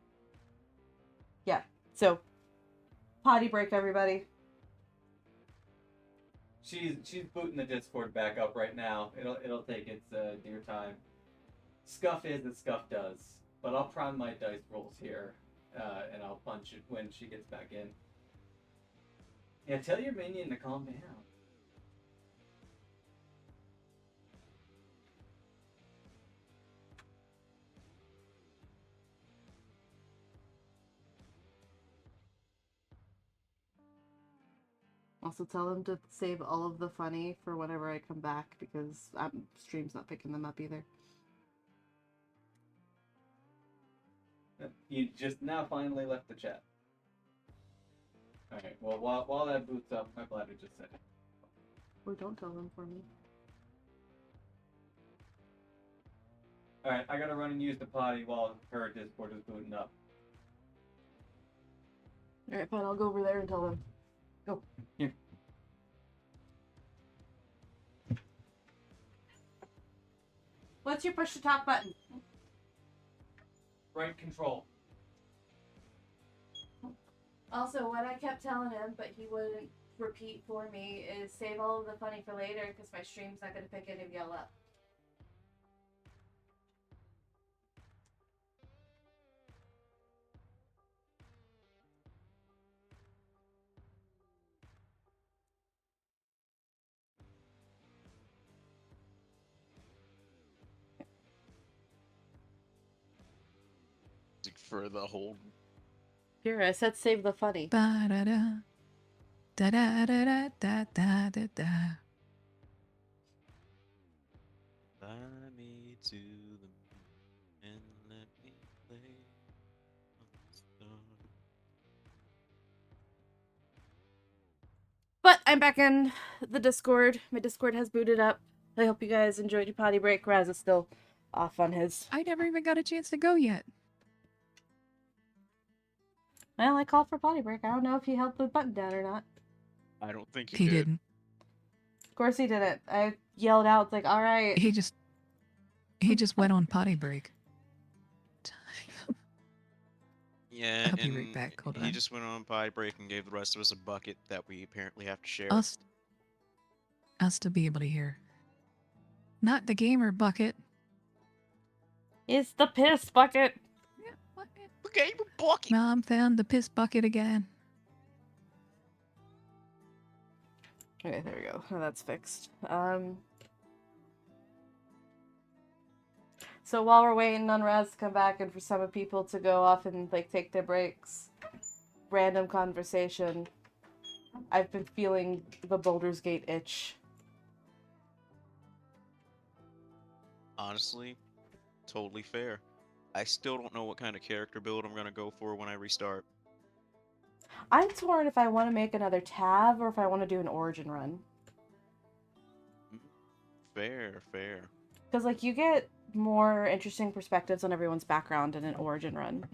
Yeah, so... Potty break, everybody. She's booting the Discord back up right now. It'll take its dear time. Scuff is as Scuff does, but I'll prime my dice rolls here, and I'll punch it when she gets back in. Yeah, tell your minion to calm down. Also tell them to save all of the funny for whenever I come back, because stream's not picking them up either. You just now finally left the chat. Alright, well, while that boots up, my bladder just said it. Or don't tell them for me. Alright, I gotta run and use the potty while her Discord is booting up. Alright, fine, I'll go over there and tell them. Go. Here. What's your push to talk button? Right control. Also, what I kept telling him, but he wouldn't repeat for me, is save all of the funny for later, because my stream's not going to pick any of y'all up. For the whole. Here, I said save the funny. Ba da da. Da da da da da da da da. Fly me to the moon and let me play on the star. But I'm back in the Discord. My Discord has booted up. I hope you guys enjoyed your potty break. Raz is still off on his. I never even got a chance to go yet. Well, I called for potty break. I don't know if he held the button down or not. I don't think He didn't. Of course he didn't. I yelled out, like, all right. He just went on potty break. Yeah, I'll be and right back. Hold he on. just went on pie break and gave the rest of us a bucket that we apparently have to share. I'll still be able to hear. Not the gamer bucket. It's the piss bucket. Yeah, what? Okay, bucket. Mom found the piss bucket again. Okay, there we go. Oh, that's fixed. So while we're waiting on Raz to come back and for some of people to go off and like take their breaks, random conversation. I've been feeling the Baldur's Gate itch. Honestly, totally fair. I still don't know what kind of character build I'm gonna go for when I restart. I'm torn if I want to make another tab or if I want to do an origin run. Fair, fair. Because like you get more interesting perspectives on everyone's background in an origin run.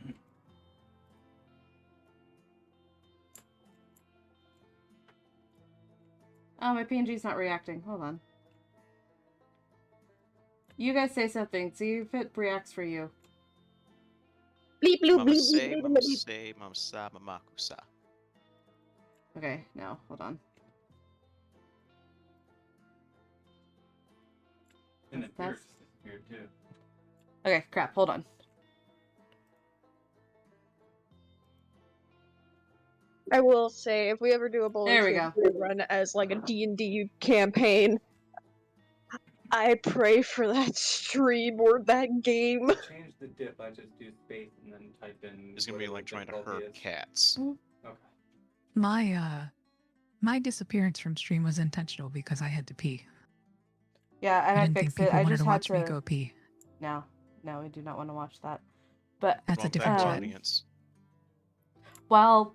Oh, my PNG's not reacting. Hold on. You guys say something. See if it reacts for you. Bleep bloop Mama bleep say, bleep bleep mama bleep. say, mama sa, mama kusa. Okay, no, hold on. And the That's- Pierce disappeared too. Okay, crap, hold on. I will say, if we ever do a There we Baldur's Gate run as like a D&D campaign, I pray for that stream or that game. To change the diff, I just do space and then type in. It's gonna be whatever like trying to difficulty herd is. cats. Okay. My disappearance from stream was intentional because I had to pee. Yeah, and I I didn't think fixed it. people I wanted just to had watch me go pee. No, we do not want to watch that. But That's a Wrong type different of chat. audience. while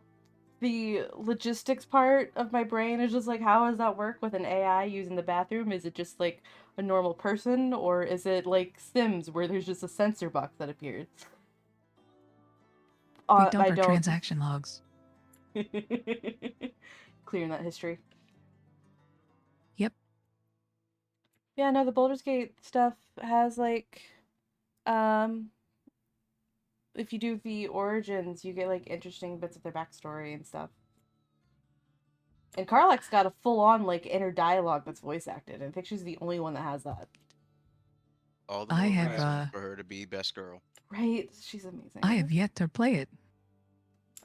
the logistics part of my brain is just like, how does that work with an AI using the bathroom? Is it just like a normal person, or is it like Sims where there's just a sensor box that appears? We dump I our don't. transaction logs. Clearing that history. Yep. Yeah, no, the Baldur's Gate stuff has like, if you do the origins, you get like interesting bits of their backstory and stuff. And Karlach's got a full-on like inner dialogue that's voice acted, and I think she's the only one that has that. All the I more have, reason for her to be best girl. Right? She's amazing. I have yet to play it.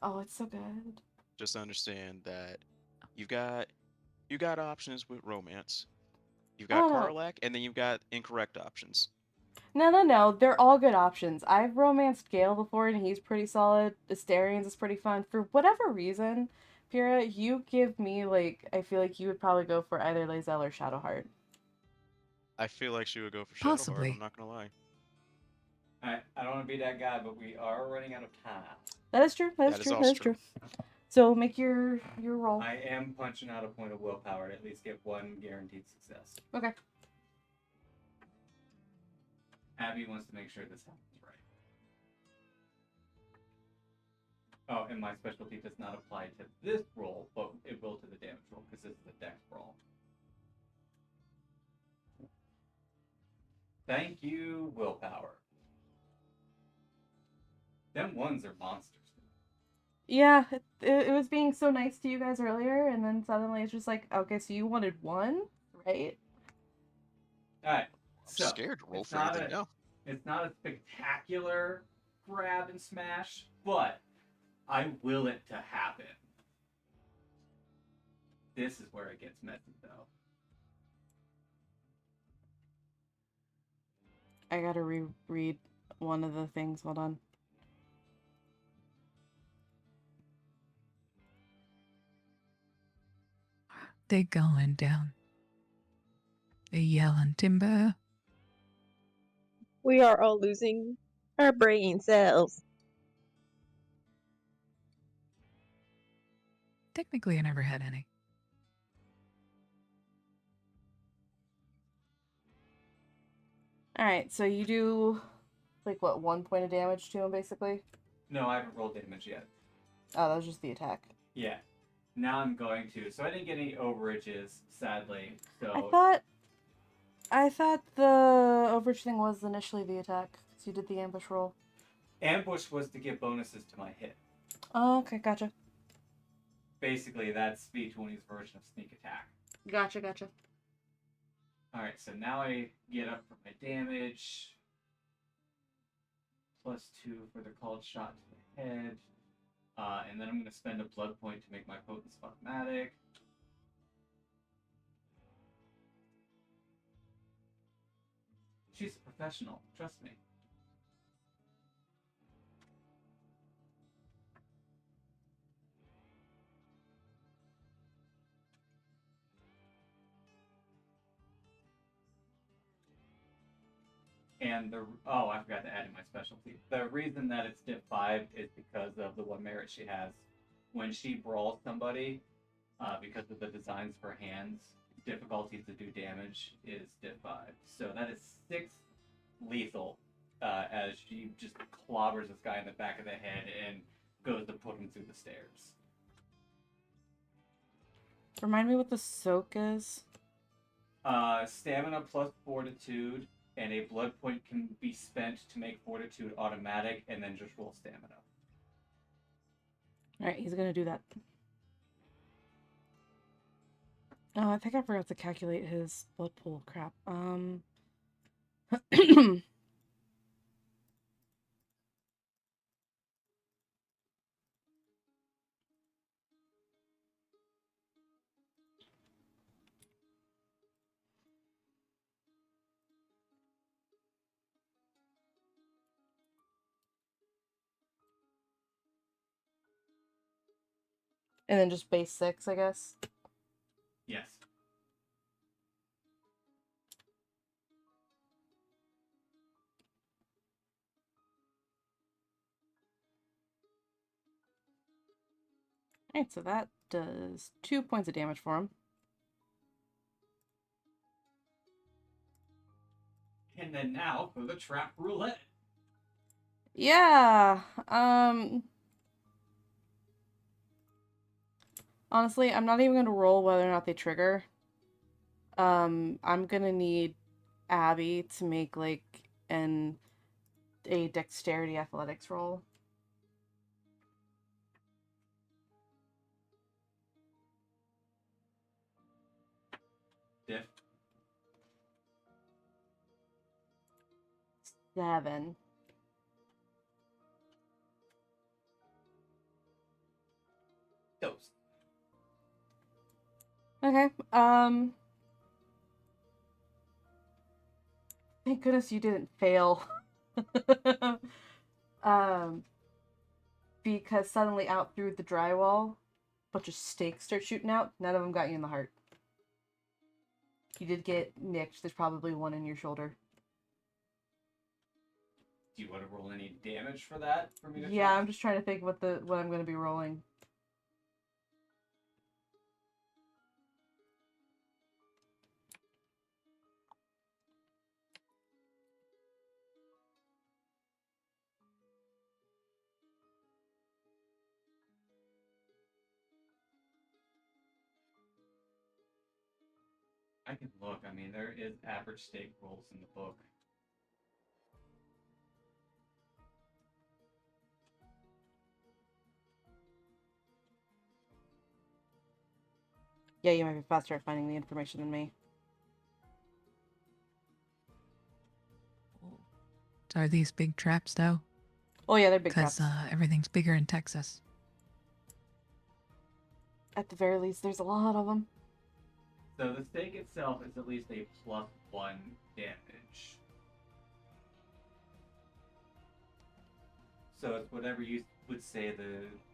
Oh, it's so good. Just understand that you got options with romance. You've got Oh, no. Karlach, and then you've got incorrect options. No. They're all good options. I've romanced Gale before, and he's pretty solid. Asterians is pretty fun. For whatever reason, Pyrrha, you give me, like, I feel like you would probably go for either Lae'zel or Shadowheart. I feel like she would go for Shadowheart. Possibly. I'm not gonna lie. I don't want to be that guy, but we are running out of time. That is true. That is also true. So make your roll. I am punching out a point of willpower to at least get one guaranteed success. Okay. Abby wants to make sure this happens right. Oh, and my specialty does not apply to this roll, but it will to the damage roll, because this is a dex roll. Thank you, willpower. Them ones are monsters. Yeah, it was being so nice to you guys earlier, and then suddenly it's just like, okay, so you wanted one, right? Alright, I'm so scared to roll it's for not anything now. it's not a spectacular grab and smash, but I will it to happen. This is where it gets messy, though. I gotta reread one of the things. Hold on. They going down. They yelling timber. We are all losing our brain cells. Technically, I never had any. Alright, so you do, like, what, 1 point of damage to him, basically? No, I haven't rolled damage yet. Oh, that was just the attack. Yeah. Now I'm going to. So I didn't get any overages, sadly. I So thought the overage thing was initially the attack, because you did the ambush roll. ambush was to give bonuses to my hit. Oh, okay, gotcha. Basically, that's B20's version of sneak attack. Gotcha. Alright, so now I get up for my damage. +2 for the called shot to the head. And then I'm going to spend a blood point to make my potence automatic. She's a professional, trust me. And I forgot to add in my specialty. The reason that it's diff 5 is because of the one merit she has. When she brawls somebody, because of the designs for hands, difficulty to do damage is diff 5. So that is 6 lethal, as she just clobbers this guy in the back of the head and goes to put him through the stairs. Remind me what the soak is. Stamina plus fortitude, and a blood point can be spent to make fortitude automatic, and then just roll stamina. Alright, he's gonna do that. Oh, I think I forgot to calculate his blood pool. Crap. And then just base 6, I guess. Yes. Alright, so that does 2 points of damage for him. And then now for the trap roulette. Yeah. Honestly, I'm not even gonna roll whether or not they trigger. I'm gonna need Abby to make like a dexterity athletics roll. Diff. 7. Dose. Okay. Thank goodness you didn't fail. um, because suddenly out through the drywall, a bunch of stakes start shooting out. None of them got you in the heart. You did get nicked. There's probably one in your shoulder. Do you want to roll any damage for that for me to Yeah, check? I'm just trying to think what I'm going to be rolling. I can look. I mean, there is average stake rolls in the book. Yeah, you might be faster at finding the information than me. Are these big traps, though? Oh yeah, they're big Because traps. everything's bigger in Texas. At the very least, there's a lot of them. So the stake itself is at least a +1 damage. So it's whatever you would say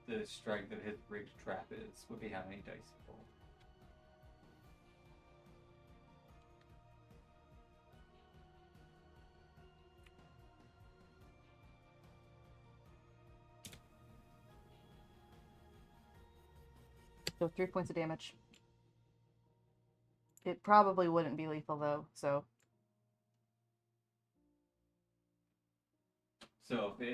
the strength of his rigged trap is, would be how many dice you roll. So 3 points of damage. It probably wouldn't be lethal though, so So if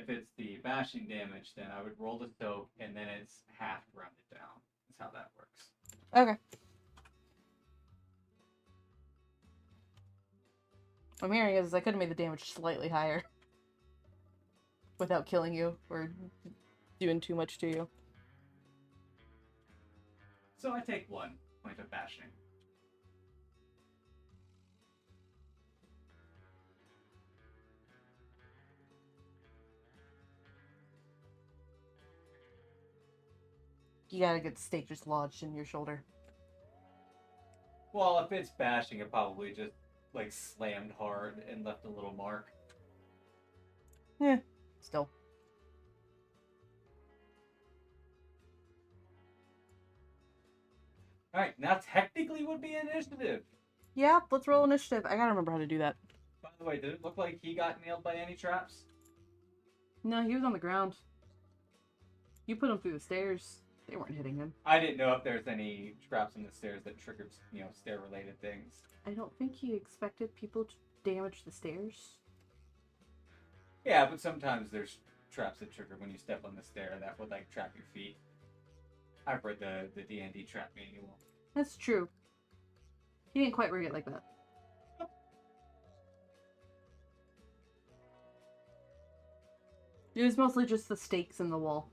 it's the bashing damage, then I would roll the soak, and then it's half rounded down. That's how that works. Okay. What I'm hearing is I could have made the damage slightly higher without killing you or doing too much to you. So I take 1 point of bashing. You gotta get the stake just lodged in your shoulder. Well, if it's bashing, it probably just like slammed hard and left a little mark. Yeah, still. All right, now technically would be initiative. Yeah, let's roll initiative. I gotta remember how to do that. By the way, did it look like he got nailed by any traps? No, he was on the ground. You put him through the stairs. They weren't hitting him. I didn't know if there's any traps in the stairs that triggered, stair-related things. I don't think he expected people to damage the stairs. Yeah, but sometimes there's traps that trigger when you step on the stair that would like trap your feet. I've read the D&D trap manual. That's true. He didn't quite rig it like that. It was mostly just the stakes in the wall.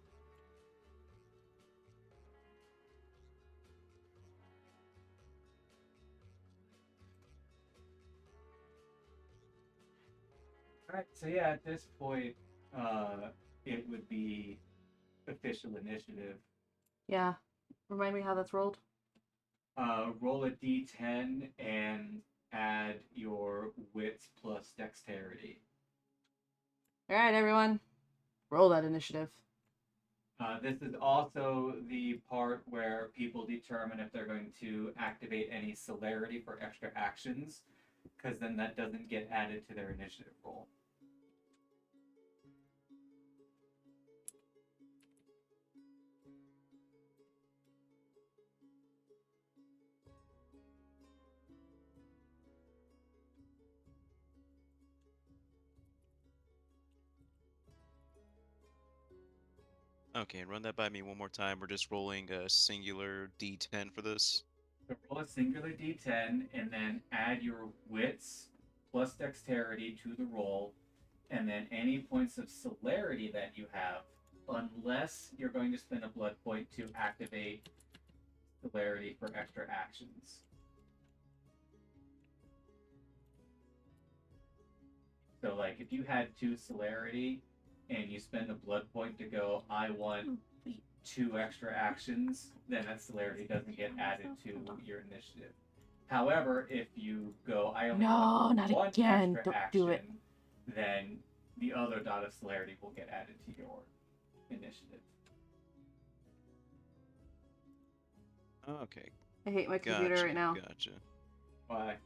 Alright, so yeah, at this point, it would be official initiative. Yeah. Remind me how that's rolled. Roll a d10 and add your wits plus dexterity. Alright, everyone. Roll that initiative. This is also the part where people determine if they're going to activate any celerity for extra actions, because then that doesn't get added to their initiative roll. Okay, run that by me one more time. We're just rolling a singular D10 for this. So roll a singular d10 and then add your wits plus dexterity to the roll, and then any points of celerity that you have, unless you're going to spend a blood point to activate celerity for extra actions. So, like, if you had 2 celerity and you spend a blood point to go, I want 2 extra actions, then that celerity doesn't get added to your initiative. However, if you go, I only want not 1 again. extra Don't action, do it. then the other dot of celerity will get added to your initiative. Okay, I hate my computer gotcha, right now. gotcha. Why?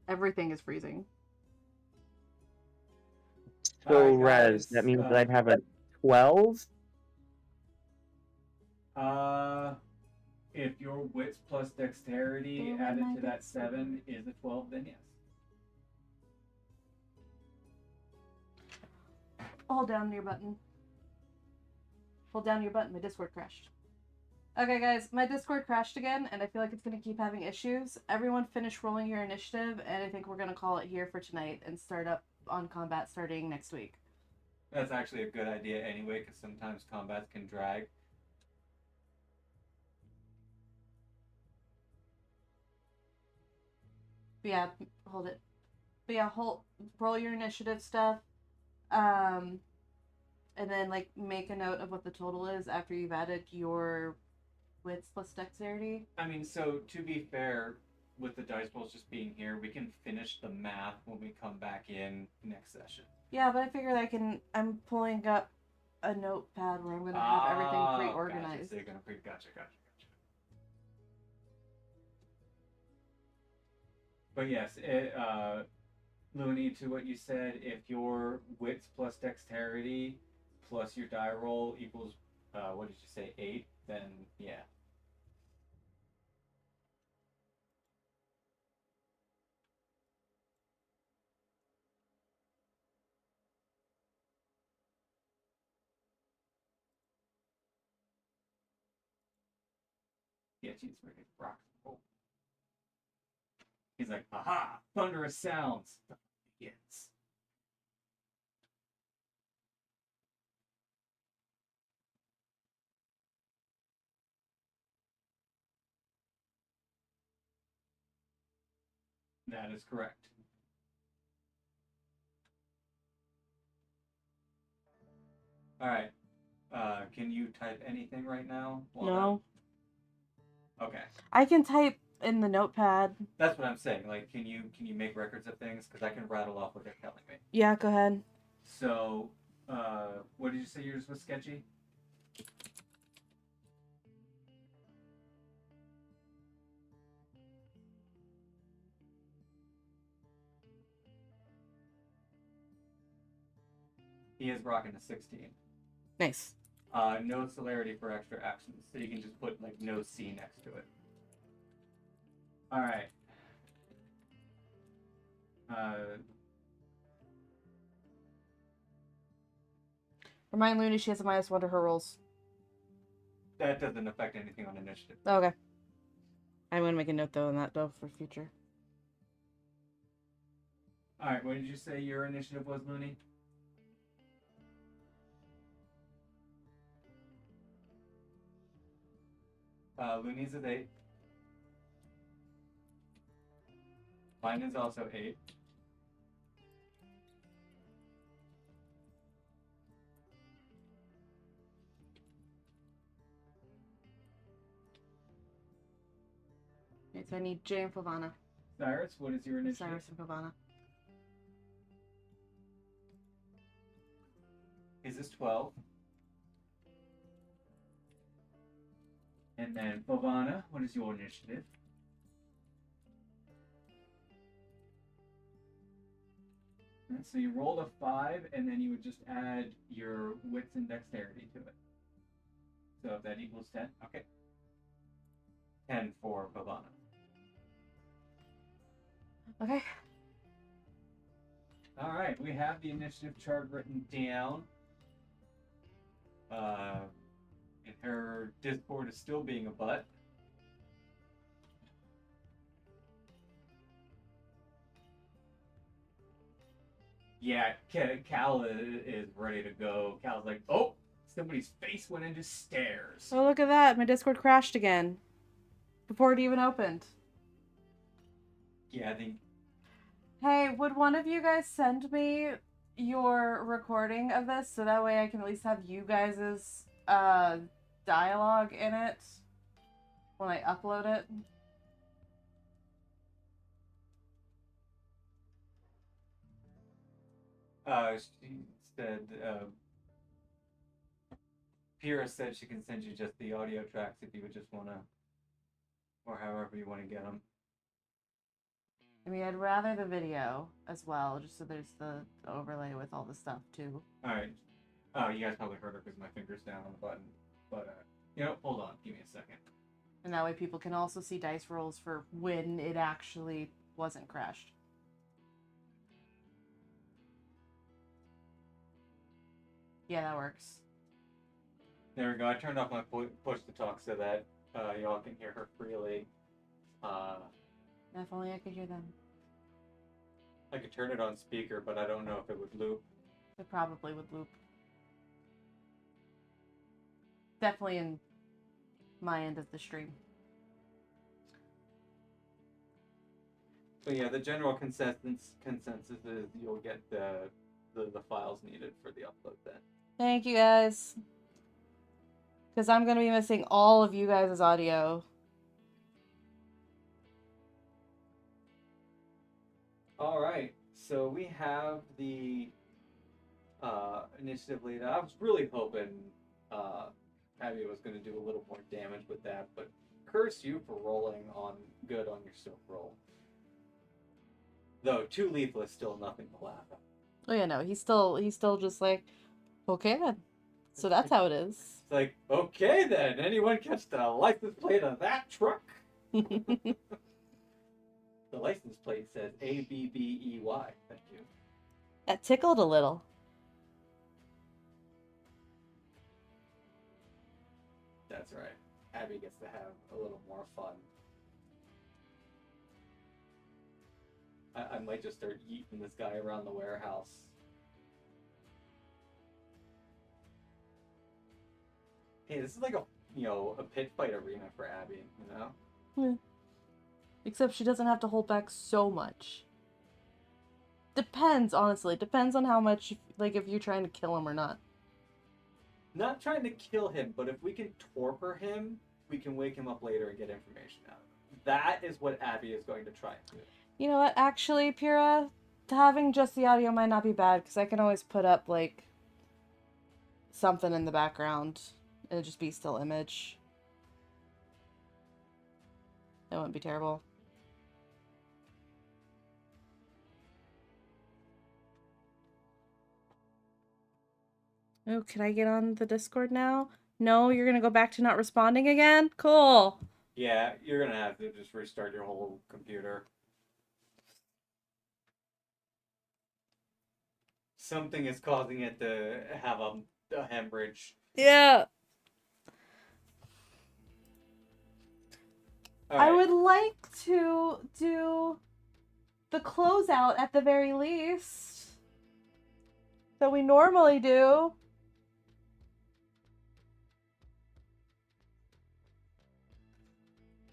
Everything is freezing. So, Alright, Rez, guys, that means that I'd have a 12? If your wits plus dexterity They were added my to that bits. 7 is a 12, then yes. Hold down your button. Hold down your button. My Discord crashed. Okay, guys, my Discord crashed again, and I feel like it's going to keep having issues. Everyone finish rolling your initiative, and I think we're going to call it here for tonight and start up on combat starting next week. That's actually a good idea anyway, because sometimes combats can drag. But yeah, hold it. But yeah, roll your initiative stuff. And then like make a note of what the total is after you've added your wits plus dexterity. I mean, so to be fair, with the dice rolls just being here, we can finish the math when we come back in next session. Yeah, but I figured I'm pulling up a notepad where I'm gonna have everything pre-organized. Gotcha. So you're gonna gotcha. But yes, Looney, to what you said, if your wits plus dexterity plus your die roll equals, what did you say, 8, then yeah. Sketchy's ready to rock and roll. He's like, aha! Thunderous sounds! The begins. That is correct. Alright. Can you type anything right now? No. Okay. I can type in the notepad. That's what I'm saying. Like, can you make records of things? Because I can rattle off what they're telling me. Yeah, go ahead. So, what did you say yours was sketchy? He is rocking a 16. Nice. No celerity for extra actions, so you can just put like no C next to it. All right. Remind Looney she has a -1 to her rolls. That doesn't affect anything on initiative. Okay. I'm gonna make a note though on that though for future. All right. What did you say your initiative was, Looney? Looney's at 8. Mine is also 8. Okay, so I need Jay and Flavana. Cyrus, what is your initiative? Cyrus and Flavana. His is 12. And then Flavana, what is your initiative? And so you rolled a 5, and then you would just add your wits and dexterity to it. So if that equals 10, okay. 10 for Flavana. Okay. All right, we have the initiative chart written down. And her Discord is still being a butt. Yeah, Cal is ready to go. Cal's like, oh, somebody's face went into stairs. Oh, look at that. My Discord crashed again. Before it even opened. Yeah, I think. Hey, would one of you guys send me your recording of this so that way I can at least have you guys' dialogue in it when I upload it? She said, Pyrrha said she can send you just the audio tracks if you would just want to, or however you want to get them. I mean, I'd rather the video as well, just so there's the overlay with all the stuff too. Alright. Oh, you guys probably heard her because my finger's down on the button. But, hold on. Give me a second. And that way people can also see dice rolls for when it actually wasn't crashed. Yeah, that works. There we go. I turned off my push to talk so that y'all can hear her freely. If only I could hear them. I could turn it on speaker, but I don't know if it would loop. It probably would loop. Definitely in my end of the stream. But yeah, the general consensus is you'll get the files needed for the upload then. Thank you guys. Because I'm going to be missing all of you guys' audio. All right, so we have the initiative lead. I was really hoping Abby was going to do a little more damage with that, but curse you for rolling on good on your silk roll. Though 2 lethal is still nothing to laugh at. Oh yeah, no, he's still just like, okay then. So that's how it is. It's like, okay then, anyone catch the license plate of that truck? The license plate says ABBEY. Thank you. That tickled a little. That's right. Abby gets to have a little more fun. I might just start yeeting this guy around the warehouse. Hey, this is like a pit fight arena for Abby, you know? Yeah. Except she doesn't have to hold back so much. Depends, honestly. Depends on how much, like, if you're trying to kill him or not. Not trying to kill him, but if we can torpor him, we can wake him up later and get information out of him. That is what Abby is going to try and do. You know what? Actually, Pyrrha, having just the audio might not be bad, because I can always put up, like, something in the background. It'll just be still image. That wouldn't be terrible. Oh, can I get on the Discord now? No, you're gonna go back to not responding again? Cool. Yeah, you're gonna have to just restart your whole computer. Something is causing it to have a hemorrhage. Yeah. I Alright. would like to do the closeout at the very least that we normally do.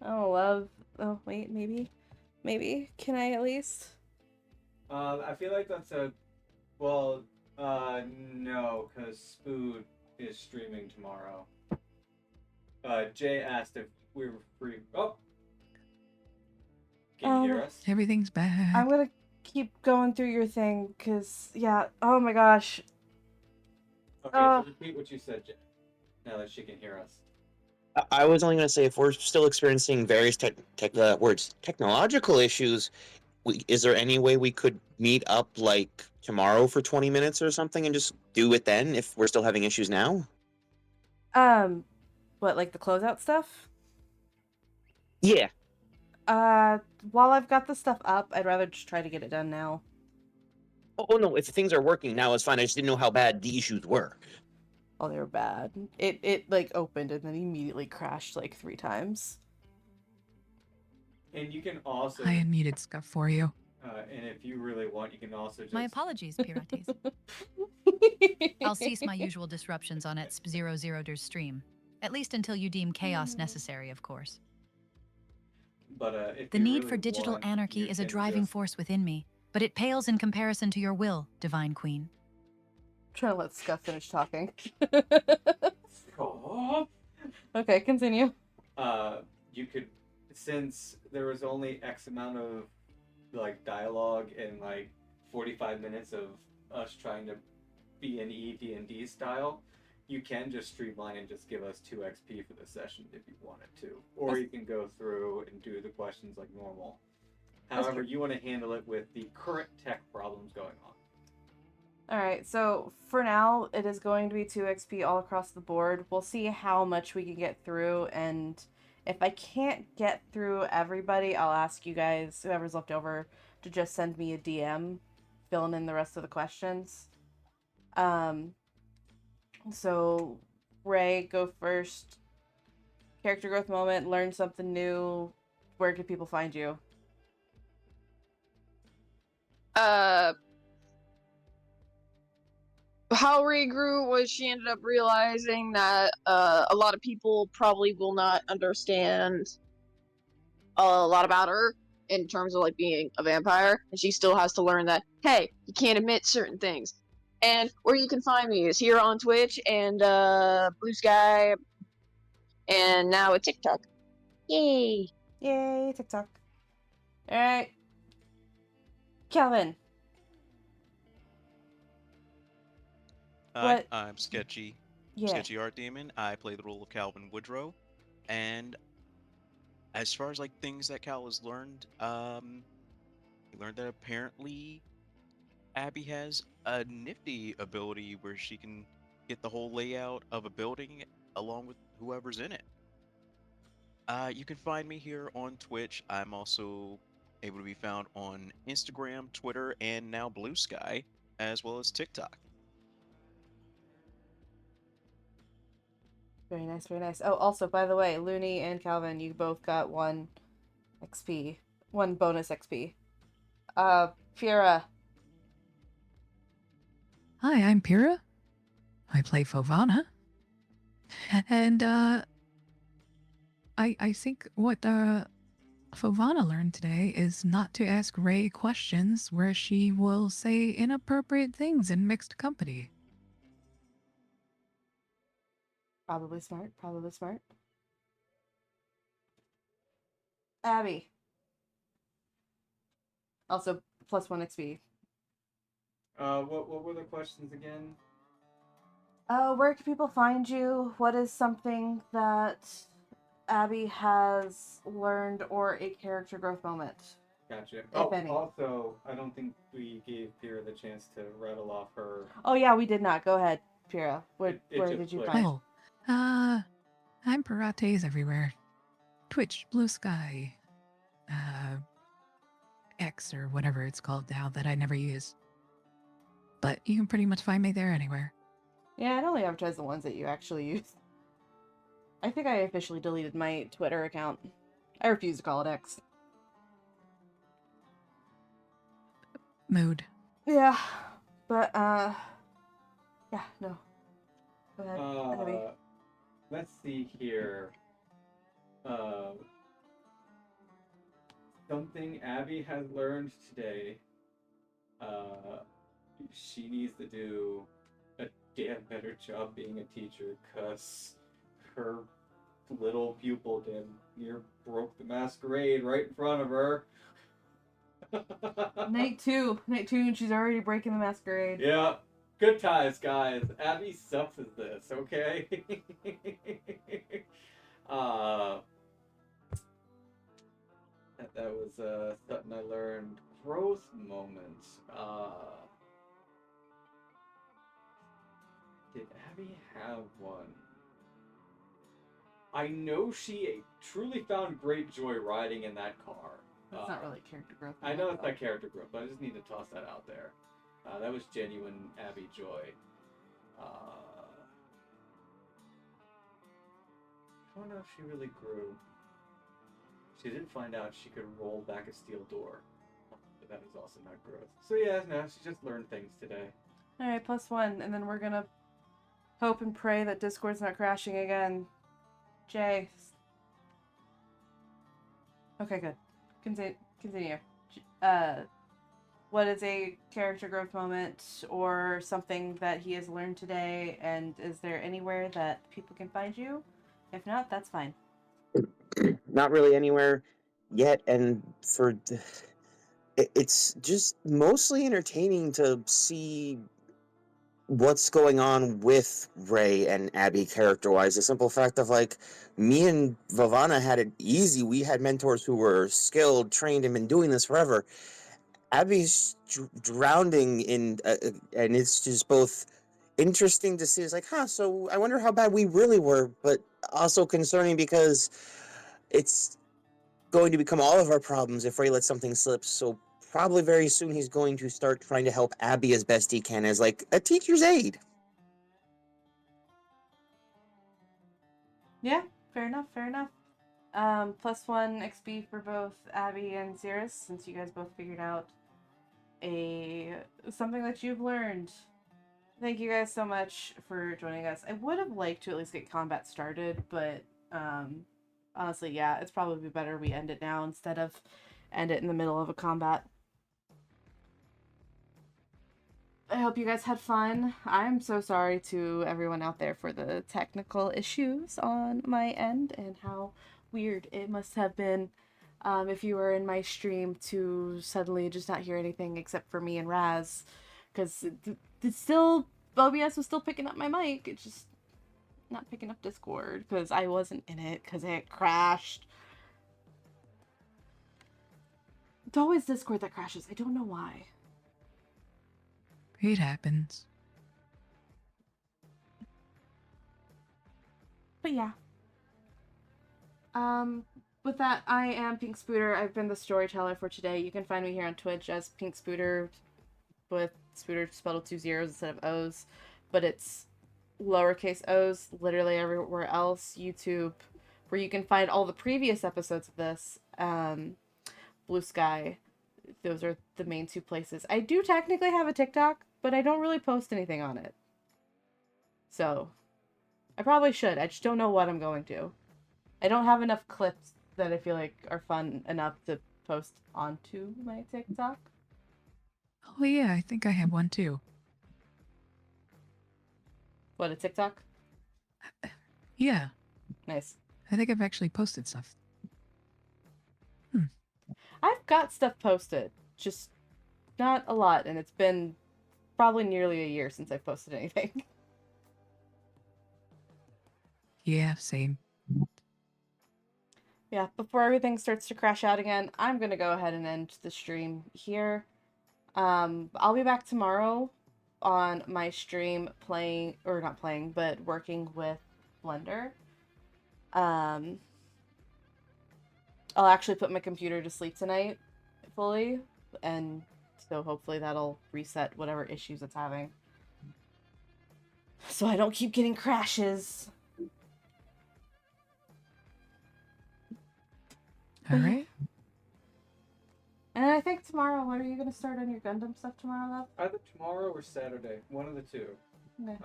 Oh, love. Oh, wait, maybe. Maybe. Can I at least? I feel like that's a. Well, no, because Spood is streaming tomorrow. Jay asked if we were free. Oh! Can you hear us? Everything's back. I'm gonna keep going through your thing, because, yeah. Oh my gosh. Okay, so repeat what you said, Jay. Now that she can hear us. I was only going to say, if we're still experiencing various technological issues, is there any way we could meet up like tomorrow for 20 minutes or something and just do it then if we're still having issues now? What, like the closeout stuff? Yeah. While I've got the stuff up, I'd rather just try to get it done now. Oh, no, if things are working now, it's fine. I just didn't know how bad the issues were. Oh, they were bad. It like opened and then immediately crashed like 3 times. And you can also. I unmuted stuff for you. And if you really want, you can also just. My apologies, Pirates. I'll cease my usual disruptions on ETSP00's stream. At least until you deem chaos necessary, of course. But if The you need really for digital want, anarchy you is a can driving just- force within me, but it pales in comparison to your will, Divine Queen. Trying to let Scuff finish talking. Oh. Okay, continue. You could, since there was only X amount of like dialogue and like 45 minutes of us trying to be an ED&D style, you can just streamline and just give us 2 XP for the session if you wanted to, or you can go through and do the questions like normal. However, you want to handle it with the current tech problems going on. Alright, so for now, it is going to be 2 XP all across the board. We'll see how much we can get through, and if I can't get through everybody, I'll ask you guys, whoever's left over, to just send me a DM, filling in the rest of the questions. So, Ray, go first. Character growth moment, learn something new. Where can people find you? How Ray grew was she ended up realizing that a lot of people probably will not understand a lot about her in terms of like being a vampire, and she still has to learn that hey, you can't admit certain things. And where you can find me is here on Twitch and Blue Sky, and now a TikTok. Yay! Yay, TikTok. Alright. Calvin. Hi, What? I'm Sketchy. Yeah. Sketchy Art Demon. I play the role of Calvin Woodrow. And as far as like things that Cal has learned, he learned that apparently Abby has a nifty ability where she can get the whole layout of a building along with whoever's in it. You can find me here on Twitch. I'm also able to be found on Instagram, Twitter, and now Blue Sky, as well as TikTok. Very nice, very nice. Oh, also, by the way, Looney and Calvin, you both got 1 XP. 1 bonus XP. Fira. Hi, I'm Pyrrha. I play Fovana. And I think what Fovana learned today is not to ask Ray questions where she will say inappropriate things in mixed company. Probably smart, probably smart. Abby. Also, plus 1 XP. What were the questions again? Where can people find you? What is something that Abby has learned or a character growth moment? Gotcha. Any. Also, I don't think we gave Pyrrha the chance to rattle off her. Oh yeah, we did not. Go ahead, Pyrrha. Where just did you clicked. find? Oh, I'm Parates everywhere. Twitch, Blue Sky, X or whatever it's called now that I never use. But you can pretty much find me there anywhere. Yeah, I'd only advertise the ones that you actually use. I think I officially deleted my Twitter account. I refuse to call it X. Mood. Yeah, but yeah, no. Go ahead, Abby. Let's see here. Something Abby has learned today. She needs to do a damn better job being a teacher, cause her little pupil damn near broke the masquerade right in front of her. Night 2, and she's already breaking the masquerade. Yeah. Good times, guys. Abby sucks at this, okay? that was something I learned. Growth moments. Did Abby have one? I know she truly found great joy riding in that car. That's not really character growth. I know it's not character growth, but I just need to toss that out there. That was genuine Abby joy. I don't know if she really grew. She did find out she could roll back a steel door, but that is also not growth. So yeah, no, she just learned things today. Alright, plus 1, and then we're gonna hope and pray that Discord's not crashing again. Jay. Okay, good. Continue. What is a character growth moment or something that he has learned today, and is there anywhere that people can find you? If not, that's fine. Not really anywhere yet, and it's just mostly entertaining to see what's going on with Ray and Abby character wise. The simple fact of like me and Vavana had it easy. We had mentors who were skilled, trained, and been doing this forever. Abby's drowning in, and it's just both interesting to see. It's like, huh, so I wonder how bad we really were, but also concerning because it's going to become all of our problems if Ray lets something slip. So probably very soon he's going to start trying to help Abby as best he can as like a teacher's aide. Yeah, fair enough, fair enough. Plus 1 XP for both Abby and Xeris, since you guys both figured out something that you've learned. Thank you guys so much for joining us. I would have liked to at least get combat started, but honestly, yeah, it's probably better we end it now instead of end it in the middle of a combat. I hope you guys had fun. I'm so sorry to everyone out there for the technical issues on my end and how weird it must have been if you were in my stream to suddenly just not hear anything except for me and Raz. Because it's still, OBS was still picking up my mic. It's just not picking up Discord because I wasn't in it because it crashed. It's always Discord that crashes. I don't know why. It happens. But yeah. With that, I am Pink Spooter. I've been the storyteller for today. You can find me here on Twitch as Pink Spooter with Spooter spelled with 2 zeros instead of O's. But it's lowercase o's literally everywhere else. YouTube, where you can find all the previous episodes of this. Blue Sky. Those are the main two places. I do technically have a TikTok, but I don't really post anything on it. So, I probably should. I just don't know what I'm going to. I don't have enough clips that I feel like are fun enough to post onto my TikTok. Oh yeah, I think I have one too. What, a TikTok? Yeah, Nice. I think I've actually posted stuff. I've got stuff posted, just not a lot, and it's been probably nearly a year since I've posted anything. Yeah, same. Yeah, before everything starts to crash out again, I'm gonna go ahead and end the stream here. I'll be back tomorrow on my stream playing, or not playing, but working with Blender. Um, I'll actually put my computer to sleep tonight fully, and so hopefully that'll reset whatever issues it's having. So I don't keep getting crashes. All right. And I think tomorrow, when are you gonna start on your Gundam stuff tomorrow, Either tomorrow or Saturday, one of the two. though?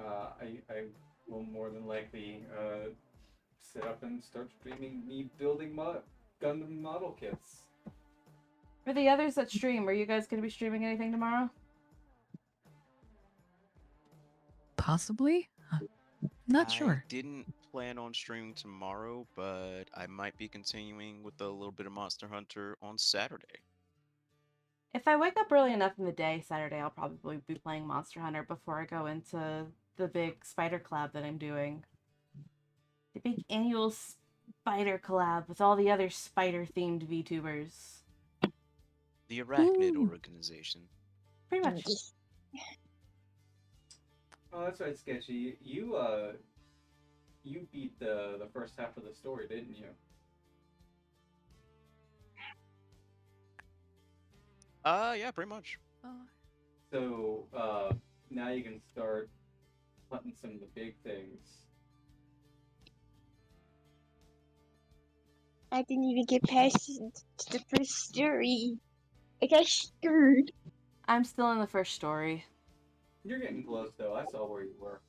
Okay. I will more than likely sit up and start streaming me building Gundam model kits. For the others that stream, are you guys gonna be streaming anything tomorrow? Possibly. Not I sure. didn't plan on streaming tomorrow, but I might be continuing with a little bit of Monster Hunter on Saturday. If I wake up early enough in the day, Saturday, I'll probably be playing Monster Hunter before I go into the big spider collab that I'm doing. The big annual spider collab with all the other spider-themed VTubers. The Arachnid Ooh. Organization. Pretty much. Oh, that's right, Sketchy. You beat the first half of the story, didn't you? Yeah, pretty much. So now you can start hunting some of the big things. I didn't even get past the first story. I got scared. I'm still in the first story. You're getting close though. I saw where you were.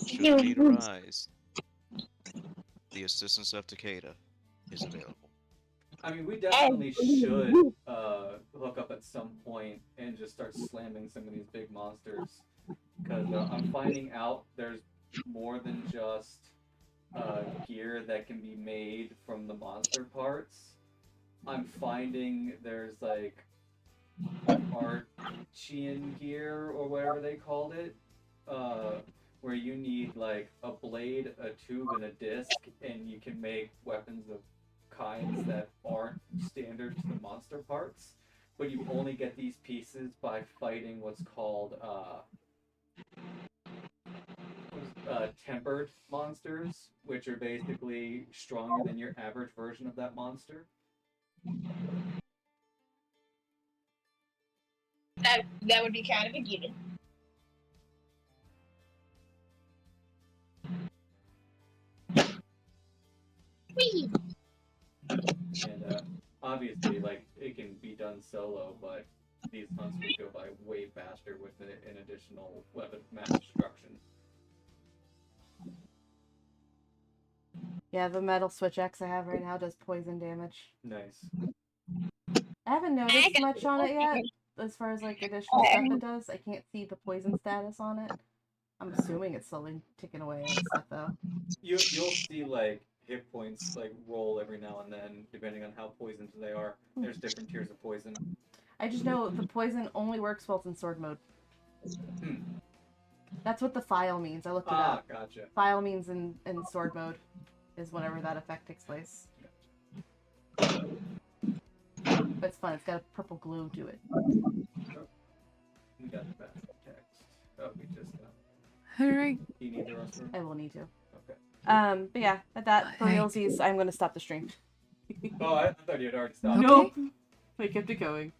Should need arise. The assistance of Takeda is available. I mean, we definitely should hook up at some point and just start slamming some of these big monsters. Because I'm finding out there's more than just gear that can be made from the monster parts. I'm finding there's like Archean gear or whatever they called it, where you need like a blade, a tube, and a disc, and you can make weapons of kinds that aren't standard to the monster parts. But you only get these pieces by fighting what's called tempered monsters, which are basically stronger than your average version of that monster. That would be kind of a given. Whee! And obviously, like, it can be done solo, but these hunts would go by way faster with an additional weapon of mass destruction. Yeah, the metal switch X I have right now does poison damage. Nice. I haven't noticed much on it yet, as far as like additional stuff it does. I can't see the poison status on it. I'm assuming it's slowly ticking away and stuff though. You'll see like hit points like roll every now and then, depending on how poisoned they are. There's different tiers of poison. I just know the poison only works while it's in sword mode. Hmm. That's what the file means. I looked it Ah, up. gotcha. File means in sword mode is whenever that effect takes place. But it's fun. It's got a purple glow to it. We got the back text. Oh, we just All right. Do you need the restroom? I will need to. Okay. But yeah, at that, for Hey. realsies, I'm going to stop the stream. Oh, I thought you had already stopped. Nope. I kept it going.